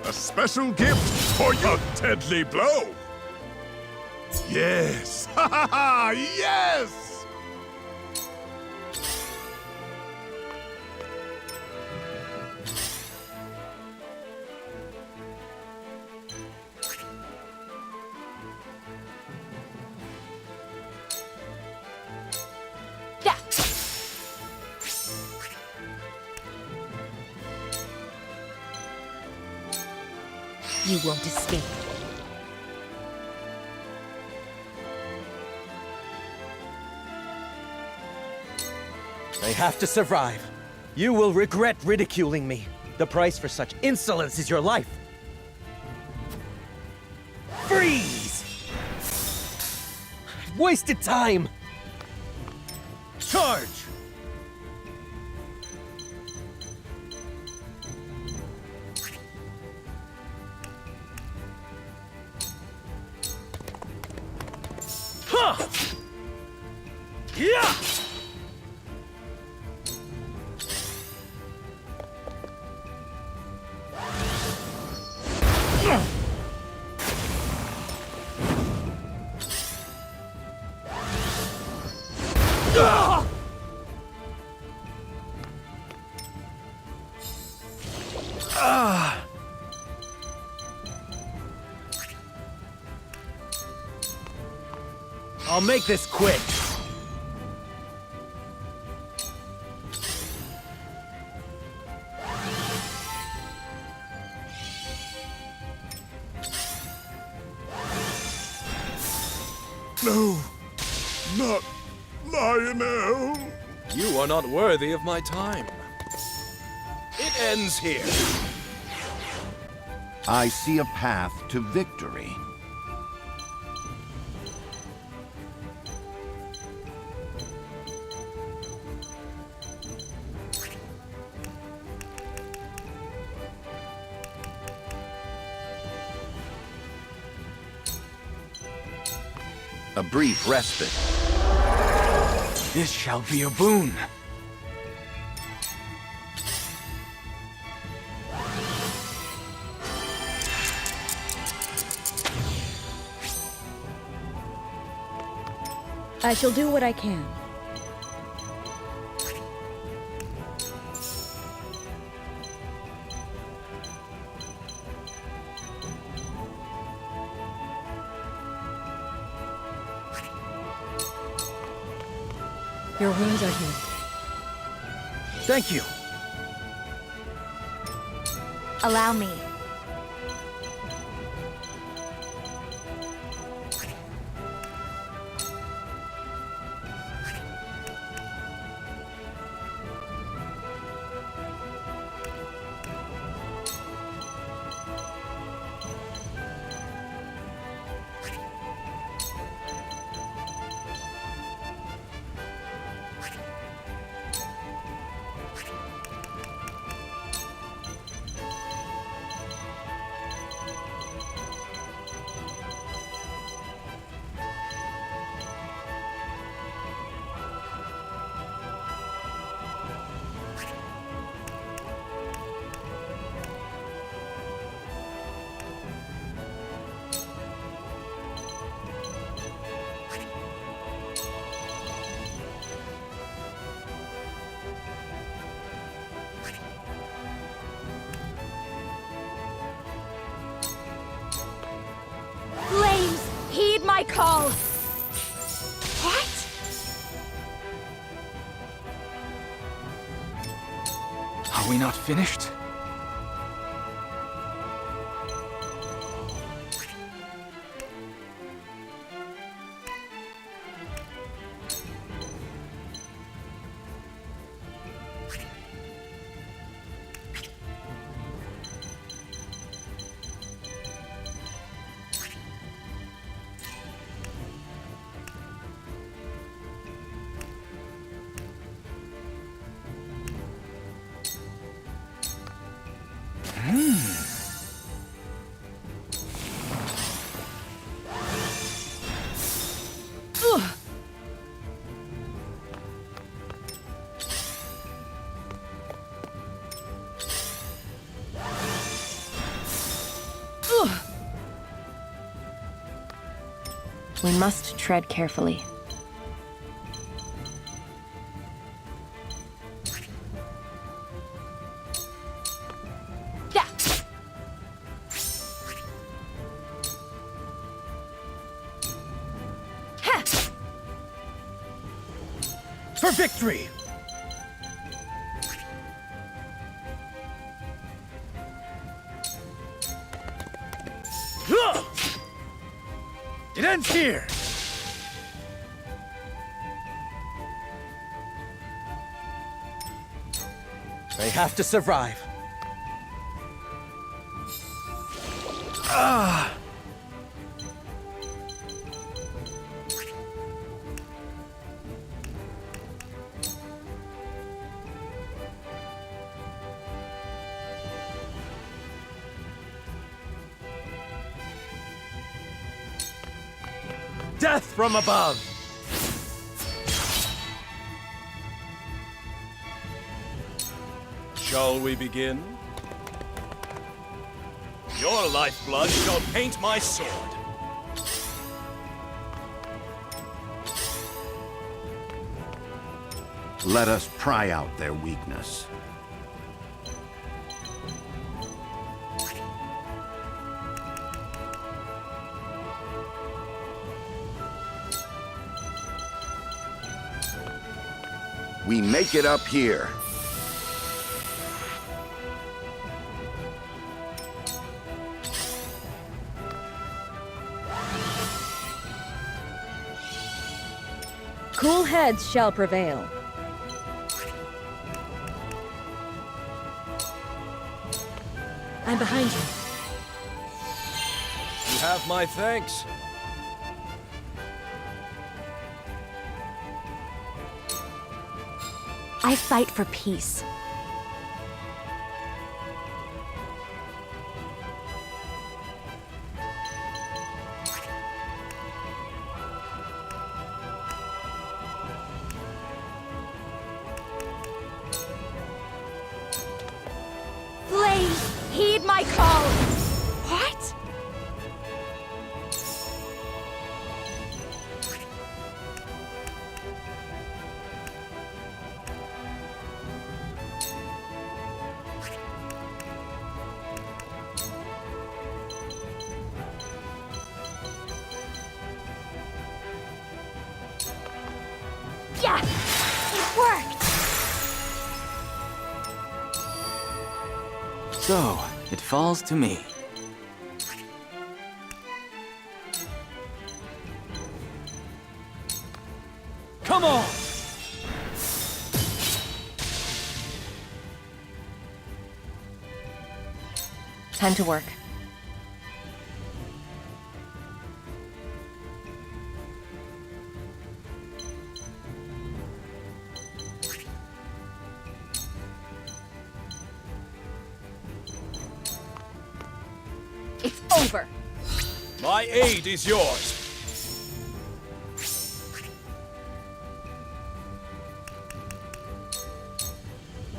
A special gift for your deadly blow. Yes! Ha ha ha! Yes! You won't escape. I have to survive. You will regret ridiculing me. The price for such insolence is your life. Freeze! I've wasted time! Charge! Yeah! I'll make this quick. No, not Lionel. You are not worthy of my time. It ends here. I see a path to victory. A brief respite. This shall be a boon. I shall do what I can. Your wounds are healed. Thank you. Allow me. Flames, heed my call! What? Are we not finished? We must tread carefully. For victory! It ends here! They have to survive. Ah! Death from above! Shall we begin? Your lifeblood shall paint my sword. Let us pry out their weakness. We make it up here. Cool heads shall prevail. I'm behind you. You have my thanks. I fight for peace. Please, heed my call! What? Yeah! It worked! So, it falls to me. Come on! Time to work. It's over. My aid is yours.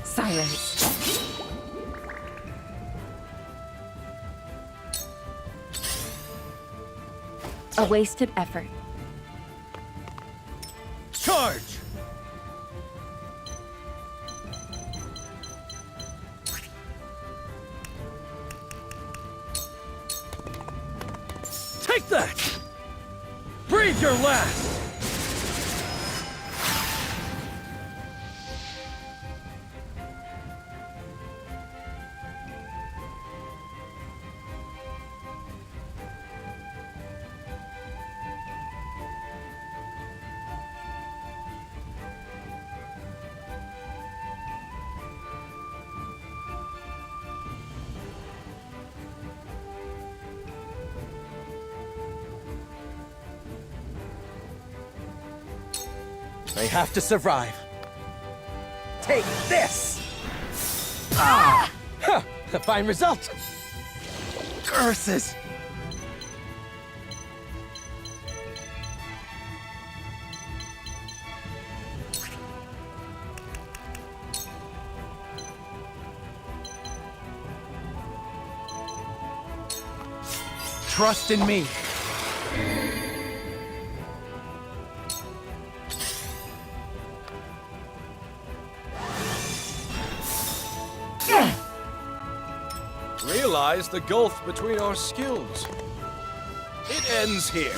Silence. A wasted effort. Charge! Take that! Breathe your last! They have to survive. Take this! Ah! Huh, a fine result. Curses! Trust in me. realize the gulf between our skills. It ends here.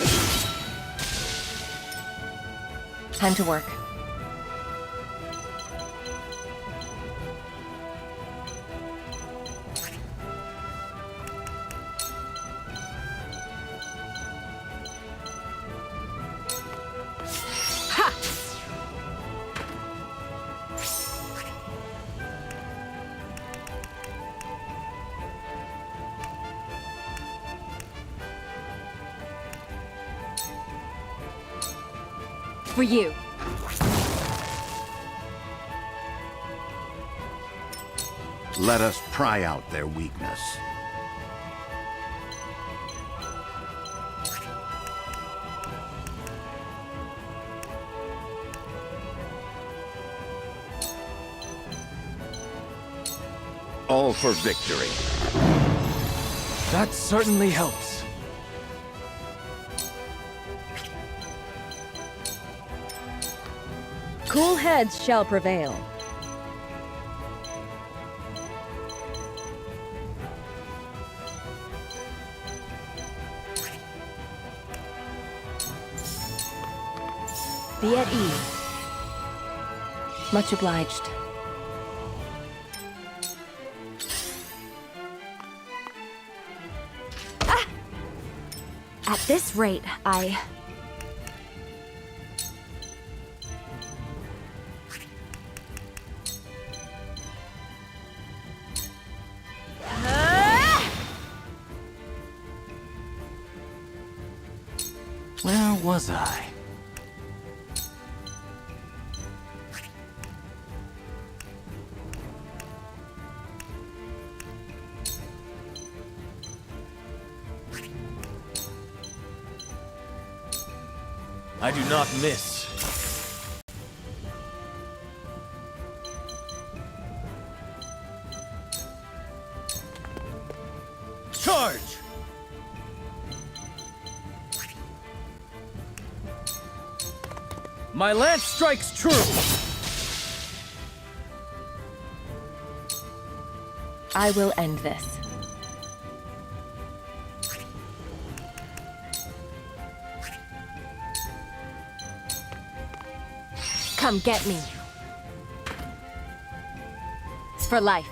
Time to work. For you. Let us pry out their weakness. All for victory. That certainly helps. Cool heads shall prevail. Be at ease. Much obliged. Ah! At this rate, Where was I? I do not miss. Charge! My lance strikes true! I will end this. Come get me. It's for life.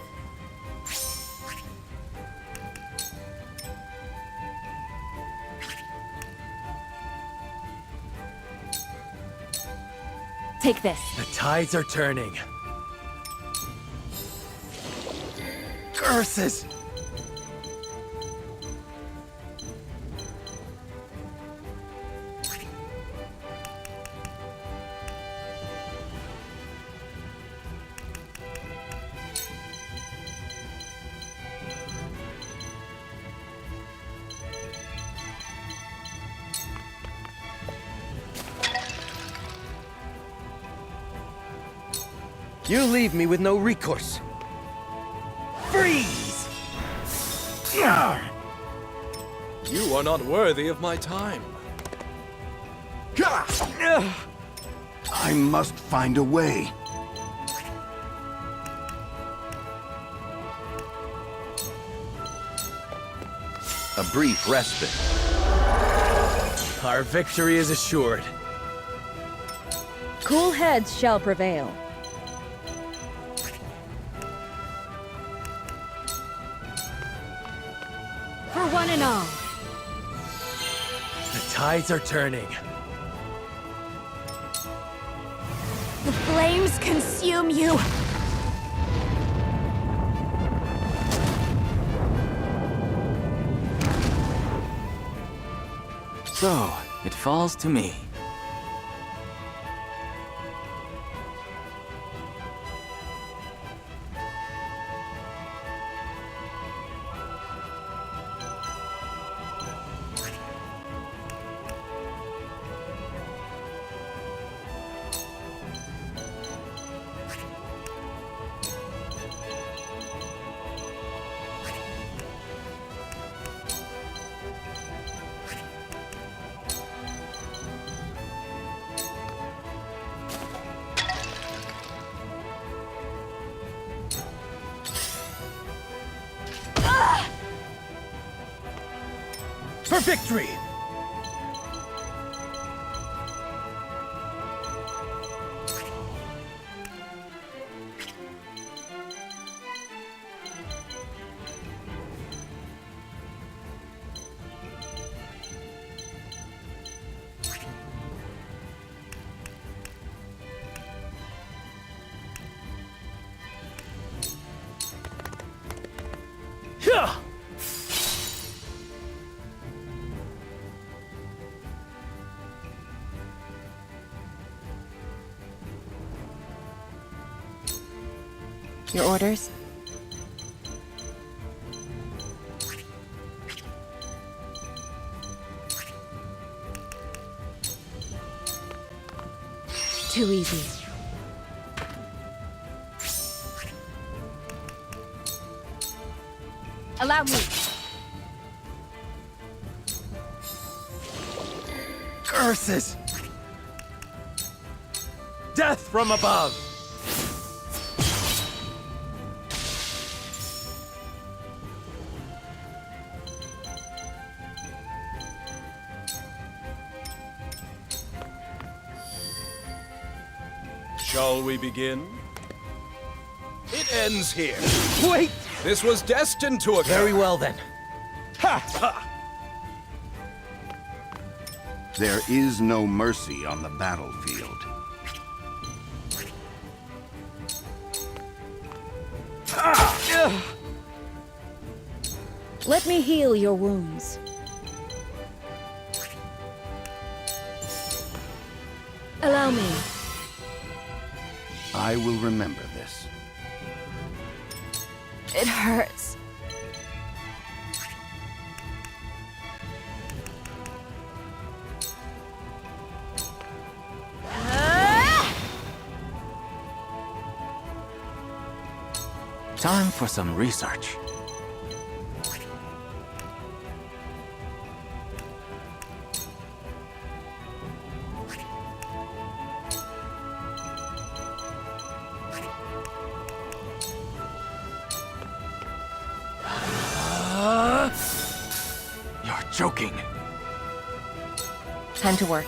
Take this. The tides are turning. Curses! You leave me with no recourse. Freeze! You are not worthy of my time. I must find a way. A brief respite. Our victory is assured. Cool heads shall prevail. for one and all. The tides are turning. The flames consume you. So, it falls to me. for victory! Yeah! Your orders? Too easy. Allow me. Curses! Death from above! Shall we begin? It ends here. Wait! This was destined to occur. Very well then. Ha! There is no mercy on the battlefield. Let me heal your wounds. Allow me. I will remember this. It hurts. Time for some research. You're joking. Time to work.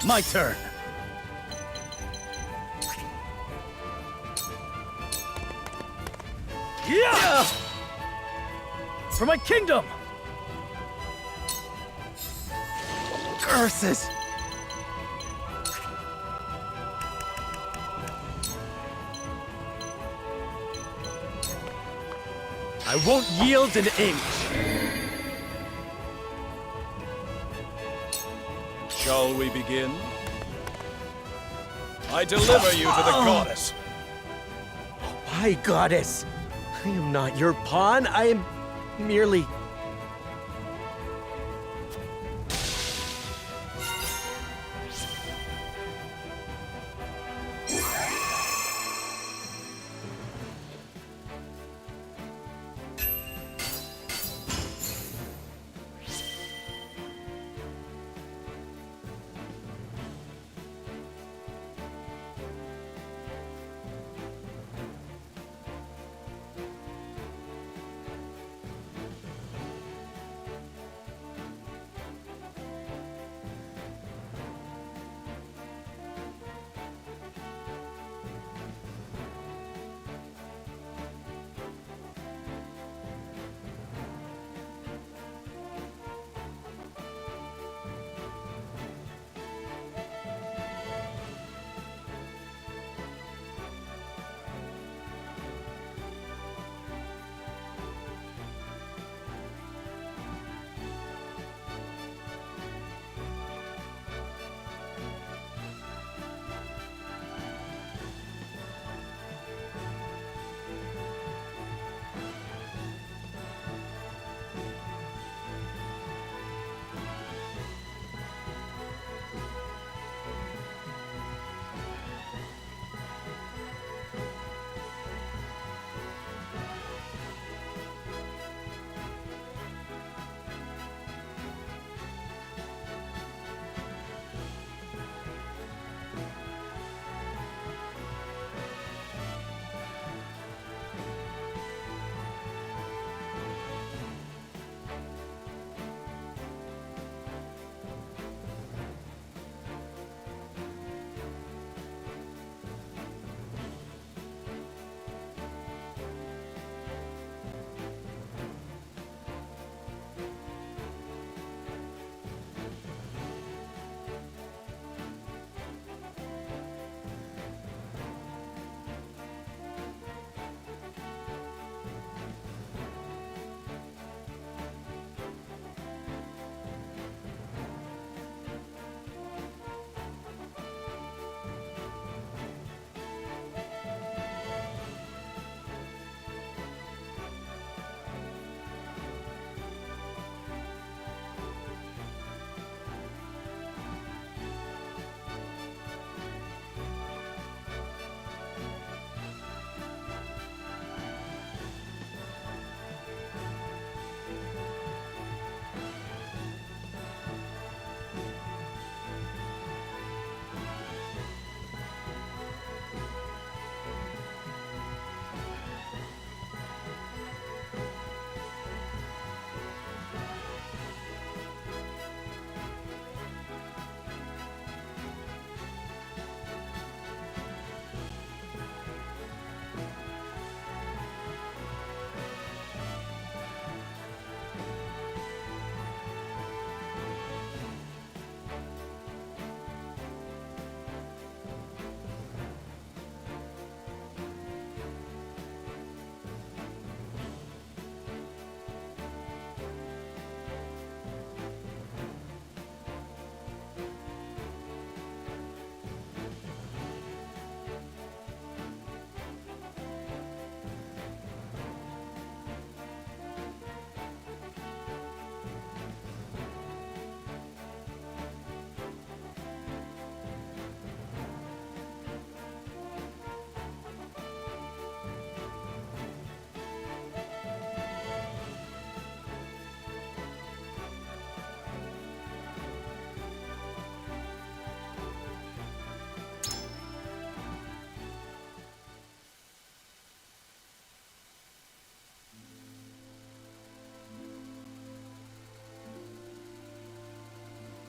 My turn. Yeah! For my kingdom! Curses! I won't yield an inch. Shall we begin? I deliver you to the goddess. Why, goddess? I am not your pawn. I am merely...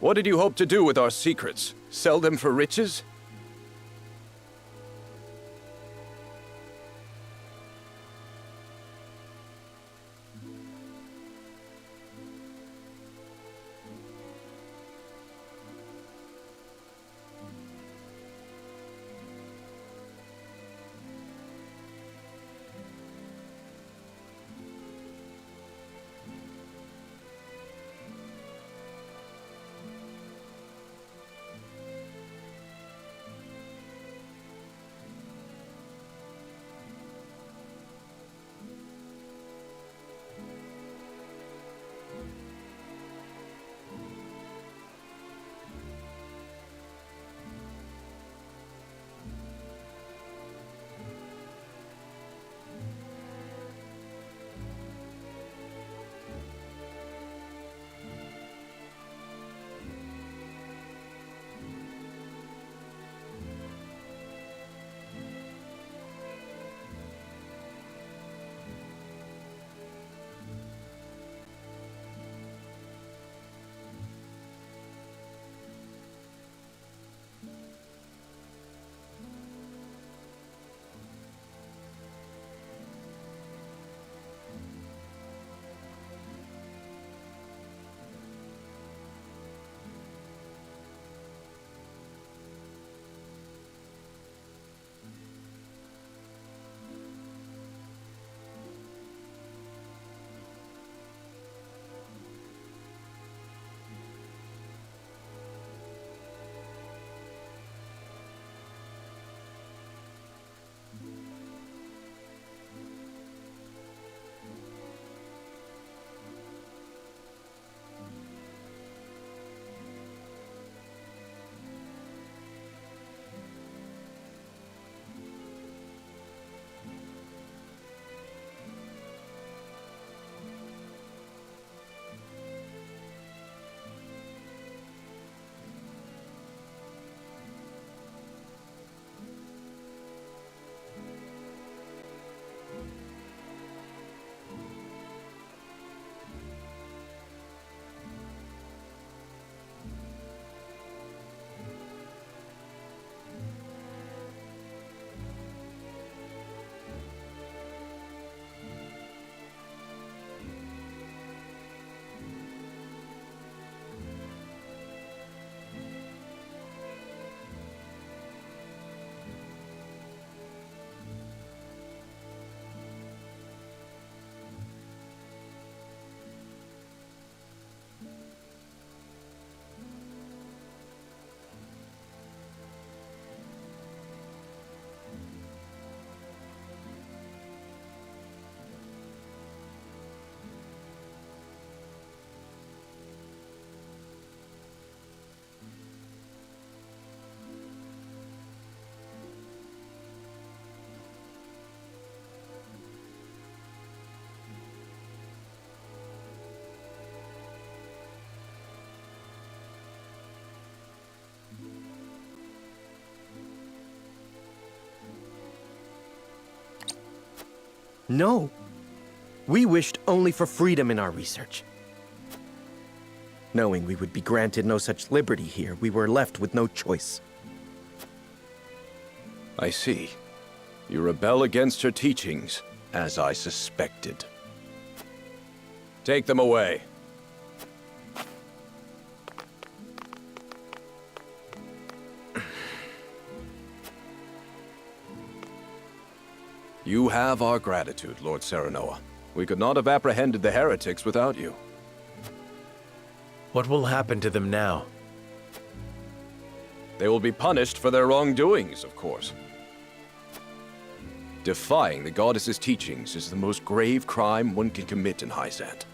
What did you hope to do with our secrets? Sell them for riches? No. We wished only for freedom in our research. Knowing we would be granted no such liberty here, we were left with no choice. I see. You rebel against her teachings, as I suspected. Take them away. You have our gratitude, Lord Serenoa. We could not have apprehended the heretics without you. What will happen to them now? They will be punished for their wrongdoings, of course. Defying the goddess's teachings is the most grave crime one can commit in Hyzant.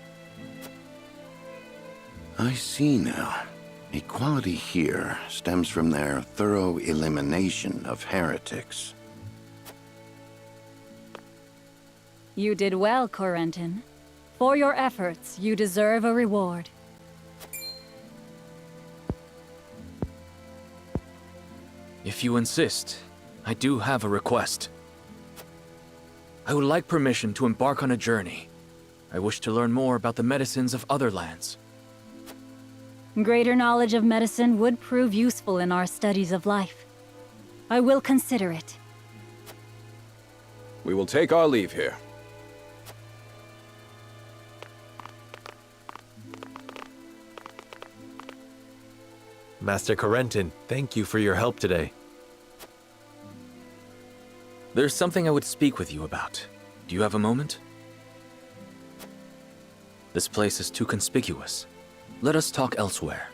I see now. Equality here stems from their thorough elimination of heretics. You did well, Corentin. For your efforts, you deserve a reward. If you insist, I do have a request. I would like permission to embark on a journey. I wish to learn more about the medicines of other lands. Greater knowledge of medicine would prove useful in our studies of life. I will consider it. We will take our leave here. Master Corentin, thank you for your help today. There's something I would speak with you about. Do you have a moment? This place is too conspicuous. Let us talk elsewhere.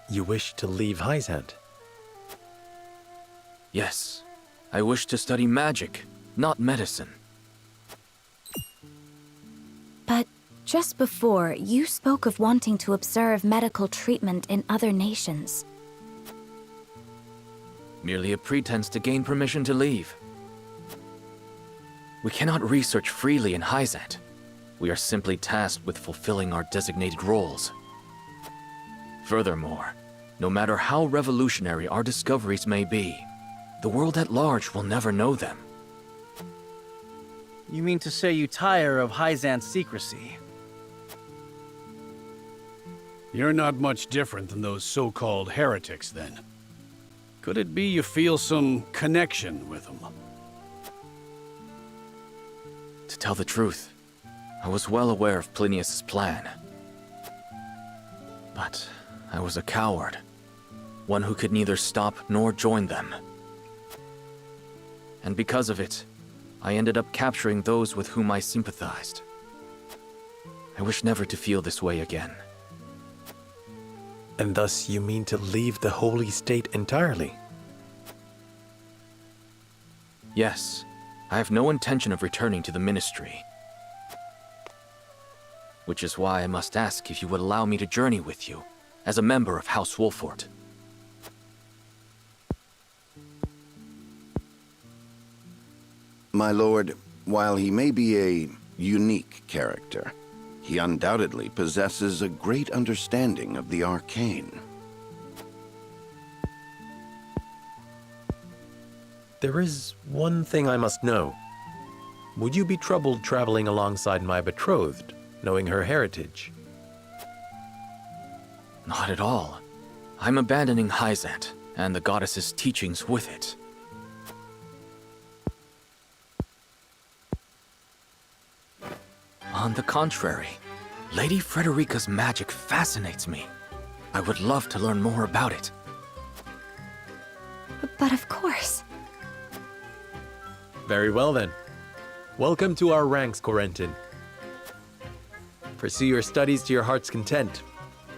You wish to leave Hyzant? Yes. I wish to study magic, not medicine. But just before, you spoke of wanting to observe medical treatment in other nations. Merely a pretense to gain permission to leave. We cannot research freely in Hyzant. We are simply tasked with fulfilling our designated roles. Furthermore, no matter how revolutionary our discoveries may be, the world at large will never know them. You mean to say you tire of Hyzant's secrecy? You're not much different than those so-called heretics, then. Could it be you feel some connection with them? To tell the truth, I was well aware of Plinius' plan. But I was a coward, one who could neither stop nor join them. And because of it, I ended up capturing those with whom I sympathized. I wish never to feel this way again. And thus you mean to leave the Holy State entirely? Yes, I have no intention of returning to the Ministry. Which is why I must ask if you would allow me to journey with you, as a member of House Wolffort. My lord, while he may be a unique character, he undoubtedly possesses a great understanding of the arcane. There is one thing I must know. Would you be troubled traveling alongside my betrothed, knowing her heritage? Not at all. I'm abandoning Hyzant, and the goddess's teachings with it. On the contrary, Lady Frederica's magic fascinates me. I would love to learn more about it. But of course. Very well then. Welcome to our ranks, Corentin. Pursue your studies to your heart's content.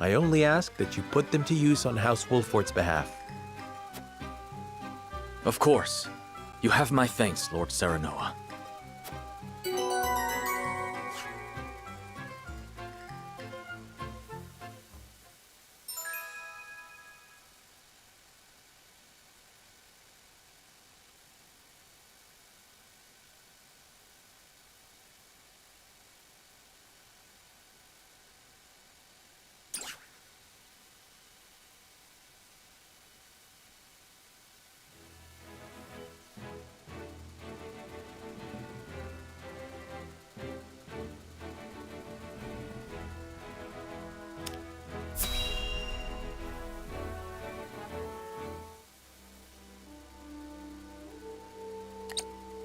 I only ask that you put them to use on House Wolffort's behalf. Of course. You have my thanks, Lord Serenoa.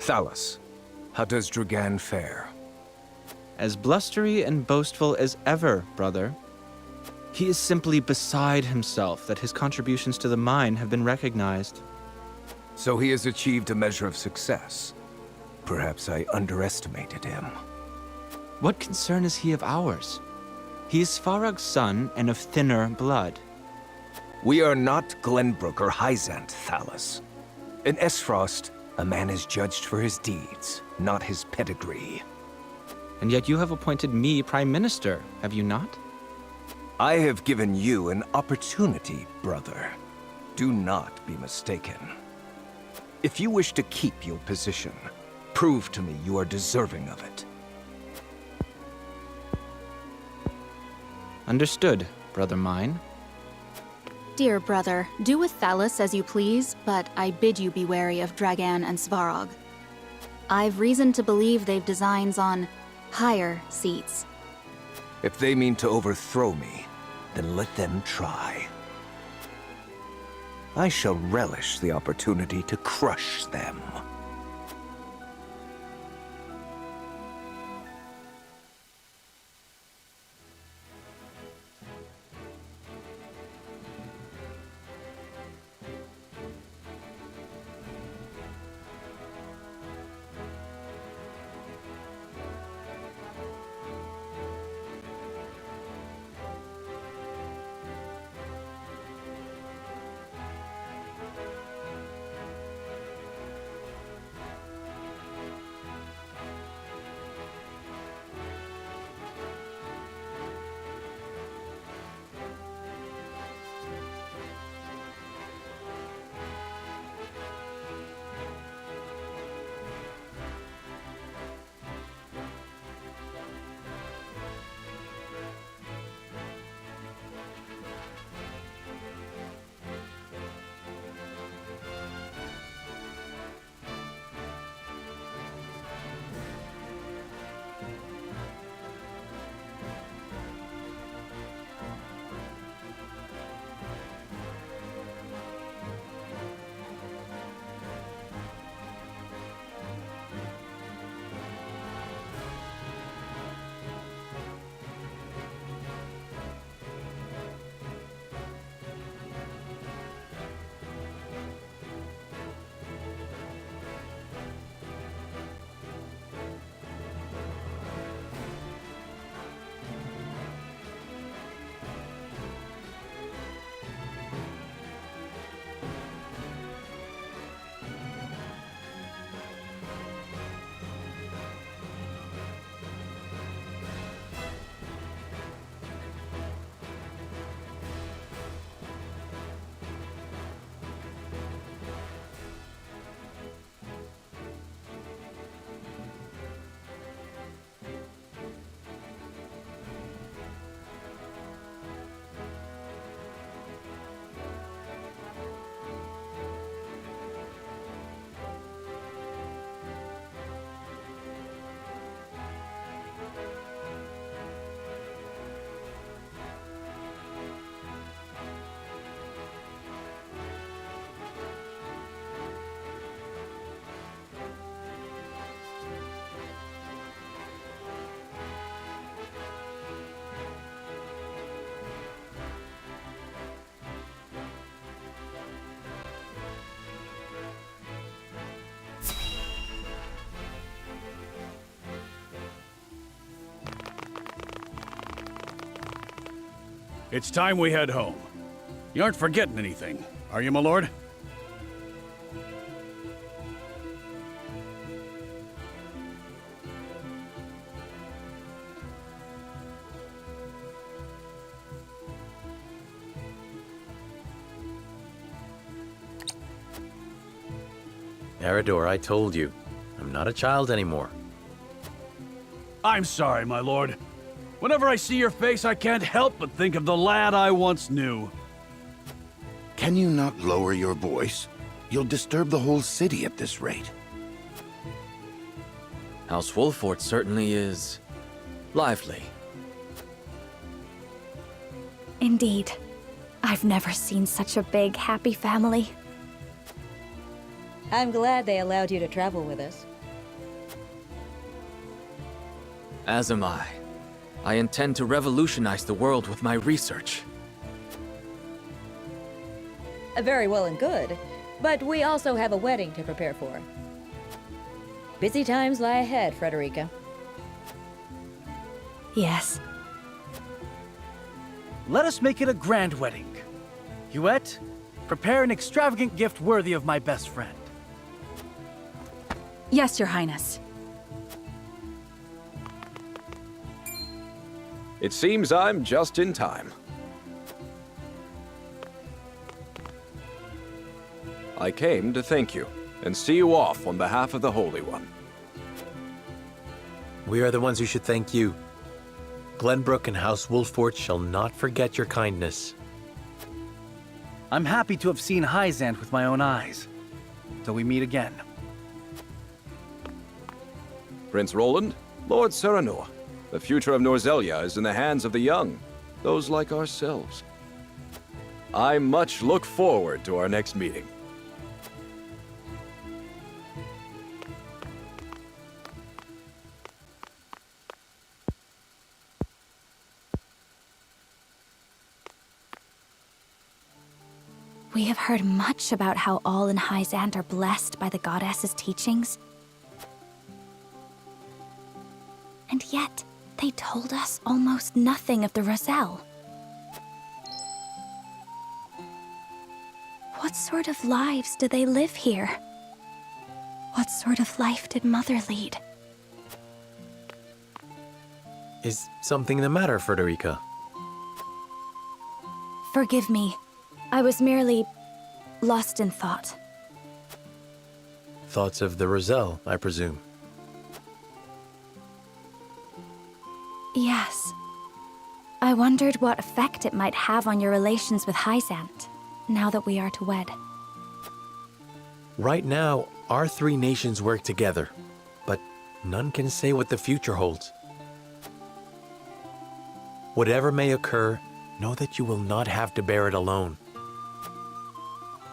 Thalos, how does Dragan fare? As blustery and boastful as ever, brother. He is simply beside himself that his contributions to the mine have been recognized. So he has achieved a measure of success. Perhaps I underestimated him. What concern is he of ours? He is Farag's son and of thinner blood. We are not Glenbrook or Hyzant, Thalos. In Esfrost, a man is judged for his deeds, not his pedigree. And yet you have appointed me Prime Minister, have you not? I have given you an opportunity, brother. Do not be mistaken. If you wish to keep your position, prove to me you are deserving of it. Understood, brother mine. Dear brother, do with Thalys as you please, but I bid you be wary of Dragan and Svarog. I've reason to believe they've designs on higher seats. If they mean to overthrow me, then let them try. I shall relish the opportunity to crush them. It's time we head home. You aren't forgetting anything, are you, my lord? Eredor, I told you, I'm not a child anymore. I'm sorry, my lord. Whenever I see your face, I can't help but think of the lad I once knew. Can you not lower your voice? You'll disturb the whole city at this rate. House Wolfort certainly is lively. Indeed. I've never seen such a big, happy family. I'm glad they allowed you to travel with us. As am I. I intend to revolutionize the world with my research. Very well and good, but we also have a wedding to prepare for. Busy times lie ahead, Frederica. Yes. Let us make it a grand wedding. Huette, prepare an extravagant gift worthy of my best friend. Yes, Your Highness. It seems I'm just in time. I came to thank you and see you off on behalf of the Holy One. We are the ones who should thank you. Glenbrook and House Wolfort shall not forget your kindness. I'm happy to have seen Hyzant with my own eyes. Till we meet again. Prince Roland, Lord Serenoa, the future of Norzelia is in the hands of the young, those like ourselves. I much look forward to our next meeting. We have heard much about how all in Hyzant are blessed by the goddess's teachings. And yet, they told us almost nothing of the Roselle. What sort of lives do they live here? What sort of life did Mother lead? Is something the matter, Frederica? Forgive me. I was merely lost in thought. Thoughts of the Roselle, I presume. Yes. I wondered what effect it might have on your relations with Hyzant, now that we are to wed. Right now, our three nations work together, but none can say what the future holds. Whatever may occur, know that you will not have to bear it alone.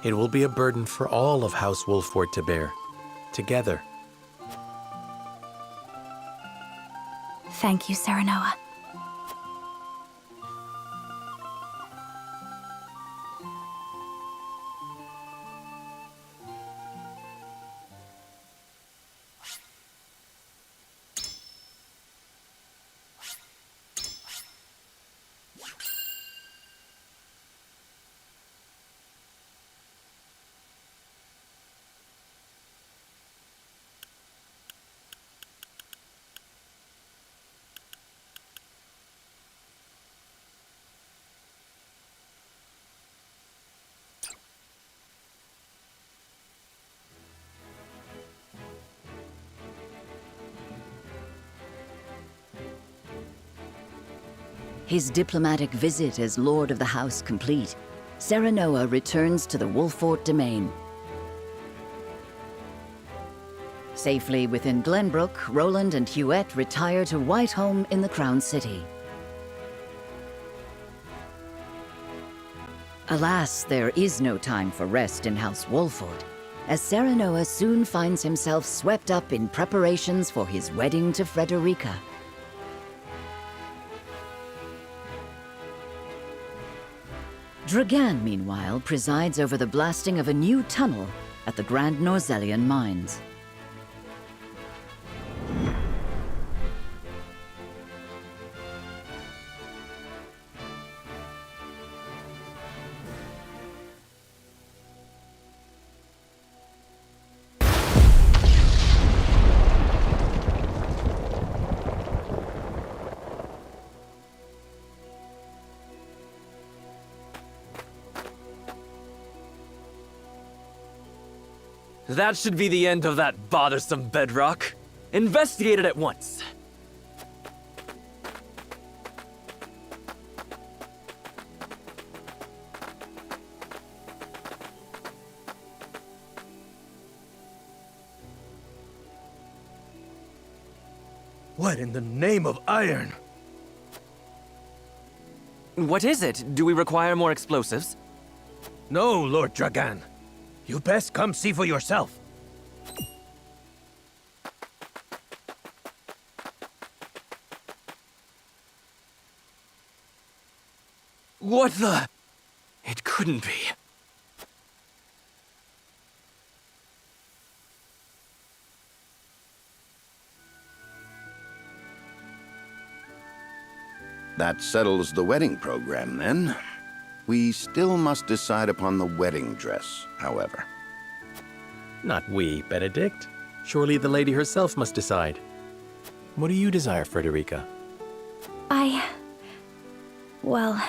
It will be a burden for all of House Wolffort to bear, together. Thank you, Serenoa. His diplomatic visit as Lord of the House complete, Serenoa returns to the Wolffort domain. Safely within Glenbrook, Roland and Huette retire to Whiteholm in the Crown City. Alas, there is no time for rest in House Wolffort, as Serenoa soon finds himself swept up in preparations for his wedding to Frederica. Dragan, meanwhile, presides over the blasting of a new tunnel at the Grand Norzelian mines. That should be the end of that bothersome bedrock. Investigate it at once. What in the name of iron? What is it? Do we require more explosives? No, Lord Dragan. You best come see for yourself. What the? It couldn't be. That settles the wedding program, then. We still must decide upon the wedding dress, however. Not we, Benedict. Surely the lady herself must decide. What do you desire, Frederica? Well...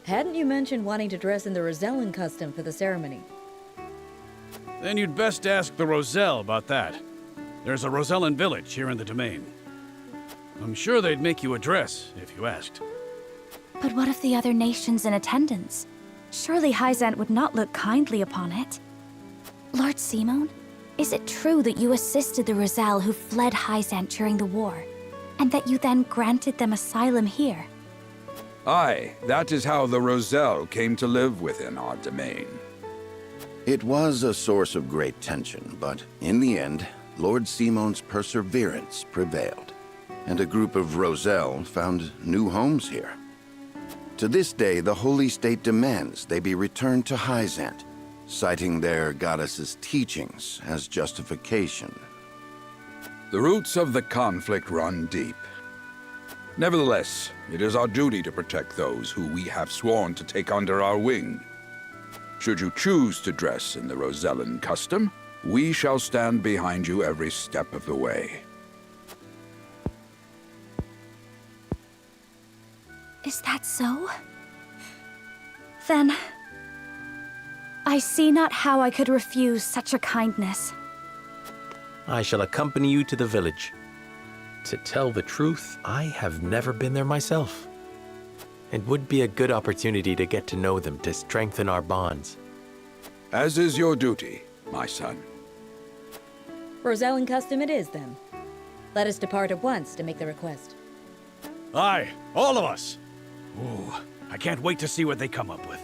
Hadn't you mentioned wanting to dress in the Rosellan custom for the ceremony? Then you'd best ask the Roselle about that. There's a Rosellan village here in the domain. I'm sure they'd make you a dress if you asked. But what of the other nations in attendance? Surely Hyzant would not look kindly upon it. Lord Simon, is it true that you assisted the Roselle who fled Hyzant during the war, and that you then granted them asylum here? Aye, that is how the Roselle came to live within our domain. It was a source of great tension, but in the end, Lord Simon's perseverance prevailed, and a group of Roselle found new homes here. To this day, the Holy State demands they be returned to Hyzant, citing their goddess's teachings as justification. The roots of the conflict run deep. Nevertheless, it is our duty to protect those who we have sworn to take under our wing. Should you choose to dress in the Rosellan custom, we shall stand behind you every step of the way. Is that so? Then, I see not how I could refuse such a kindness. I shall accompany you to the village. To tell the truth, I have never been there myself. It would be a good opportunity to get to know them to strengthen our bonds. As is your duty, my son. Rosellan custom it is, then. Let us depart at once to make the request. Aye, all of us. Ooh, I can't wait to see what they come up with.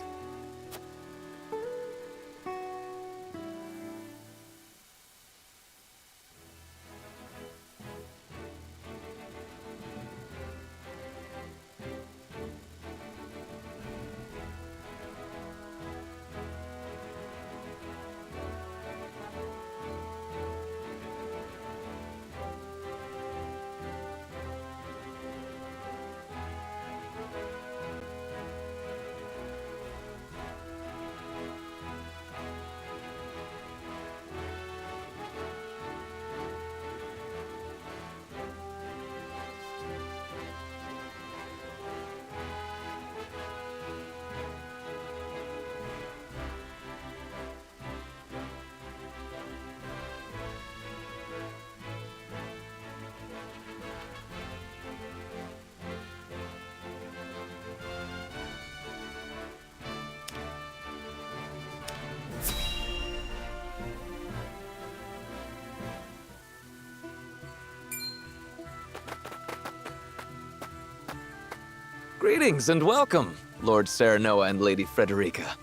Greetings and welcome, Lord Serenoa and Lady Frederica.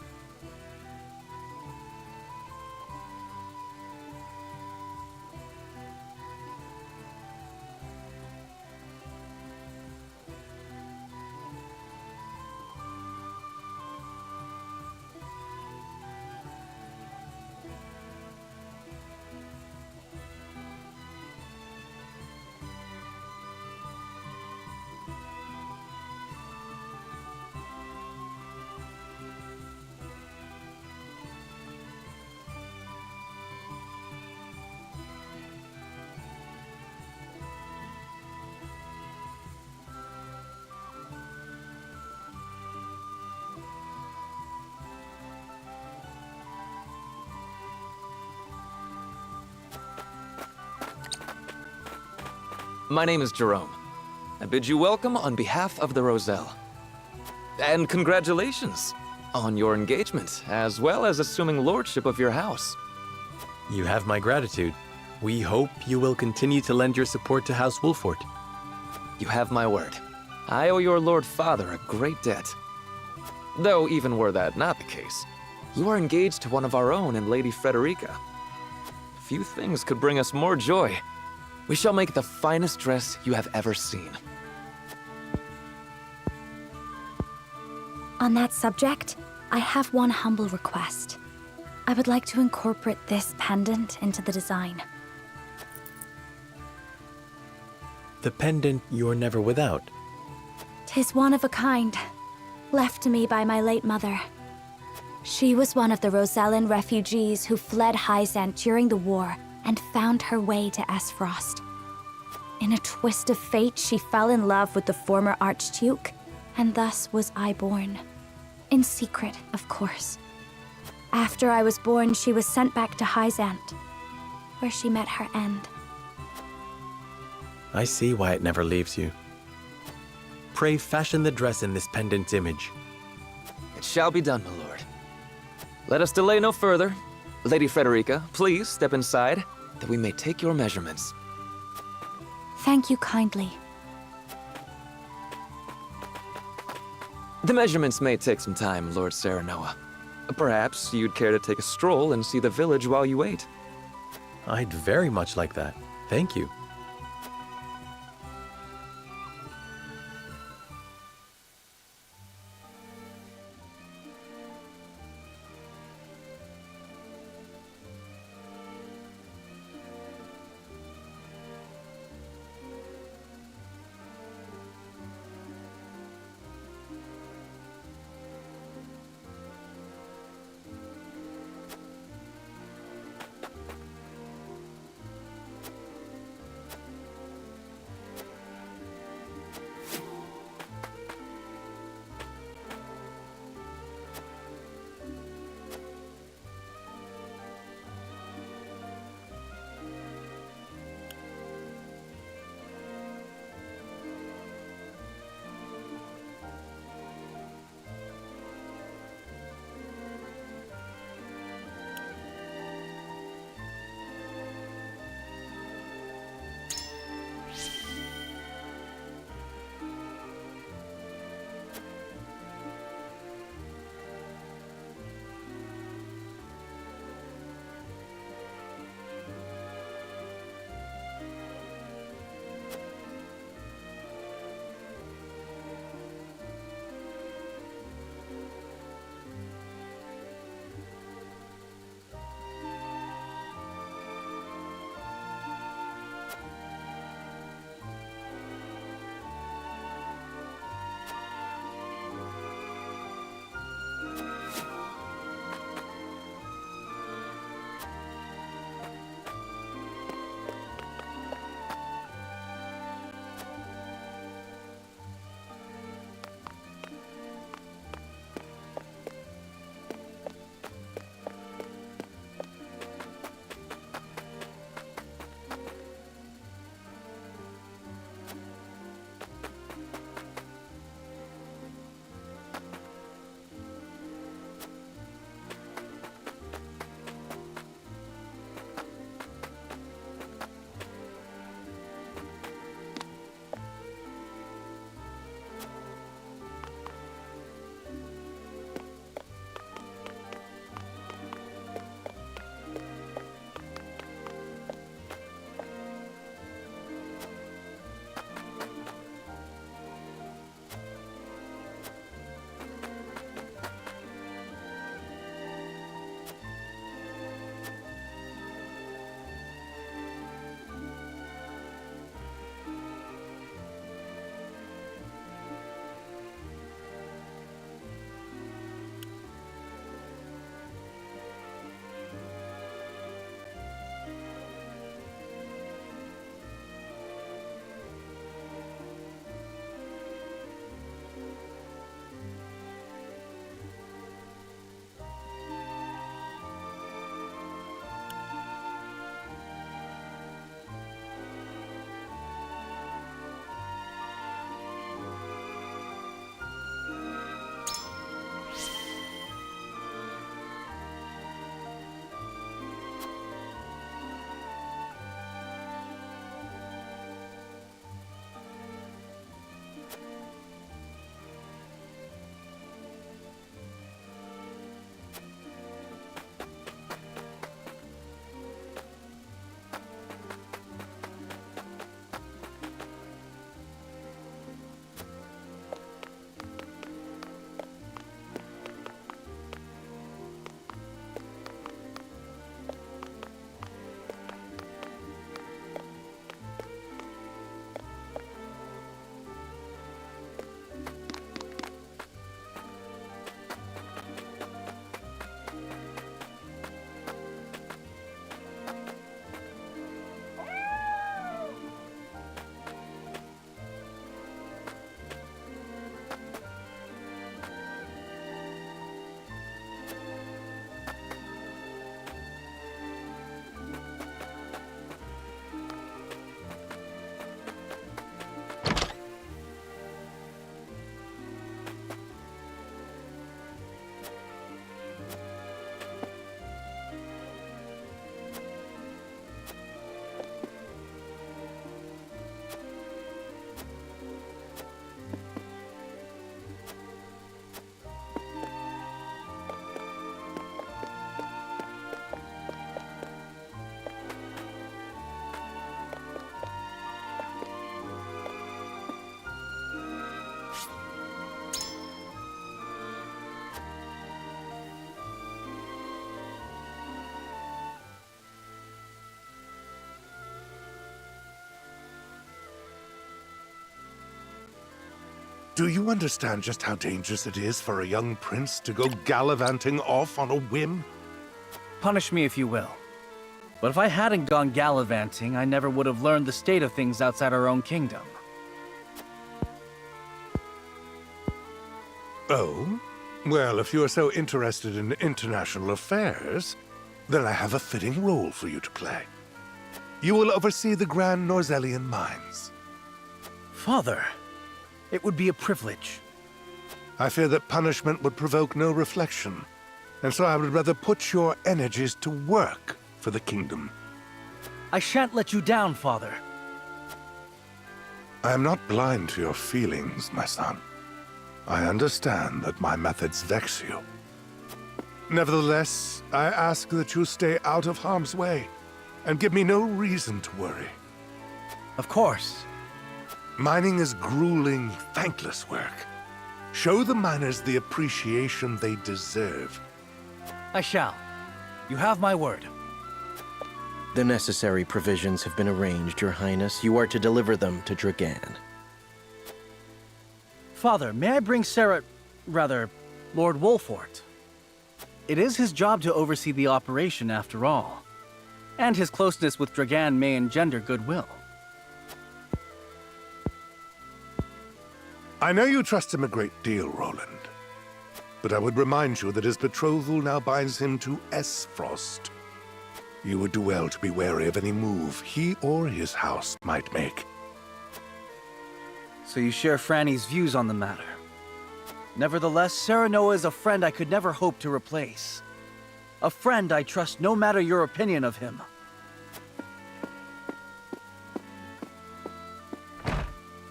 My name is Jerome. I bid you welcome on behalf of the Roselle. And congratulations on your engagement, as well as assuming lordship of your house. You have my gratitude. We hope you will continue to lend your support to House Wolfort. You have my word. I owe your Lord Father a great debt. Though even were that not the case, you are engaged to one of our own in Lady Frederica. Few things could bring us more joy. We shall make the finest dress you have ever seen. On that subject, I have one humble request. I would like to incorporate this pendant into the design. The pendant you're never without. 'Tis one of a kind, left to me by my late mother. She was one of the Rosellan refugees who fled Hyzant during the war and found her way to Esfrost. In a twist of fate, she fell in love with the former Archduke, and thus was I born. In secret, of course. After I was born, she was sent back to Hyzant, where she met her end. I see why it never leaves you. Pray fashion the dress in this pendant's image. It shall be done, my lord. Let us delay no further. Lady Frederica, please step inside, that we may take your measurements. Thank you kindly. The measurements may take some time, Lord Serenoa. Perhaps you'd care to take a stroll and see the village while you wait. I'd very much like that. Thank you. Do you understand just how dangerous it is for a young prince to go gallivanting off on a whim? Punish me if you will. But if I hadn't gone gallivanting, I never would have learned the state of things outside our own kingdom. Oh? Well, if you are so interested in international affairs, then I have a fitting role for you to play. You will oversee the Grand Norzellian mines. Father, it would be a privilege. I fear that punishment would provoke no reflection, and so I would rather put your energies to work for the kingdom. I shan't let you down, Father. I am not blind to your feelings, my son. I understand that my methods vex you. Nevertheless, I ask that you stay out of harm's way, and give me no reason to worry. Of course. Mining is grueling, thankless work. Show the miners the appreciation they deserve. I shall. You have my word. The necessary provisions have been arranged, Your Highness. You are to deliver them to Dragan. Father, may I bring Lord Wolfort? It is his job to oversee the operation after all. And his closeness with Dragan may engender goodwill. I know you trust him a great deal, Roland. But I would remind you that his betrothal now binds him to Esfrost. You would do well to be wary of any move he or his house might make. So you share Franny's views on the matter. Nevertheless, Serenoa is a friend I could never hope to replace. A friend I trust no matter your opinion of him.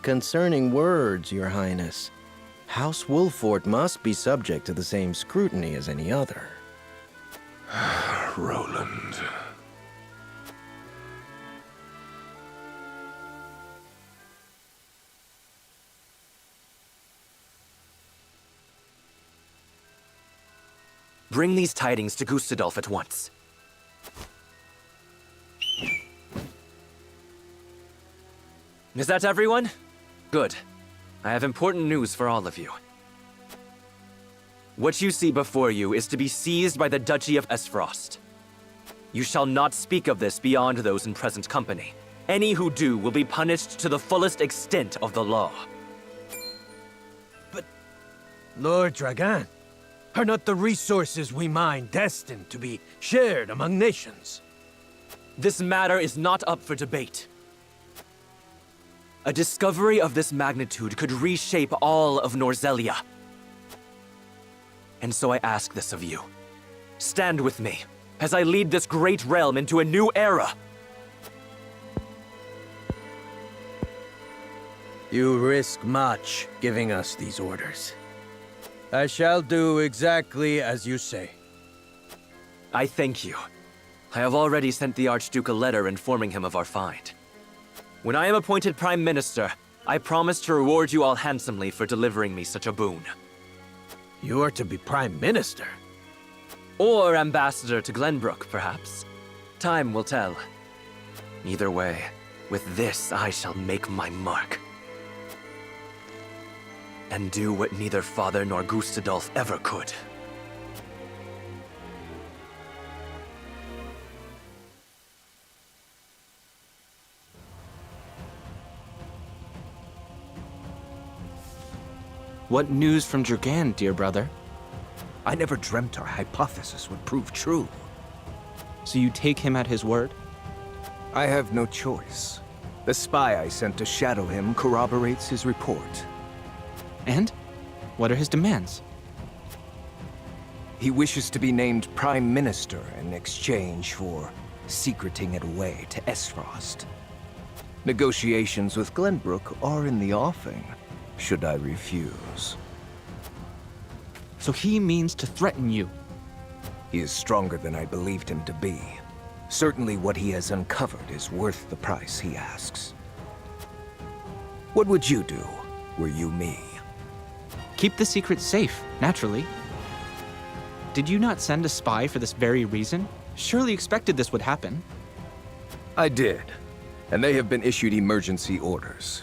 Concerning words, Your Highness, House Wolfort must be subject to the same scrutiny as any other. Roland. Bring these tidings to Gustadolf at once. Is that everyone? Good. I have important news for all of you. What you see before you is to be seized by the Duchy of Esfrost. You shall not speak of this beyond those in present company. Any who do will be punished to the fullest extent of the law. But, Lord Dragan, are not the resources we mine destined to be shared among nations? This matter is not up for debate. A discovery of this magnitude could reshape all of Norzellia. And so I ask this of you. Stand with me as I lead this great realm into a new era. You risk much giving us these orders. I shall do exactly as you say. I thank you. I have already sent the Archduke a letter informing him of our find. When I am appointed Prime Minister, I promise to reward you all handsomely for delivering me such a boon. You are to be Prime Minister? Or Ambassador to Glenbrook, perhaps. Time will tell. Either way, with this I shall make my mark. And do what neither Father nor Gustadolf ever could. What news from Dragan, dear brother? I never dreamt our hypothesis would prove true. So you take him at his word? I have no choice. The spy I sent to shadow him corroborates his report. And? What are his demands? He wishes to be named Prime Minister in exchange for secreting it away to Esfrost. Negotiations with Glenbrook are in the offing, should I refuse. So he means to threaten you? He is stronger than I believed him to be. Certainly what he has uncovered is worth the price he asks. What would you do, were you me? Keep the secret safe, naturally. Did you not send a spy for this very reason? Surely expected this would happen. I did, and they have been issued emergency orders.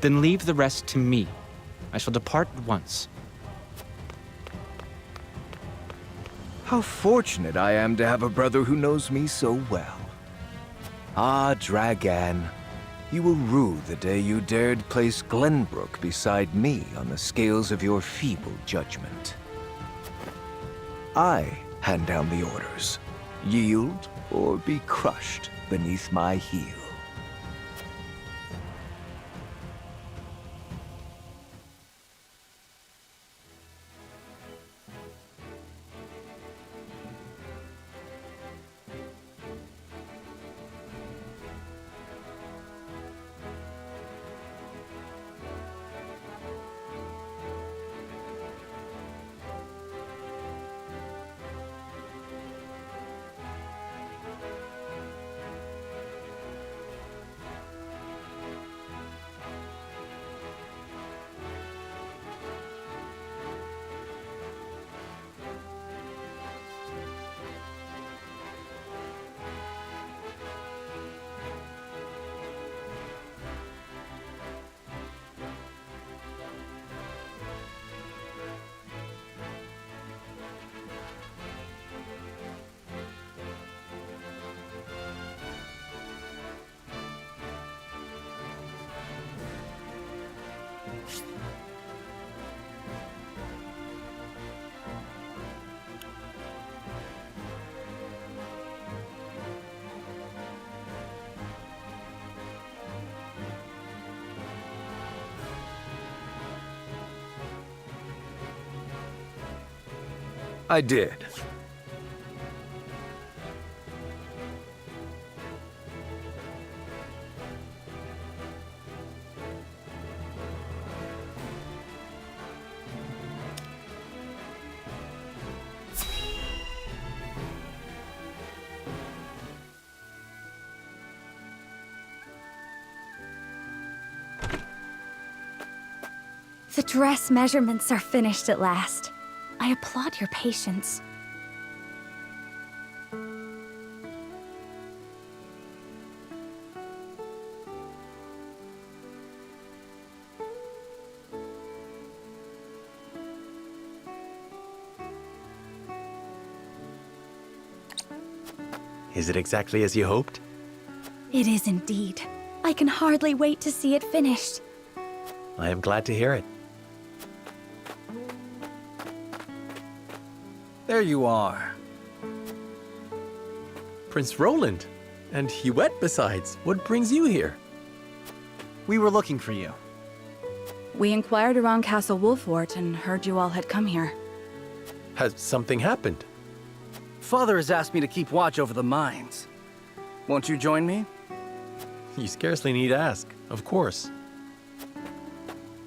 Then leave the rest to me. I shall depart at once. How fortunate I am to have a brother who knows me so well. Ah, Dragan, you will rue the day you dared place Glenbrook beside me on the scales of your feeble judgment. I hand down the orders. Yield or be crushed beneath my heel. I did. The dress measurements are finished at last. I applaud your patience. Is it exactly as you hoped? It is indeed. I can hardly wait to see it finished. I am glad to hear it. There you are. Prince Roland. And Huette besides. What brings you here? We were looking for you. We inquired around Castle Wolfort and heard you all had come here. Has something happened? Father has asked me to keep watch over the mines. Won't you join me? You scarcely need ask. Of course.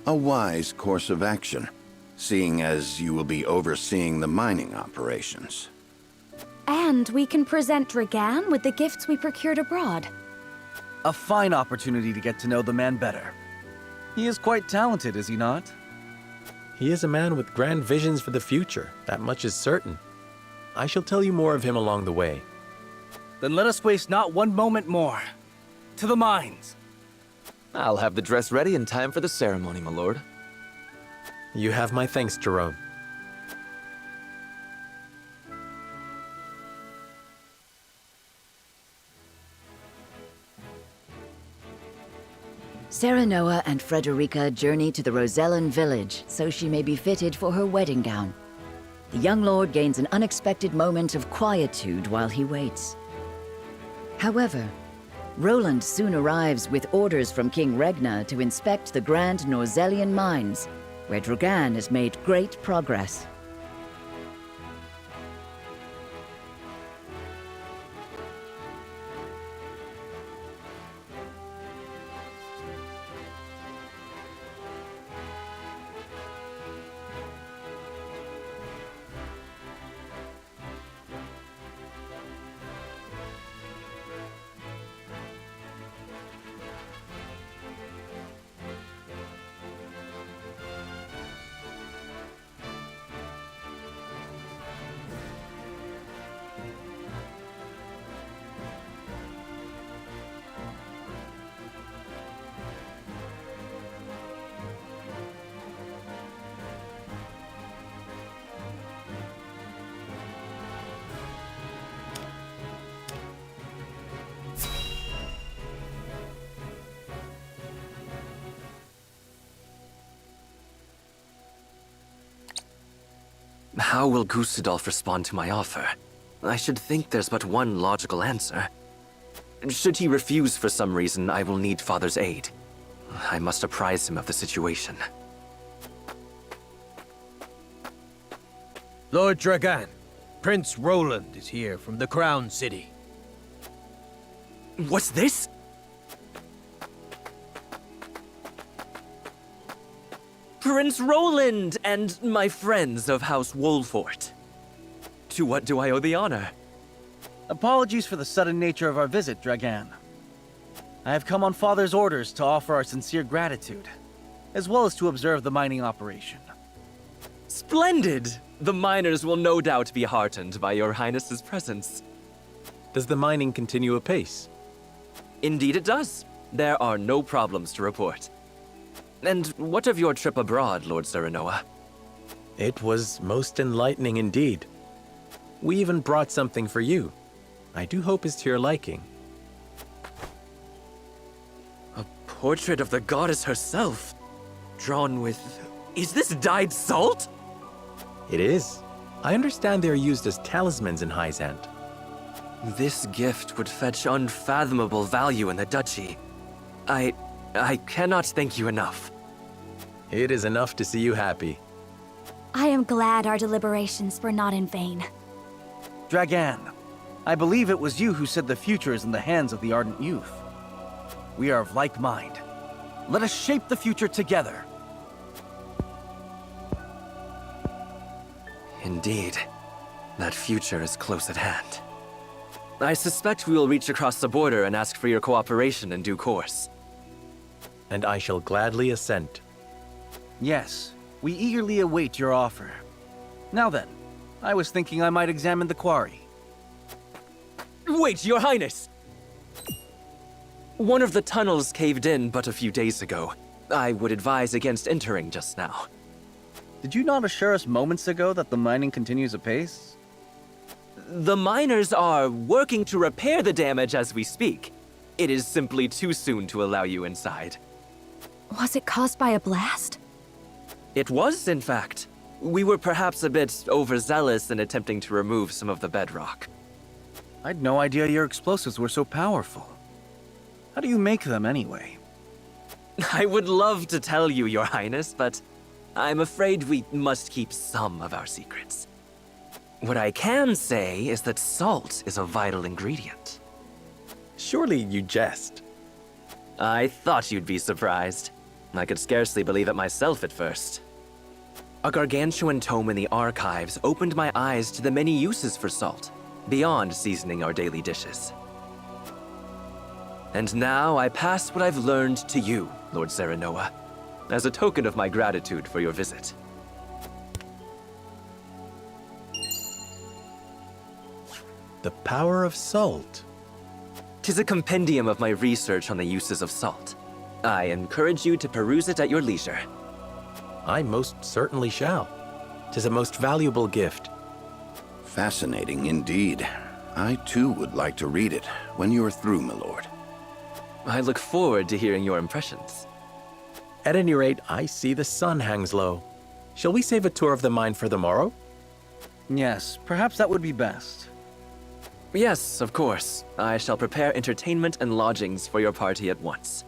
A wise course of action, seeing as you will be overseeing the mining operations. And we can present Dragan with the gifts we procured abroad. A fine opportunity to get to know the man better. He is quite talented, is he not? He is a man with grand visions for the future. That much is certain. I shall tell you more of him along the way. Then let us waste not one moment more. To the mines. I'll have the dress ready in time for the ceremony, my lord. You have my thanks, Jerome. Serenoa and Frederica journey to the Rosellan village so she may be fitted for her wedding gown. The young lord gains an unexpected moment of quietude while he waits. However, Roland soon arrives with orders from King Regna to inspect the Grand Norzellian mines, where Dragan has made great progress. How will Gustadolf respond to my offer? I should think there's but one logical answer. Should he refuse for some reason, I will need Father's aid. I must apprise him of the situation. Lord Dragan, Prince Roland is here from the Crown City. What's this? Prince Roland and my friends of House Wolfort. To what do I owe the honor? Apologies for the sudden nature of our visit, Dragan. I have come on Father's orders to offer our sincere gratitude, as well as to observe the mining operation. Splendid! The miners will no doubt be heartened by your Highness's presence. Does the mining continue apace? Indeed it does. There are no problems to report. And what of your trip abroad, Lord Serenoa? It was most enlightening indeed. We even brought something for you. I do hope it's to your liking. A portrait of the goddess herself, drawn with... Is this dyed salt? It is. I understand they are used as talismans in Hyzant. This gift would fetch unfathomable value in the duchy. I cannot thank you enough. It is enough to see you happy. I am glad our deliberations were not in vain. Dragan, I believe it was you who said the future is in the hands of the ardent youth. We are of like mind. Let us shape the future together. Indeed, that future is close at hand. I suspect we will reach across the border and ask for your cooperation in due course. And I shall gladly assent. Yes, we eagerly await your offer. Now then, I was thinking I might examine the quarry. Wait, Your Highness! One of the tunnels caved in but a few days ago. I would advise against entering just now. Did you not assure us moments ago that the mining continues apace? The miners are working to repair the damage as we speak. It is simply too soon to allow you inside. Was it caused by a blast? It was, in fact. We were perhaps a bit overzealous in attempting to remove some of the bedrock. I had no idea your explosives were so powerful. How do you make them anyway? I would love to tell you, Your Highness, but I'm afraid we must keep some of our secrets. What I can say is that salt is a vital ingredient. Surely you jest. I thought you'd be surprised. I could scarcely believe it myself at first. A gargantuan tome in the archives opened my eyes to the many uses for salt, beyond seasoning our daily dishes. And now I pass what I've learned to you, Lord Serenoa, as a token of my gratitude for your visit. The power of salt. 'Tis a compendium of my research on the uses of salt. I encourage you to peruse it at your leisure. I most certainly shall. 'Tis a most valuable gift. Fascinating indeed. I too would like to read it when you are through, my lord. I look forward to hearing your impressions. At any rate, I see the sun hangs low. Shall we save a tour of the mine for the morrow? Yes, perhaps that would be best. Yes, of course. I shall prepare entertainment and lodgings for your party at once.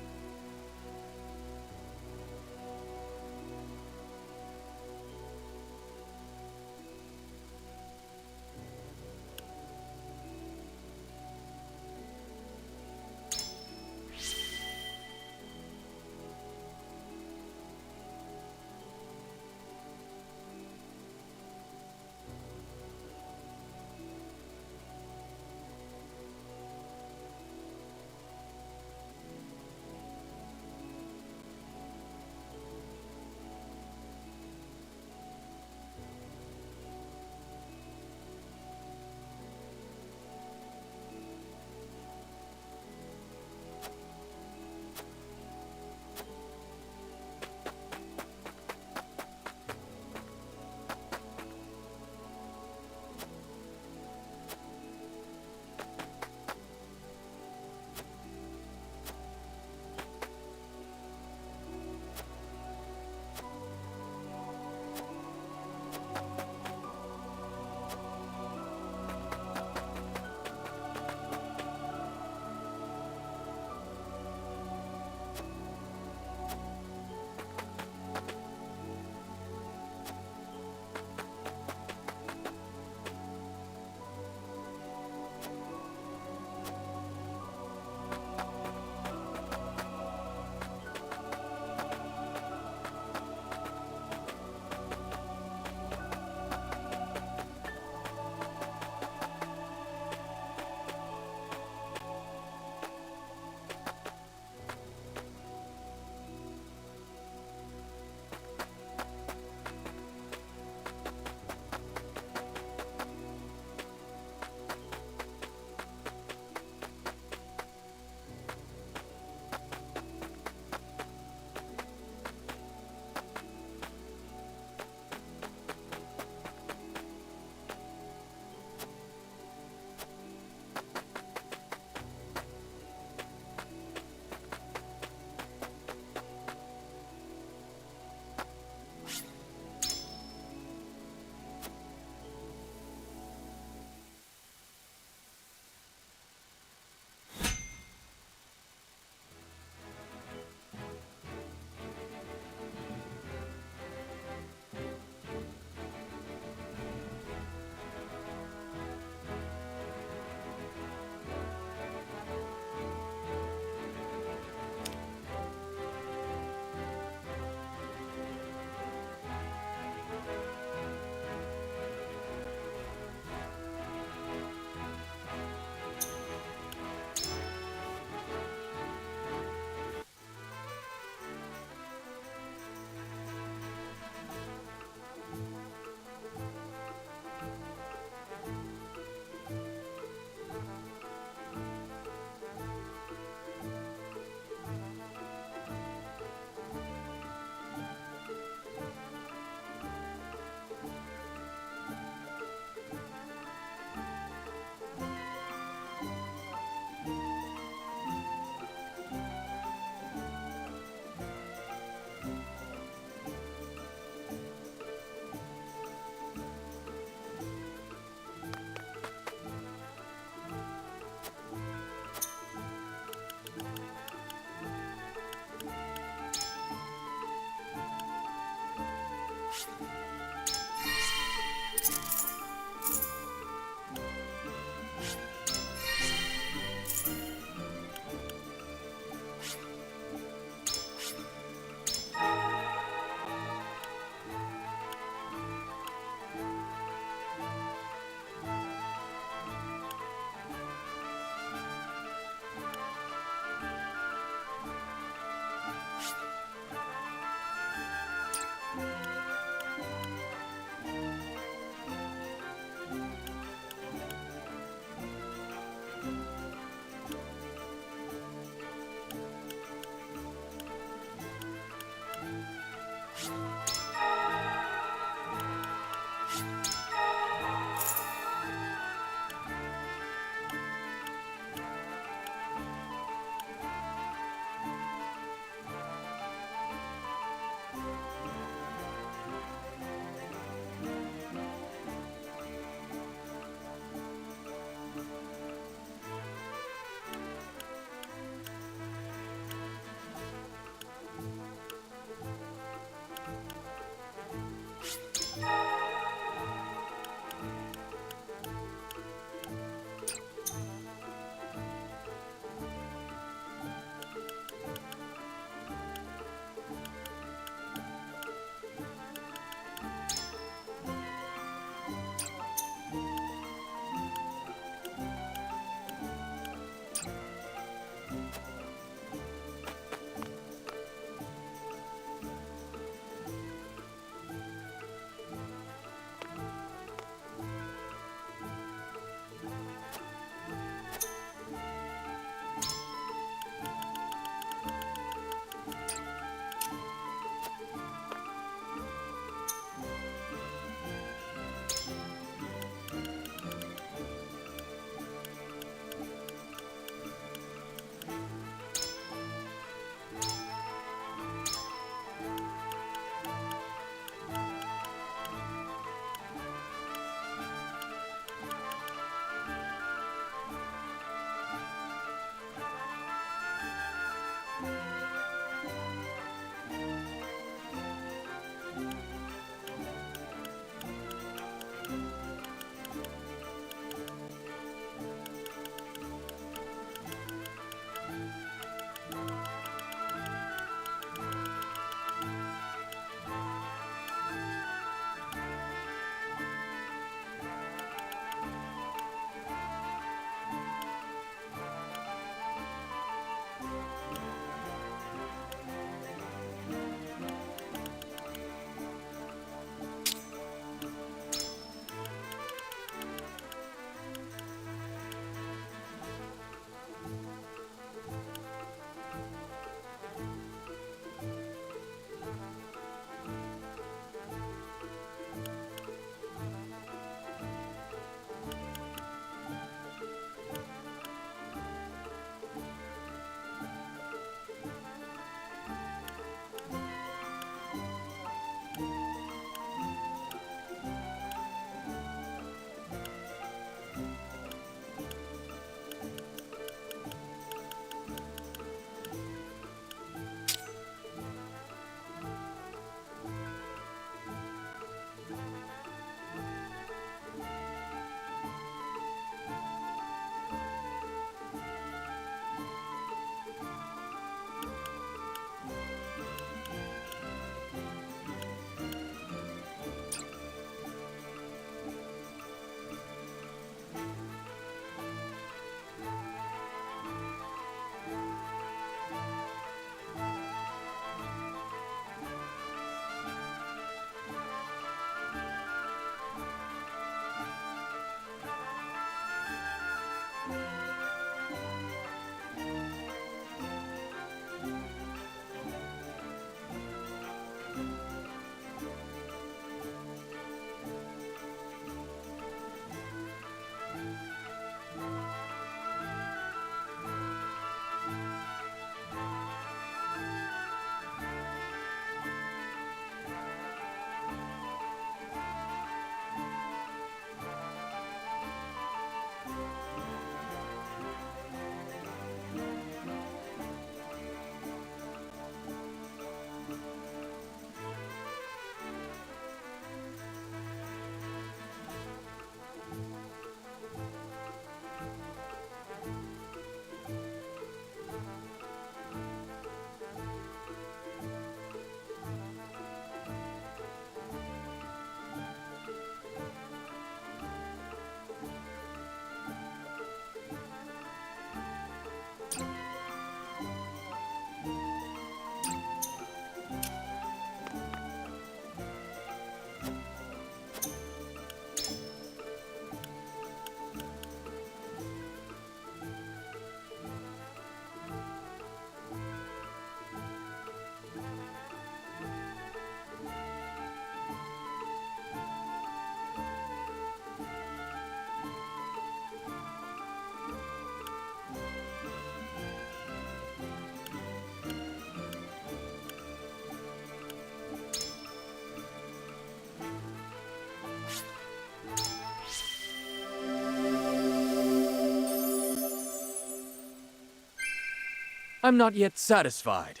I'm not yet satisfied.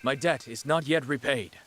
My debt is not yet repaid.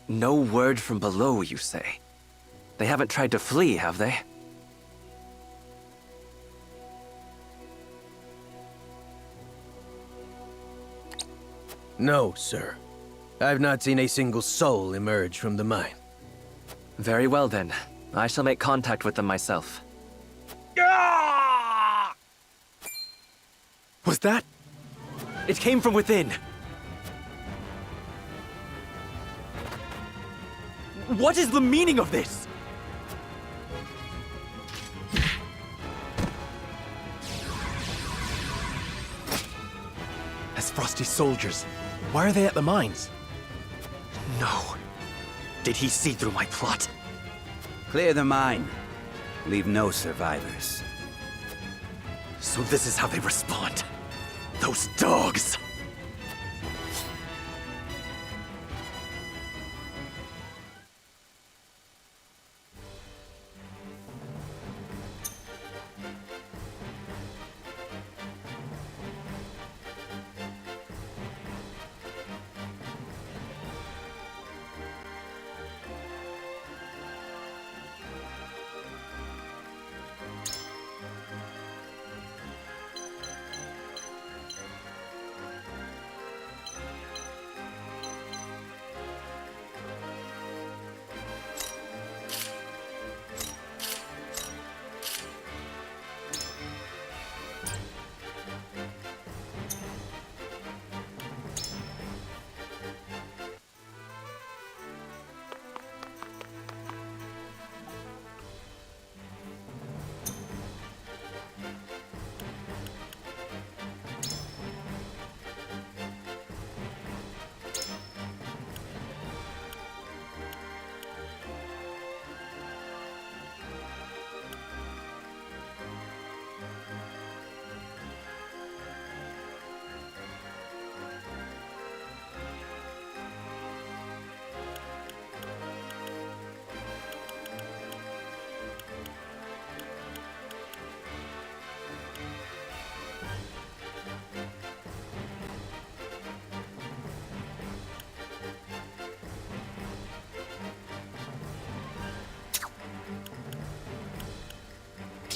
No word from below, you say? They haven't tried to flee, have they? No, sir. I've not seen a single soul emerge from the mine. Very well then. I shall make contact with them myself. Was that? It came from within. What is the meaning of this? As Frosty's soldiers, why are they at the mines? No. Did he see through my plot? Clear the mine. Leave no survivors. So this is how they respond. Those dogs!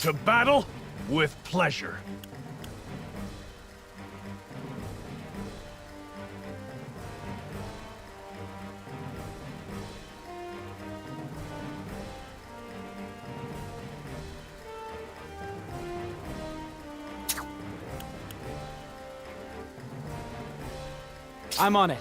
To battle with pleasure. I'm on it.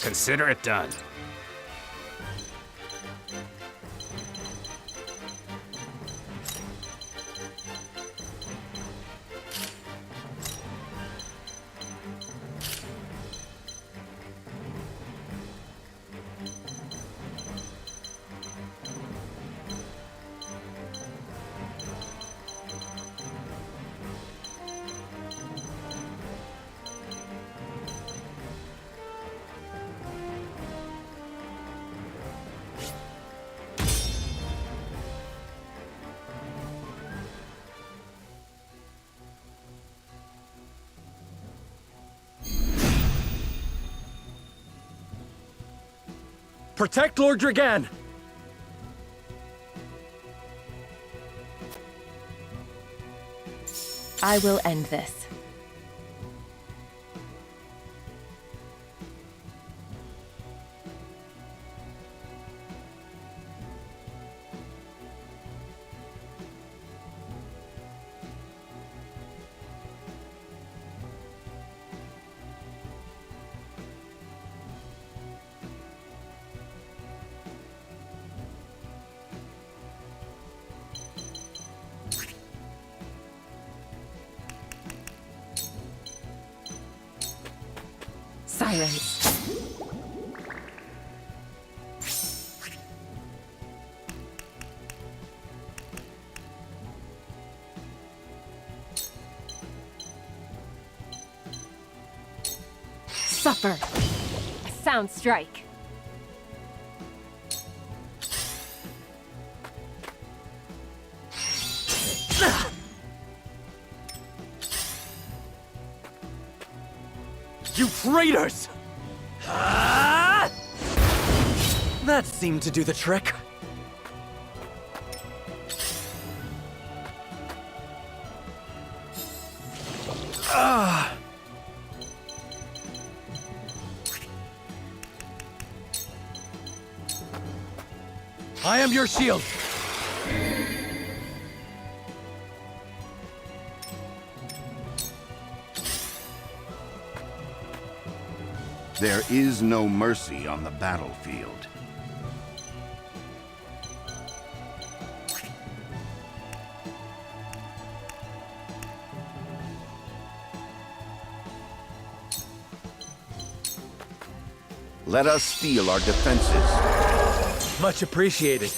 Consider it done. Protect Lord Dragan! I will end this. Silence. Suffer. A sound strike. You traitors! Ah! That seemed to do the trick. Ah! I am your shield. There is no mercy on the battlefield. Let us steel our defenses. Much appreciated.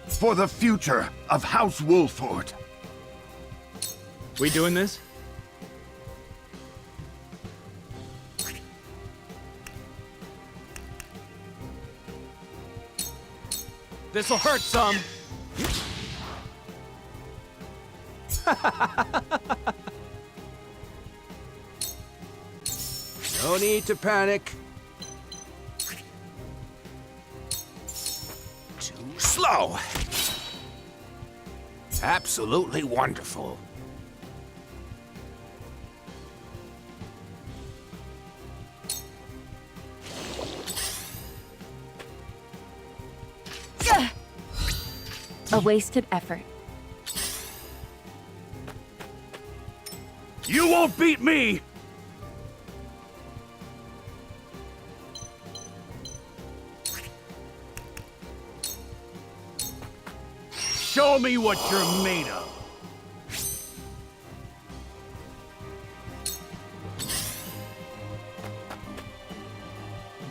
For the future of House Wolford. We doing this? This'll hurt some. No need to panic. Too slow. Absolutely wonderful. A wasted effort. You won't beat me! Show me what you're made of!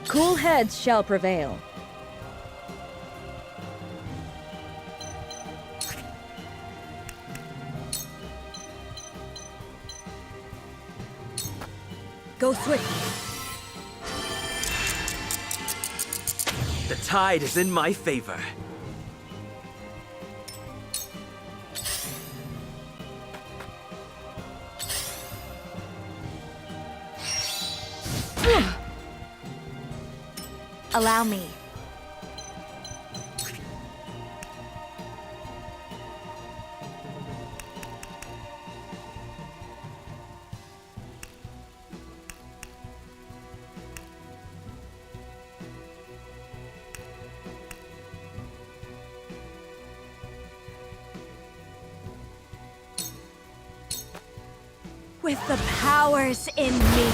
Cool heads shall prevail. Go swiftly. The tide is in my favor. Allow me. With the powers in me.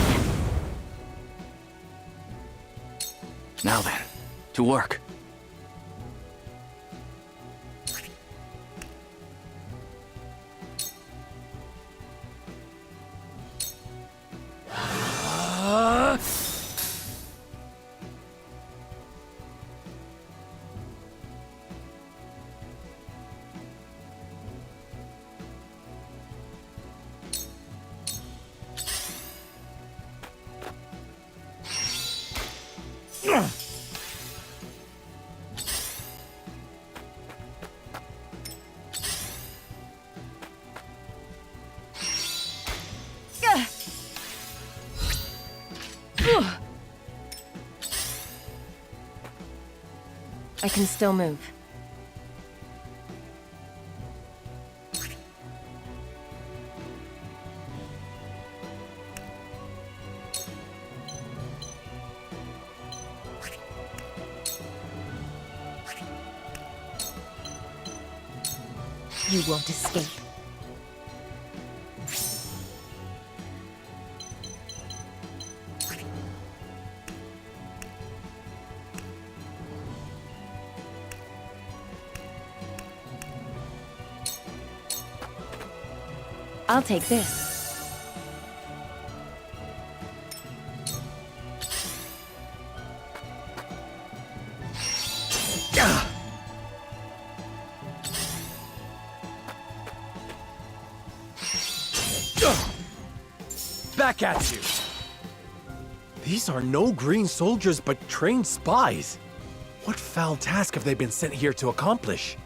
Now then, to work. I can still move. You won't escape. I'll take this. Back at you! These are no green soldiers, but trained spies. What foul task have they been sent here to accomplish?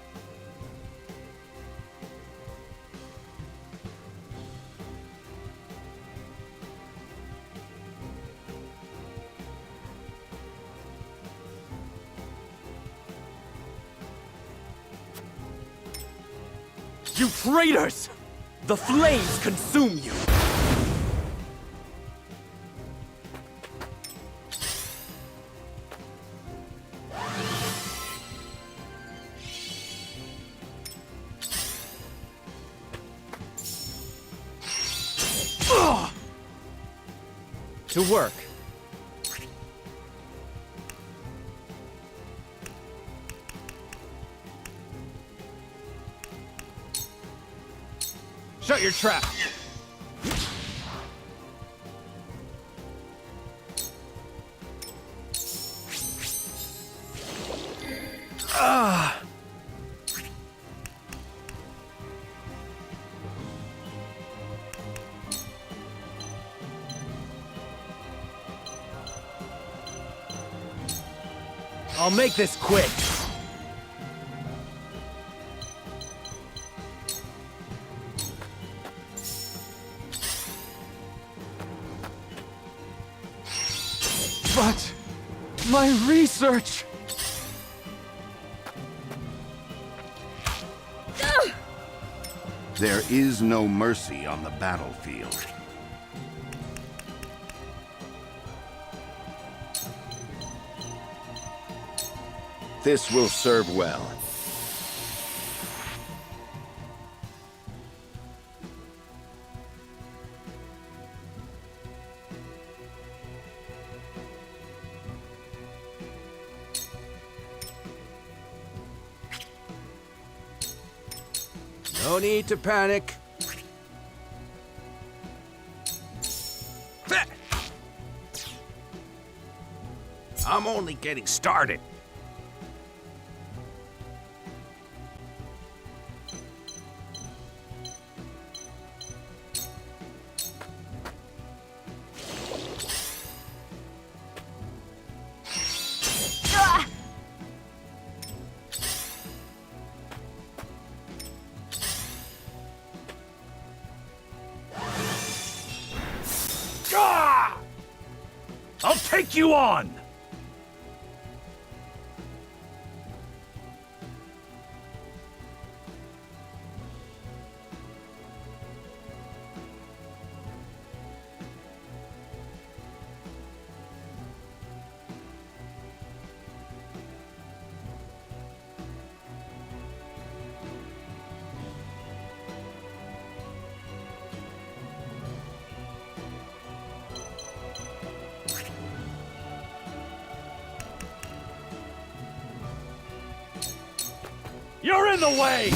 You traitors! The flames consume you! To work. Shut your trap! I'll make this quick. But my research! There is no mercy on the battlefield. This will serve well. No need to panic. I'm only getting started. I'll take you on! You're in the way!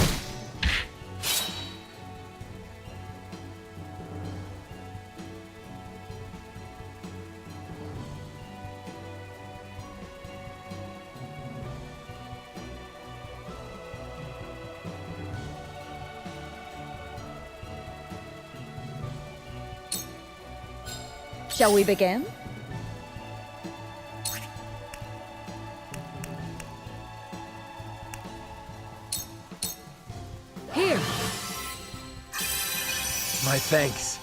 Shall we begin? Here. My thanks.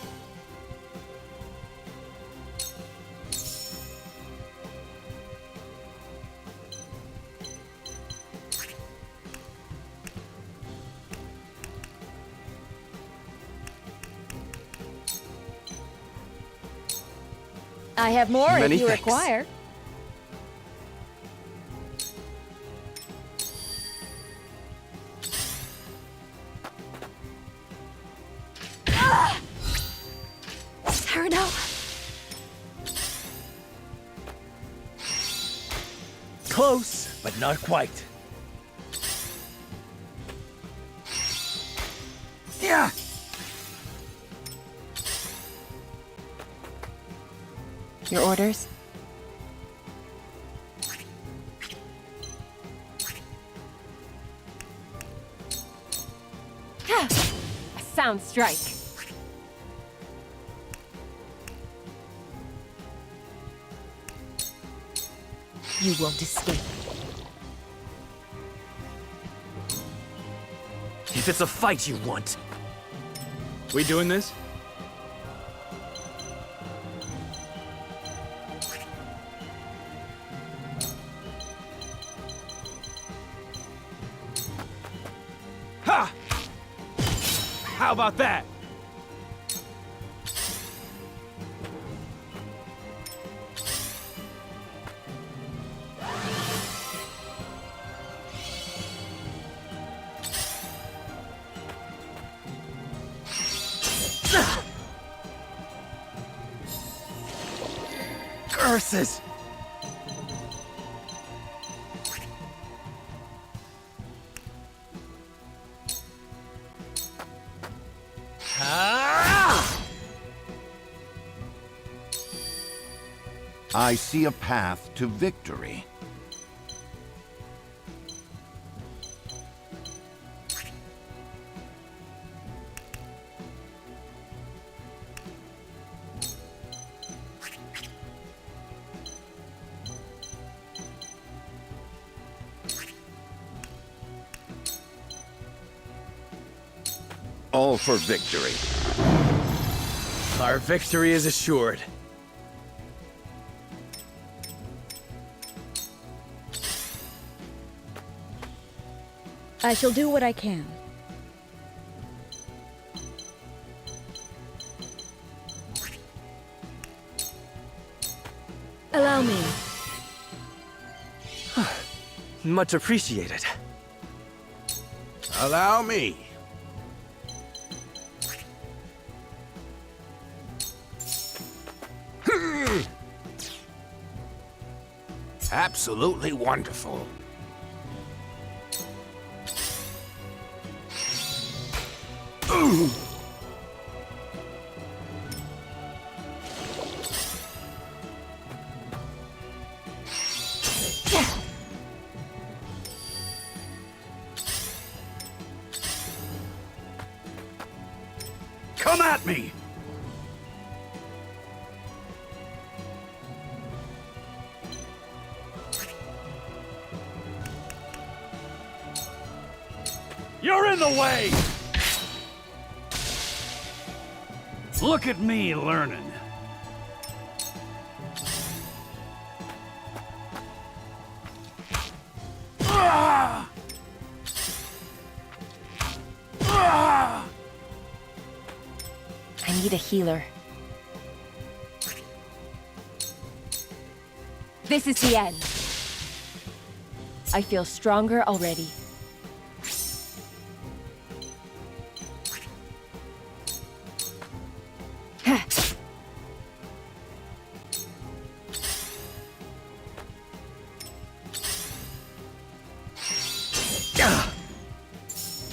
I have more Many if you thanks. require. Cyrano! Close, but not quite. Yeah! Your orders? A sound strike. You won't escape. If it's a fight you want. We doing this? Ha! How about that? Curses! I see a path to victory. All for victory. Our victory is assured. I shall do what I can. Allow me. Much appreciated. Allow me. Absolutely wonderful. Come at me! You're in the way! Look at me learning. Ah! Ah! I need a healer. This is the end. I feel stronger already.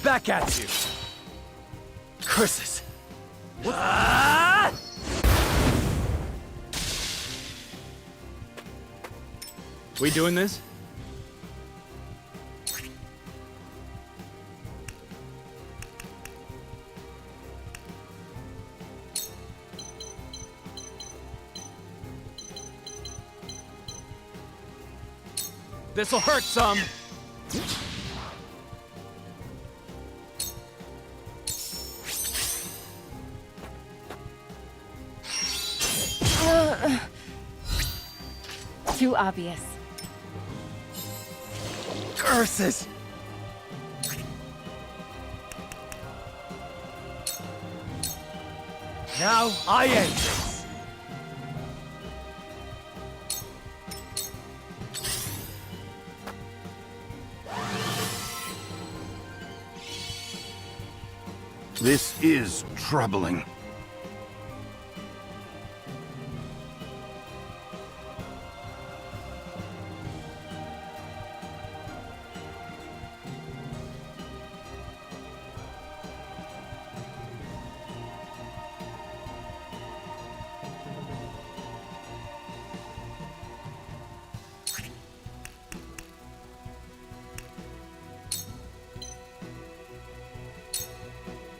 Back at you! Curses! We doing this? This'll hurt some! Too obvious. Curses! Now I end this! This is troubling.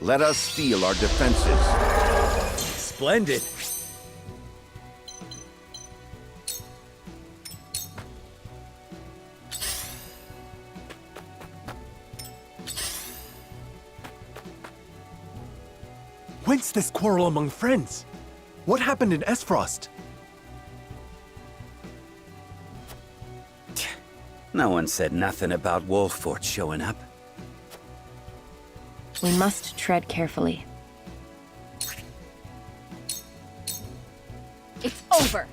Let us steel our defenses. Splendid. Whence this quarrel among friends? What happened in Esfrost? No one said nothing about Wolffort showing up. We must tread carefully. It's over!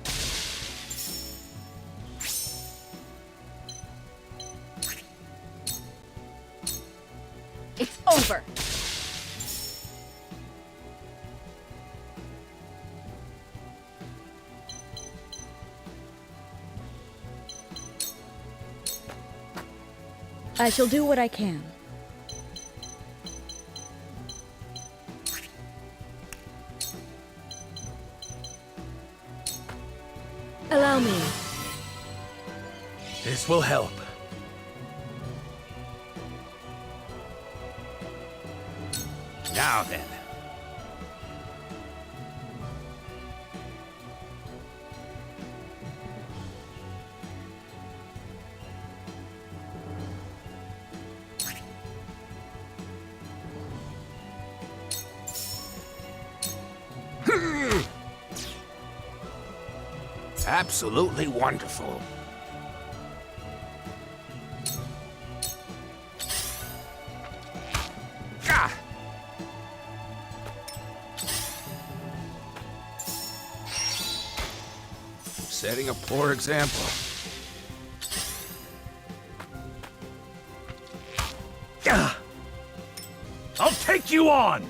It's over! I shall do what I can. Allow me. This will help. Now then. Absolutely wonderful. Ah! Setting a poor example. Ah! I'll take you on!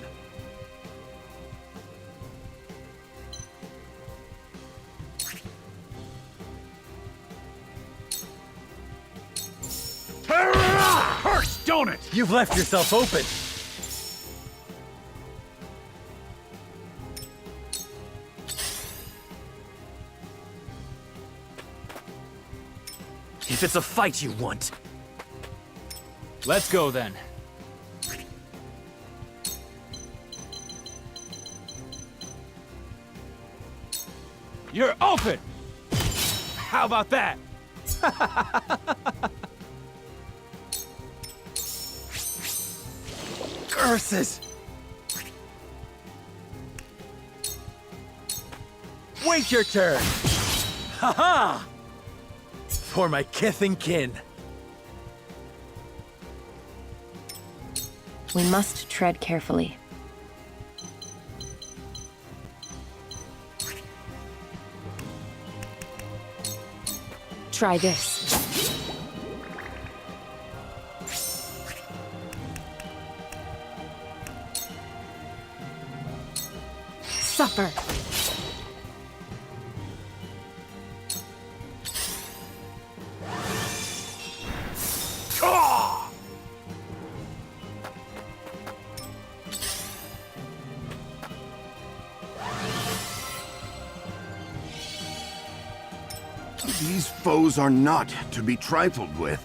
Hurts, don't it? You've left yourself open. If it's a fight you want. Let's go then. You're open! How about that? Curses! Wait your turn! Ha-ha! For my kith and kin. We must tread carefully. Try this. Suffer. These foes are not to be trifled with.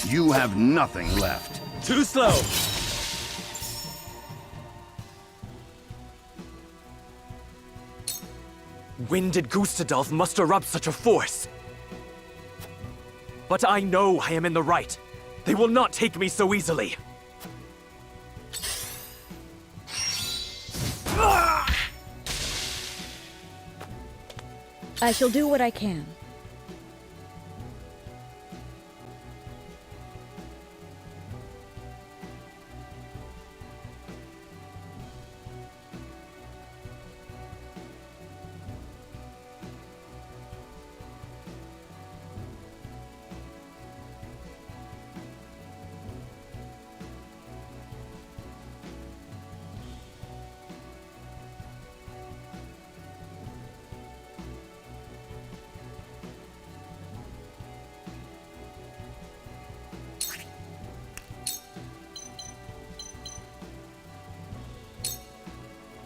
You have nothing left. Too slow! When did Gustadolf muster up such a force? But I know I am in the right. They will not take me so easily. I shall do what I can.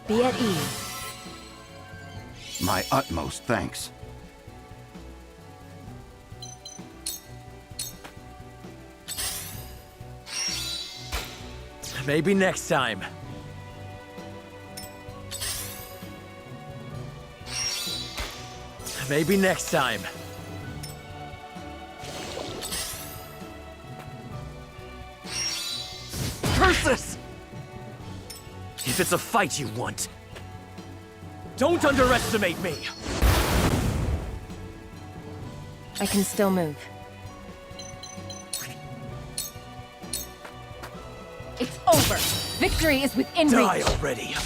Be at ease. My utmost thanks. Maybe next time. Maybe next time. Curses! If it's a fight you want, don't underestimate me! I can still move. It's over! Victory is within reach! Die already!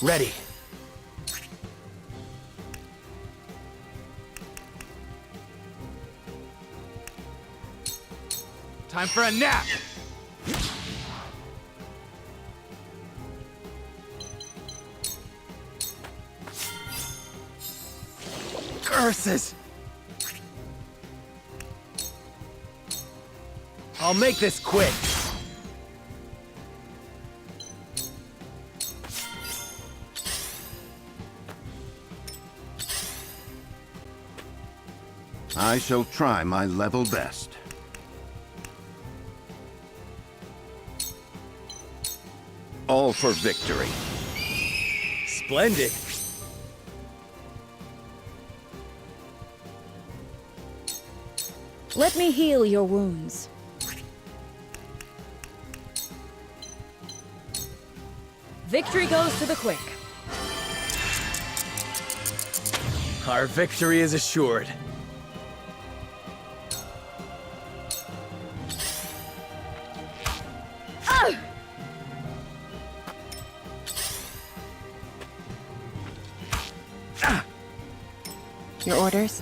Ready. Time for a nap! Curses! I'll make this quick. I shall try my level best. All for victory. Splendid. Let me heal your wounds. Victory goes to the quick. Our victory is assured. Your orders?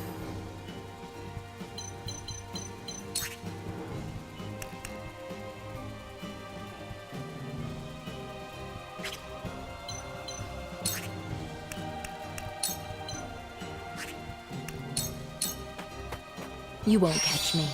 You won't catch me.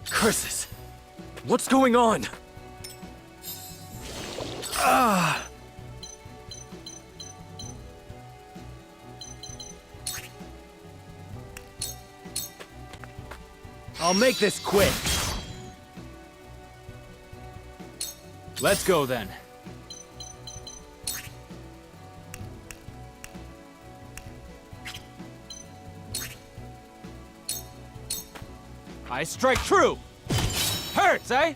Curses! What's going on? Ah! I'll make this quick. Let's go then. I strike true. Hurts, eh?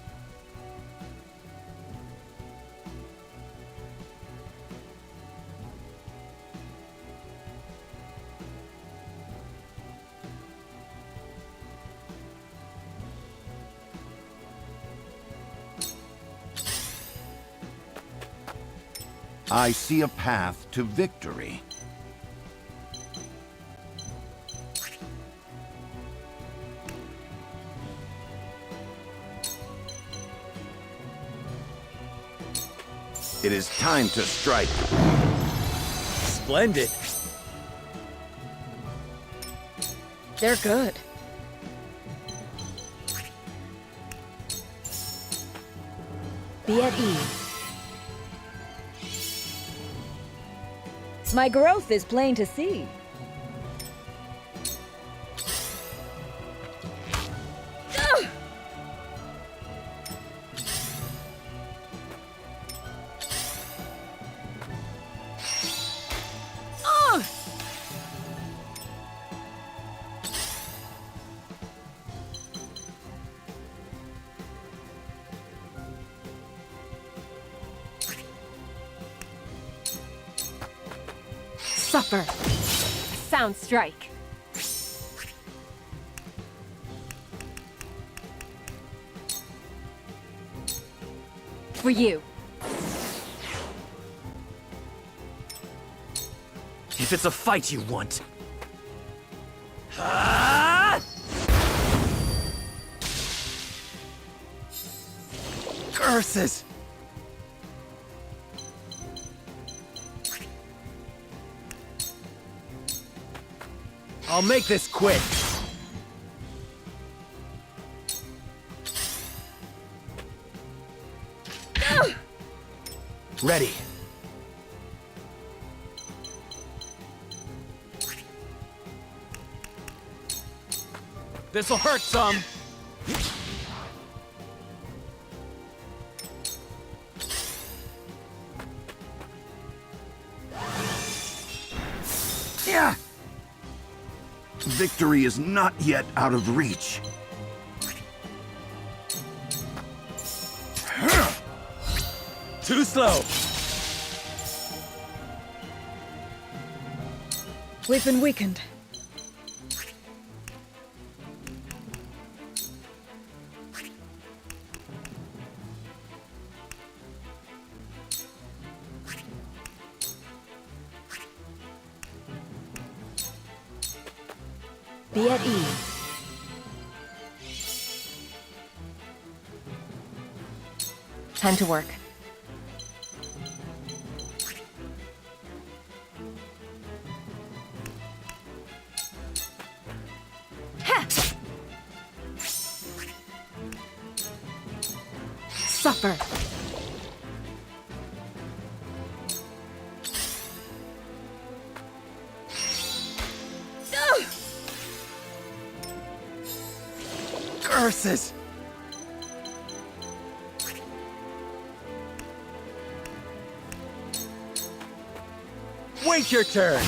I see a path to victory. It is time to strike. Splendid. They're good. Be at ease. My growth is plain to see. Ugh! Ugh! Suffer. A sound strike. For you. If it's a fight you want. Ah! Curses! I'll make this quick. Ready. This'll hurt some. Yeah. Victory is not yet out of reach. Too slow. We've been weakened. Be at ease. Time to work. Ha! Suffer. Curses! Wait your turn!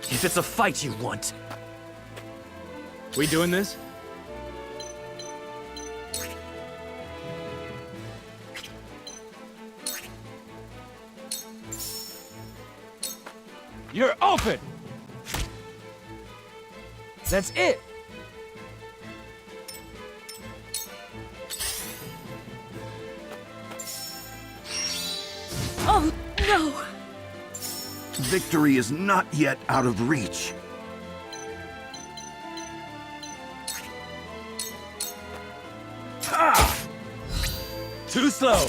If it's a fight you want. We doing this? You're open! That's it! Oh, no! Victory is not yet out of reach. Ah! Too slow.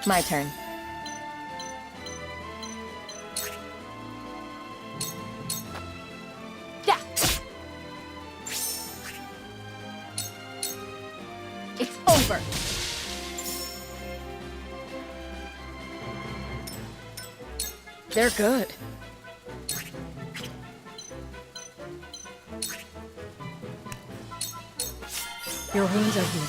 My turn. Yeah. It's over. They're good. Your wounds are healed.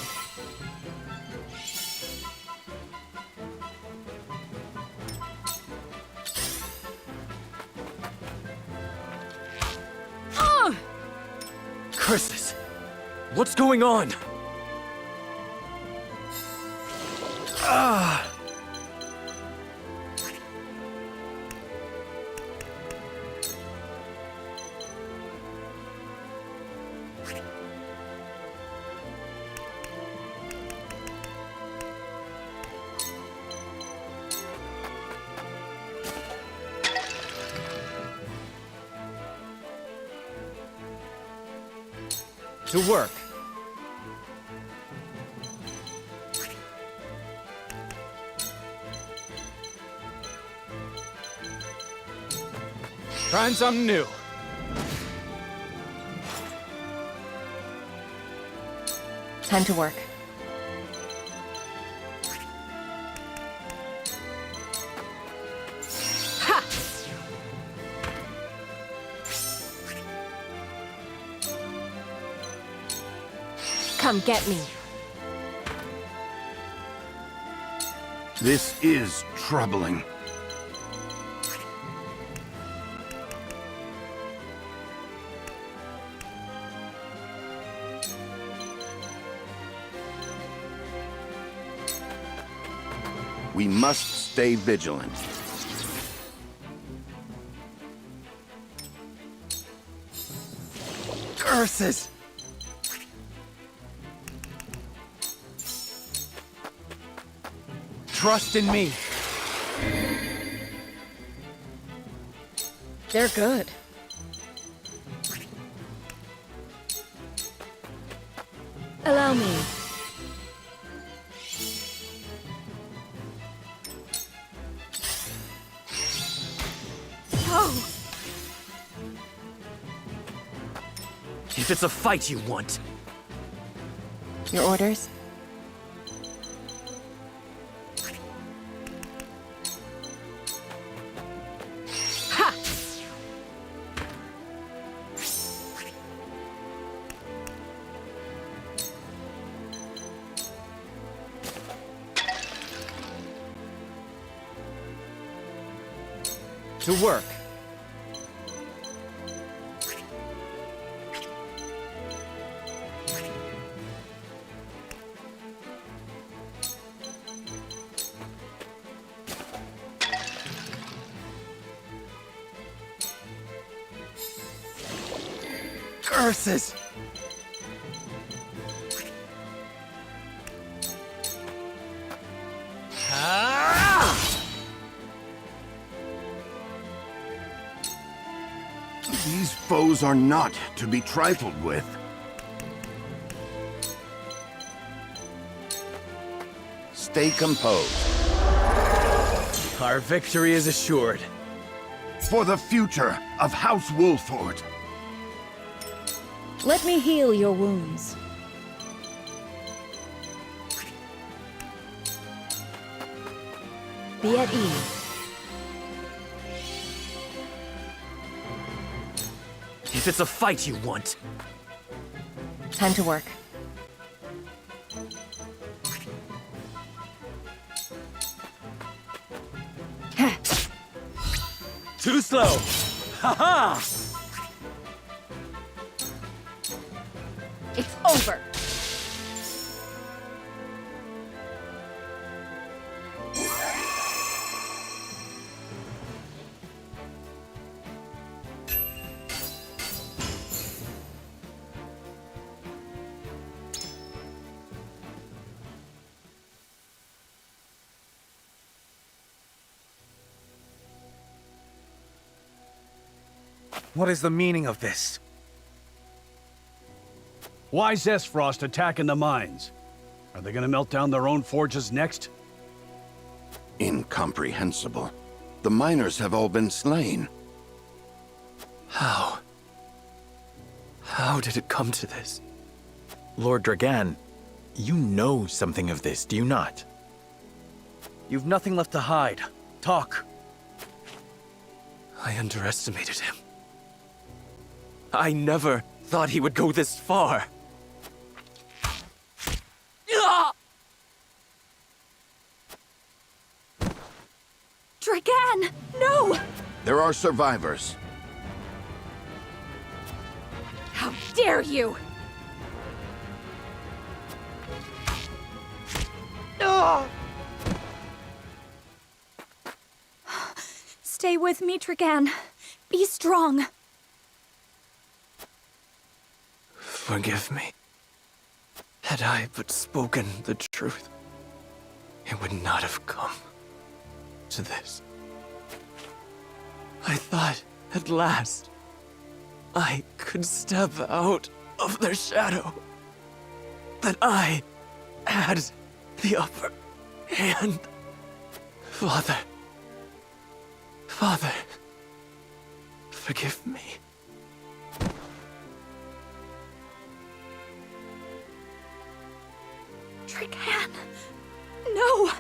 Curses! What's going on? Ah! To work. Trying something new. Time to work. Ha! Come get me. This is troubling. We must stay vigilant. Curses! Trust in me. They're good. Allow me. Oh! If it's a fight you want. Your orders? Ha! To work. Curses! These foes are not to be trifled with. Stay composed. Our victory is assured. For the future of House Wolford. Let me heal your wounds. Be at ease. If it's a fight you want. Time to work. Too slow. Ha-ha! It's over. What is the meaning of this? Why's Esfrost attacking the mines? Are they gonna melt down their own forges next? Incomprehensible. The miners have all been slain. How? How did it come to this? Lord Dragan, you know something of this, do you not? You've nothing left to hide. Talk. I underestimated him. I never thought he would go this far. Dragan! No! There are survivors. How dare you! Stay with me, Dragan. Be strong. Forgive me. Had I but spoken the truth, it would not have come to this. I thought, at last, I could step out of their shadow. That I had the upper hand. Father. Father. Forgive me. Dragan! No!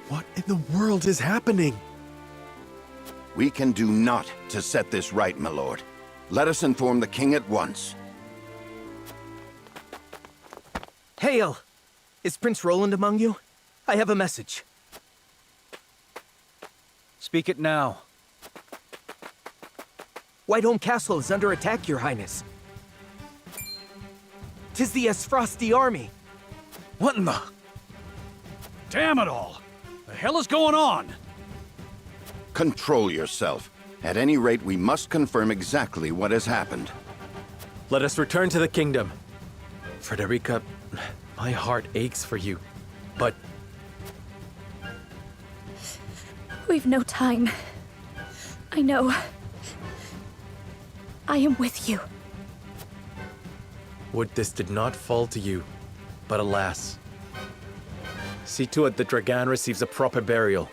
What in the world is happening? We can do naught to set this right, my lord. Let us inform the king at once. Hail! Is Prince Roland among you? I have a message. Speak it now. Whiteholm Castle is under attack, Your Highness. 'Tis the Esfrosti army. What in the... Damn it all! The hell is going on? Control yourself. At any rate, we must confirm exactly what has happened. Let us return to the kingdom. Frederica, my heart aches for you, but... We've no time. I know. I am with you. Would this did not fall to you, but alas. See to it that Dragan receives a proper burial.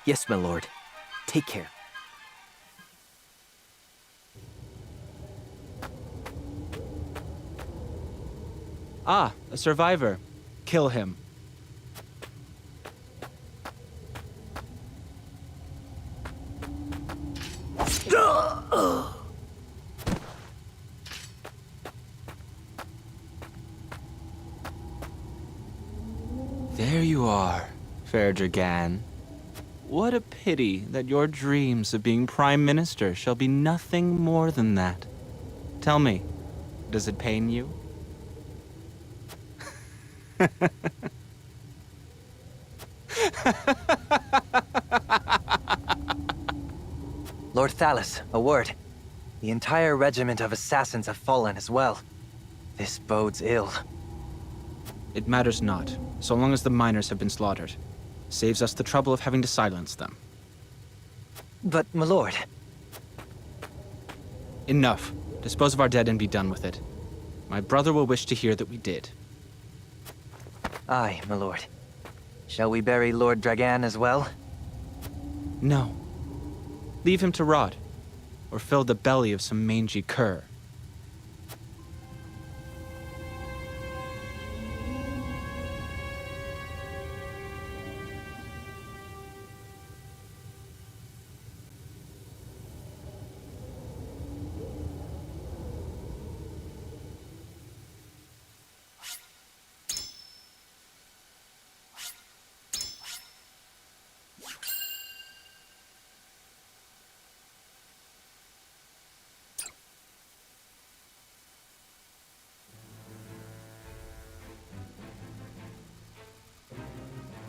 Yes, my lord. Take care. Ah, a survivor. Kill him. There you are, fair Dragan. What a pity that your dreams of being Prime Minister shall be nothing more than that. Tell me, does it pain you? Lord Thalas, a word. The entire regiment of assassins have fallen as well. This bodes ill. It matters not, so long as the miners have been slaughtered. Saves us the trouble of having to silence them. But, my lord... Enough. Dispose of our dead and be done with it. My brother will wish to hear that we did. Aye, my lord. Shall we bury Lord Dragan as well? No. Leave him to rot, or fill the belly of some mangy cur.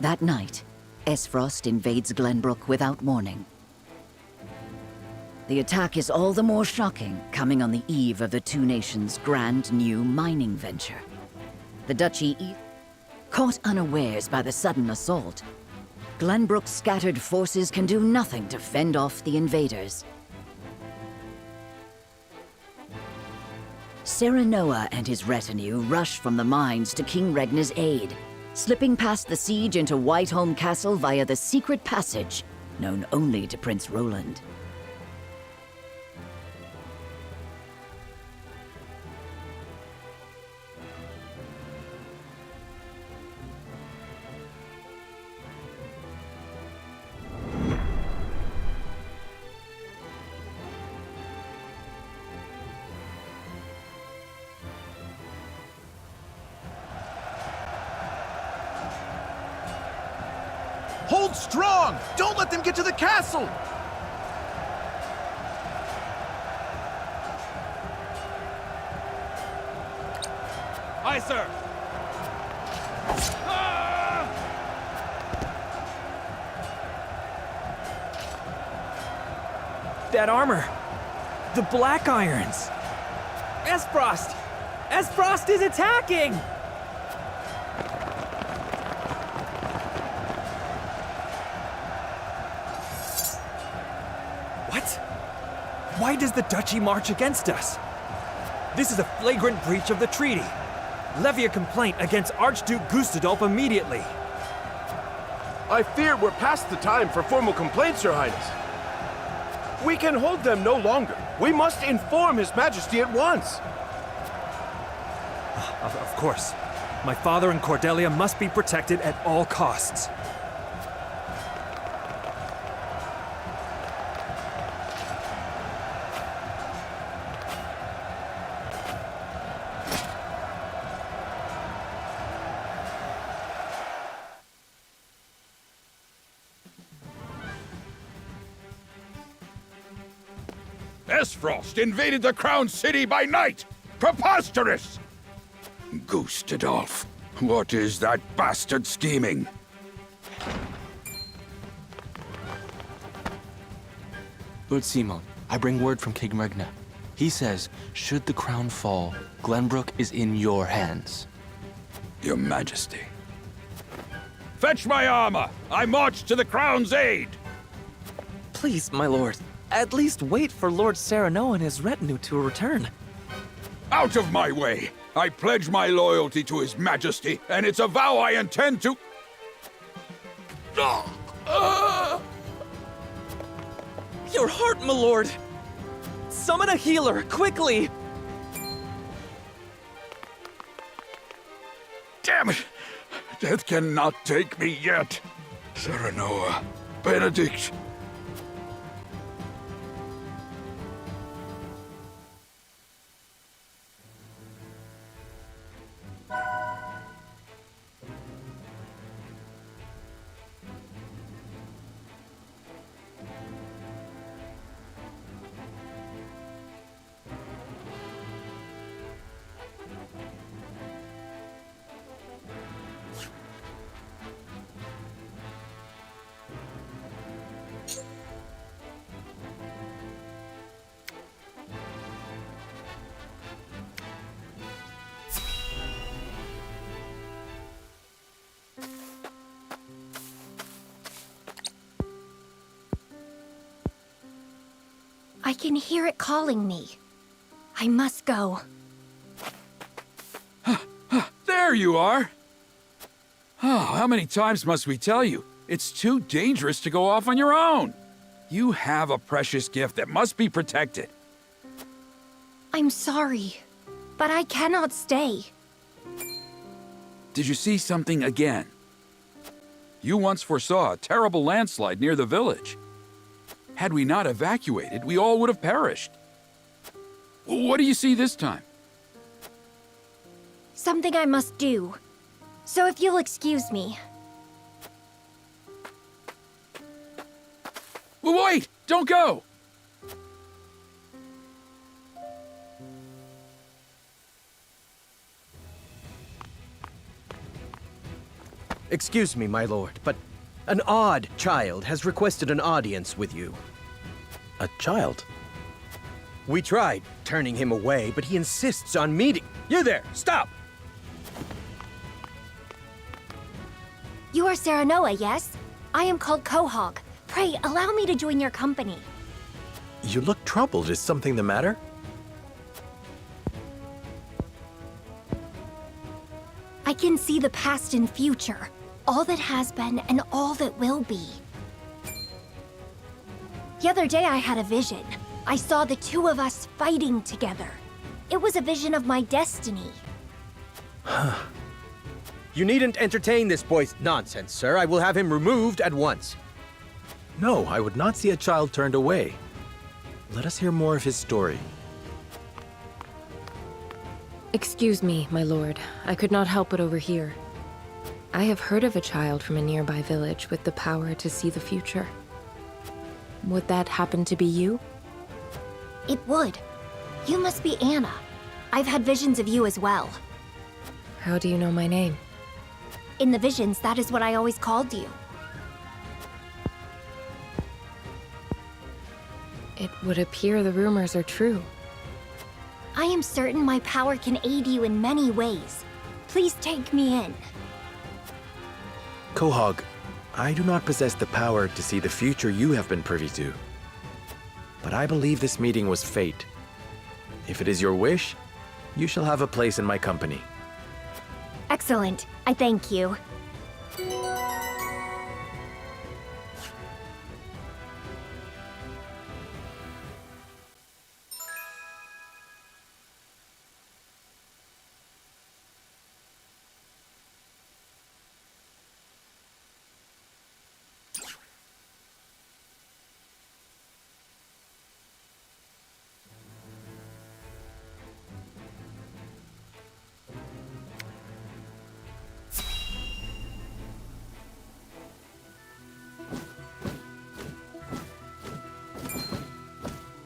That night, Esfrost invades Glenbrook without warning. The attack is all the more shocking, coming on the eve of the two nations' grand new mining venture. The Duchy caught unawares by the sudden assault, Glenbrook's scattered forces can do nothing to fend off the invaders. Serenoa and his retinue rush from the mines to King Regna's aid, slipping past the siege into Whiteholm Castle via the secret passage, known only to Prince Roland. Hold strong! Don't let them get to the castle! Aye, sir! That armor! The Black Irons! Esfrost! Esfrost is attacking! What? Why does the Duchy march against us? This is a flagrant breach of the treaty. Levy a complaint against Archduke Gustadolf immediately. I fear we're past the time for formal complaints, Your Highness. We can hold them no longer. We must inform His Majesty at once. Of course. My father and Cordelia must be protected at all costs. Esfrost invaded the Crown City by night! Preposterous! Gustadolf, what is that bastard scheming? Lord Simon, I bring word from King Regna. He says, should the crown fall, Glenbrook is in your hands. Your Majesty. Fetch my armor! I march to the Crown's aid! Please, my lord, at least wait for Lord Serenoa and his retinue to return. Out of my way! I pledge my loyalty to His Majesty, and it's a vow I intend to... Your heart, my lord! Summon a healer, quickly! Damn it! Death cannot take me yet. Serenoa, Benedict. I can hear it calling me. I must go. There you are! Oh, how many times must we tell you? It's too dangerous to go off on your own. You have a precious gift that must be protected. I'm sorry, but I cannot stay. Did you see something again? You once foresaw a terrible landslide near the village. Had we not evacuated, we all would have perished. What do you see this time? Something I must do. So if you'll excuse me. Wait! Don't go! Excuse me, my lord, but an odd child has requested an audience with you. A child? We tried turning him away, but he insists on meeting. You there, stop! You are Serenoa, yes? I am called Quahog. Pray, allow me to join your company. You look troubled. Is something the matter? I can see the past and future, all that has been and all that will be. The other day I had a vision. I saw the two of us fighting together. It was a vision of my destiny. You needn't entertain this boy's nonsense, sir. I will have him removed at once. No, I would not see a child turned away. Let us hear more of his story. Excuse me, my lord. I could not help but overhear. I have heard of a child from a nearby village with the power to see the future. Would that happen to be you? It would. You must be Anna. I've had visions of you as well. How do you know my name? In the visions, that is what I always called you. It would appear the rumors are true. I am certain my power can aid you in many ways. Please take me in. Quahog, I do not possess the power to see the future you have been privy to. But I believe this meeting was fate. If it is your wish, you shall have a place in my company. Excellent. I thank you.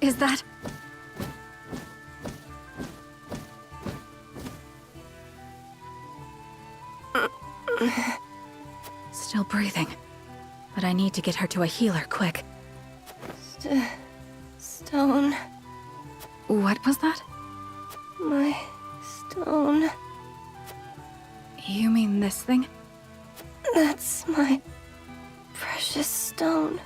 Is that... Still breathing. But I need to get her to a healer, quick. Stone. What was that? My stone. You mean this thing? That's my precious stone.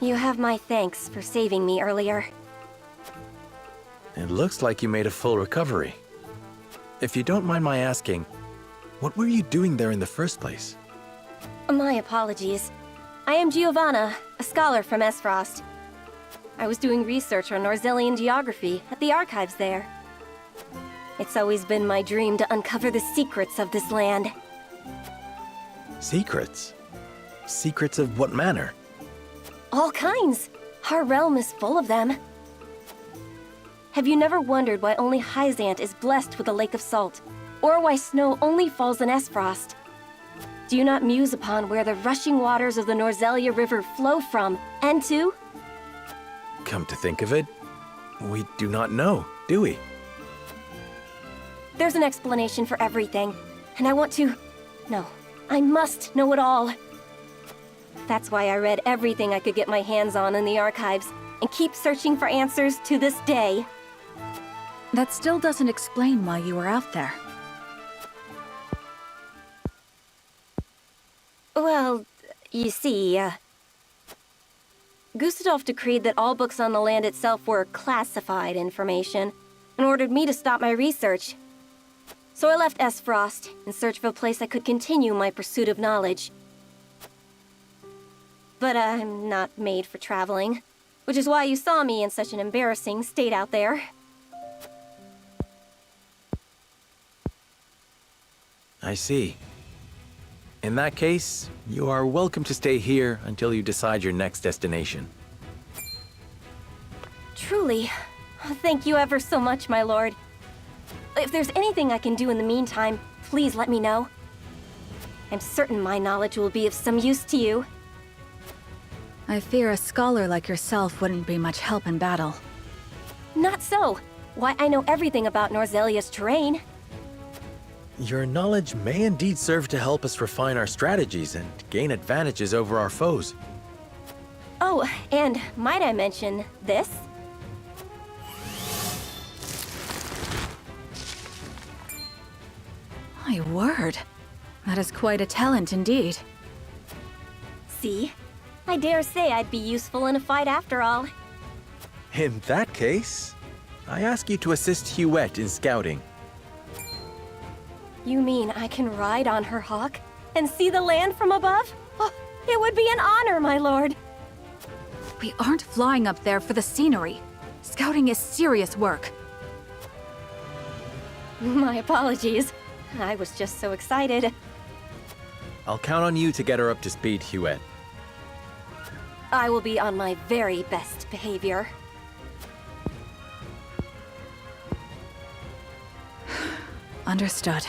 You have my thanks for saving me earlier. It looks like you made a full recovery. If you don't mind my asking, what were you doing there in the first place? My apologies. I am Giovanna, a scholar from Esfrost. I was doing research on Norzelian geography at the archives there. It's always been my dream to uncover the secrets of this land. Secrets? Secrets of what manner? All kinds. Our realm is full of them. Have you never wondered why only Hyzant is blessed with a lake of salt? Or why snow only falls in Esfrost? Do you not muse upon where the rushing waters of the Norzelia River flow from and to? Come to think of it, we do not know, do we? There's an explanation for everything, and I want to... No, I must know it all. That's why I read everything I could get my hands on in the archives, and keep searching for answers to this day. That still doesn't explain why you were out there. Well, you see, Gustadolf decreed that all books on the land itself were classified information, and ordered me to stop my research. So I left Esfrost in search of a place I could continue my pursuit of knowledge. But I'm not made for traveling, which is why you saw me in such an embarrassing state out there. I see. In that case, you are welcome to stay here until you decide your next destination. Truly. Thank you ever so much, my lord. If there's anything I can do in the meantime, please let me know. I'm certain my knowledge will be of some use to you. I fear a scholar like yourself wouldn't be much help in battle. Not so. Why, I know everything about Norzelia's terrain. Your knowledge may indeed serve to help us refine our strategies and gain advantages over our foes. Oh, and might I mention this? My word. That is quite a talent indeed. See? I dare say I'd be useful in a fight after all. In that case, I ask you to assist Huette in scouting. You mean I can ride on her hawk and see the land from above? Oh, it would be an honor, my lord. We aren't flying up there for the scenery. Scouting is serious work. My apologies. I was just so excited. I'll count on you to get her up to speed, Huette. I will be on my very best behavior. Understood.